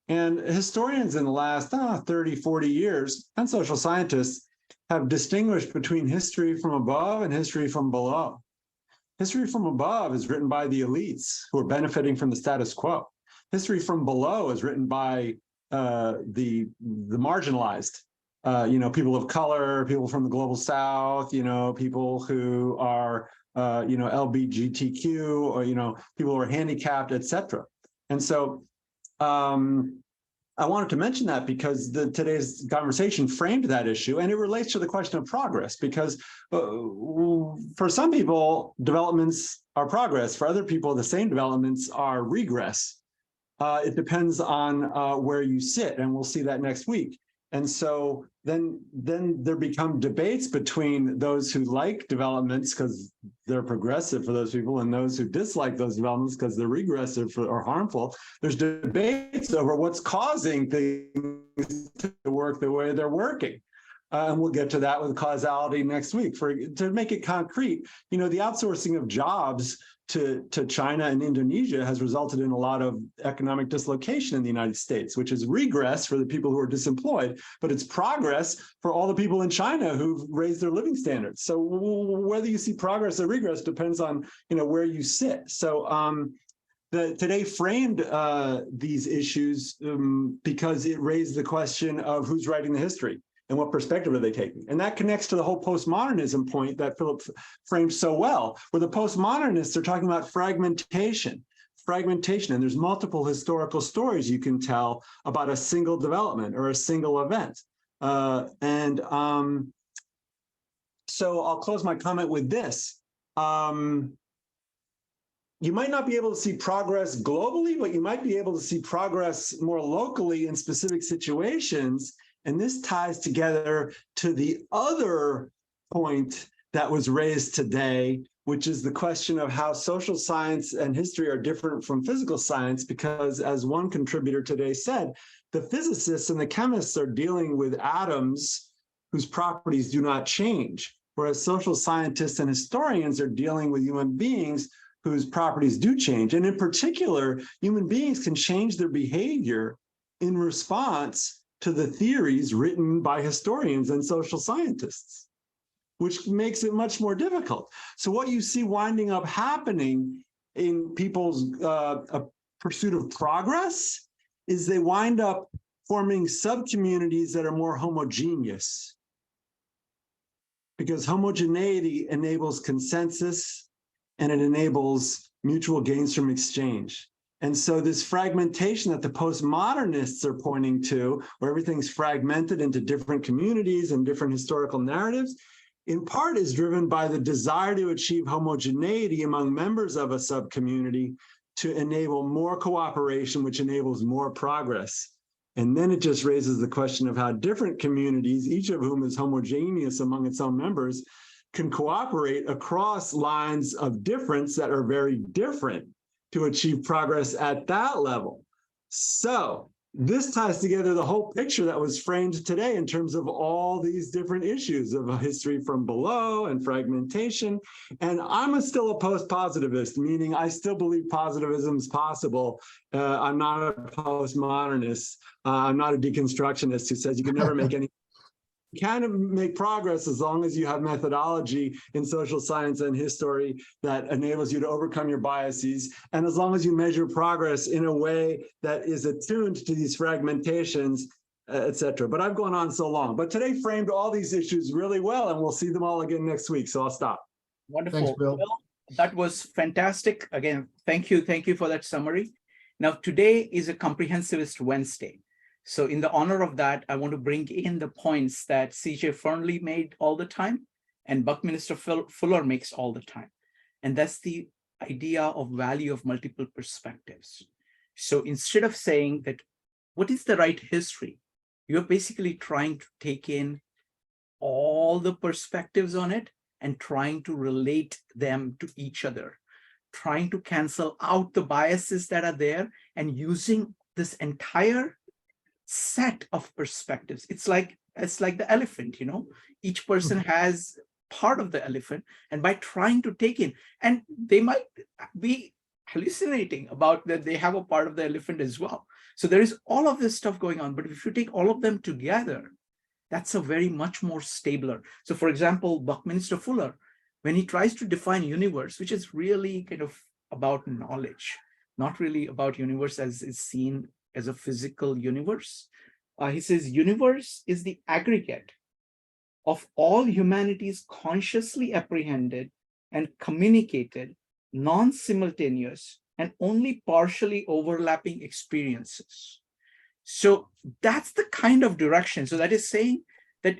And historians in the last 30, 40 years, and social scientists, have distinguished between history from above and history from below. History from above is written by the elites who are benefiting from the status quo. history from below is written by the marginalized, people of color, people from the global South, people who are, LGBTQ, or, people who are handicapped, etc. And so I wanted to mention that because today's conversation framed that issue, and it relates to the question of progress, because for some people, developments are progress. For other people, the same developments are regress. It depends on where you sit, and we'll see that next week. And so then there become debates between those who like developments because they're progressive for those people, and those who dislike those developments because they're regressive or harmful. There's debates over what's causing things to work the way they're working. And we'll get to that with causality next week. To make it concrete, the outsourcing of jobs to China and Indonesia has resulted in a lot of economic dislocation in the United States, which is regress for the people who are disemployed, but it's progress for all the people in China who've raised their living standards. So whether you see progress or regress depends on where you sit. So today framed these issues because it raised the question of who's writing the history and what perspective are they taking? And that connects to the whole postmodernism point that Philip framed so well, where the postmodernists are talking about fragmentation, and there's multiple historical stories you can tell about a single development or a single event. So I'll close my comment with this. You might not be able to see progress globally, but you might be able to see progress more locally in specific situations. And this ties together to the other point that was raised today, which is the question of how social science and history are different from physical science, because as one contributor today said, the physicists and the chemists are dealing with atoms whose properties do not change, whereas social scientists and historians are dealing with human beings whose properties do change. And in particular, human beings can change their behavior in response to the theories written by historians and social scientists, which makes it much more difficult. So what you see winding up happening in people's pursuit of progress is they wind up forming sub-communities that are more homogeneous, because homogeneity enables consensus and it enables mutual gains from exchange. And so this fragmentation that the postmodernists are pointing to, where everything's fragmented into different communities and different historical narratives, in part is driven by the desire to achieve homogeneity among members of a subcommunity to enable more cooperation, which enables more progress. And then it just raises the question of how different communities, each of whom is homogeneous among its own members, can cooperate across lines of difference that are very different to achieve progress at that level. So this ties together the whole picture that was framed today in terms of all these different issues of a history from below and fragmentation. And I'm still a post-positivist, meaning I still believe positivism is possible. I'm not a postmodernist. I'm not a deconstructionist who says you can never make any. You can make progress as long as you have methodology in social science and history that enables you to overcome your biases, and as long as you measure progress in a way that is attuned to these fragmentations, etc. But I've gone on so long. But today framed all these issues really well, and we'll see them all again next week. So I'll stop. Wonderful. Thanks, Bill. That was fantastic. Again, thank you for that summary. Now, today is a Comprehensivist Wednesday. So in the honor of that, I want to bring in the points that C.J. Fernley made all the time and Buckminster Fuller makes all the time. And that's the idea of value of multiple perspectives. So instead of saying that, what is the right history? You're basically trying to take in all the perspectives on it and trying to relate them to each other, trying to cancel out the biases that are there and using this entire set of perspectives. It's like the elephant, each person has part of the elephant, and by trying to take in, and they might be hallucinating about that they have a part of the elephant as well. So there is all of this stuff going on, but if you take all of them together, that's a very much more stabler. So for example, Buckminster Fuller, when he tries to define universe, which is really kind of about knowledge, not really about universe as is seen as a physical universe. He says, universe is the aggregate of all humanity's consciously apprehended and communicated, non-simultaneous, and only partially overlapping experiences. So that's the kind of direction. So that is saying that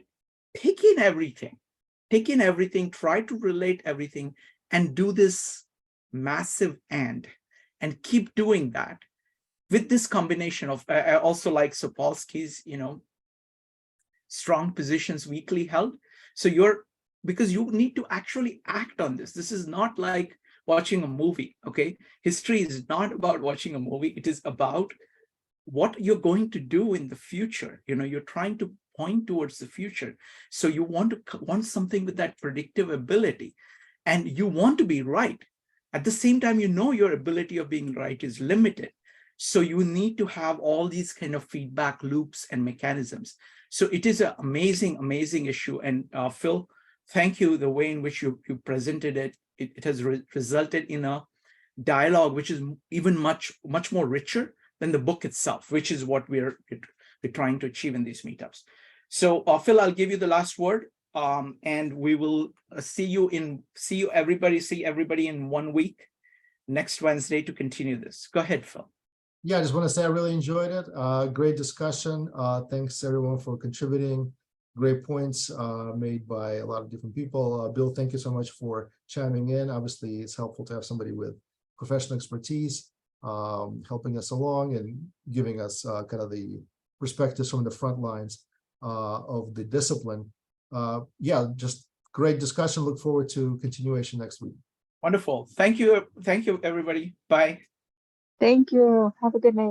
take in everything, try to relate everything, and do this massive and keep doing that with this combination of, I also like Sapolsky's, strong positions weakly held. So because you need to actually act on this. This is not like watching a movie, okay? History is not about watching a movie. It is about what you're going to do in the future. You're trying to point towards the future. So you want something with that predictive ability, and you want to be right. At the same time, your ability of being right is limited. So you need to have all these kind of feedback loops and mechanisms. So it is an amazing, amazing issue. And Phil, thank you. The way in which you presented it, it has resulted in a dialogue which is even much more richer than the book itself, which is what we're trying to achieve in these meetups. So Phil, I'll give you the last word, and we will see everybody in 1 week, next Wednesday, to continue this. Go ahead, Phil. Yeah, I just want to say I really enjoyed it. Great discussion. Thanks everyone for contributing. Great points made by a lot of different people. Bill, thank you so much for chiming in. Obviously, it's helpful to have somebody with professional expertise helping us along and giving us kind of the perspectives from the front lines of the discipline. Yeah, just great discussion. Look forward to continuation next week. Wonderful. Thank you. Thank you, everybody. Bye. Thank you. Have a good night.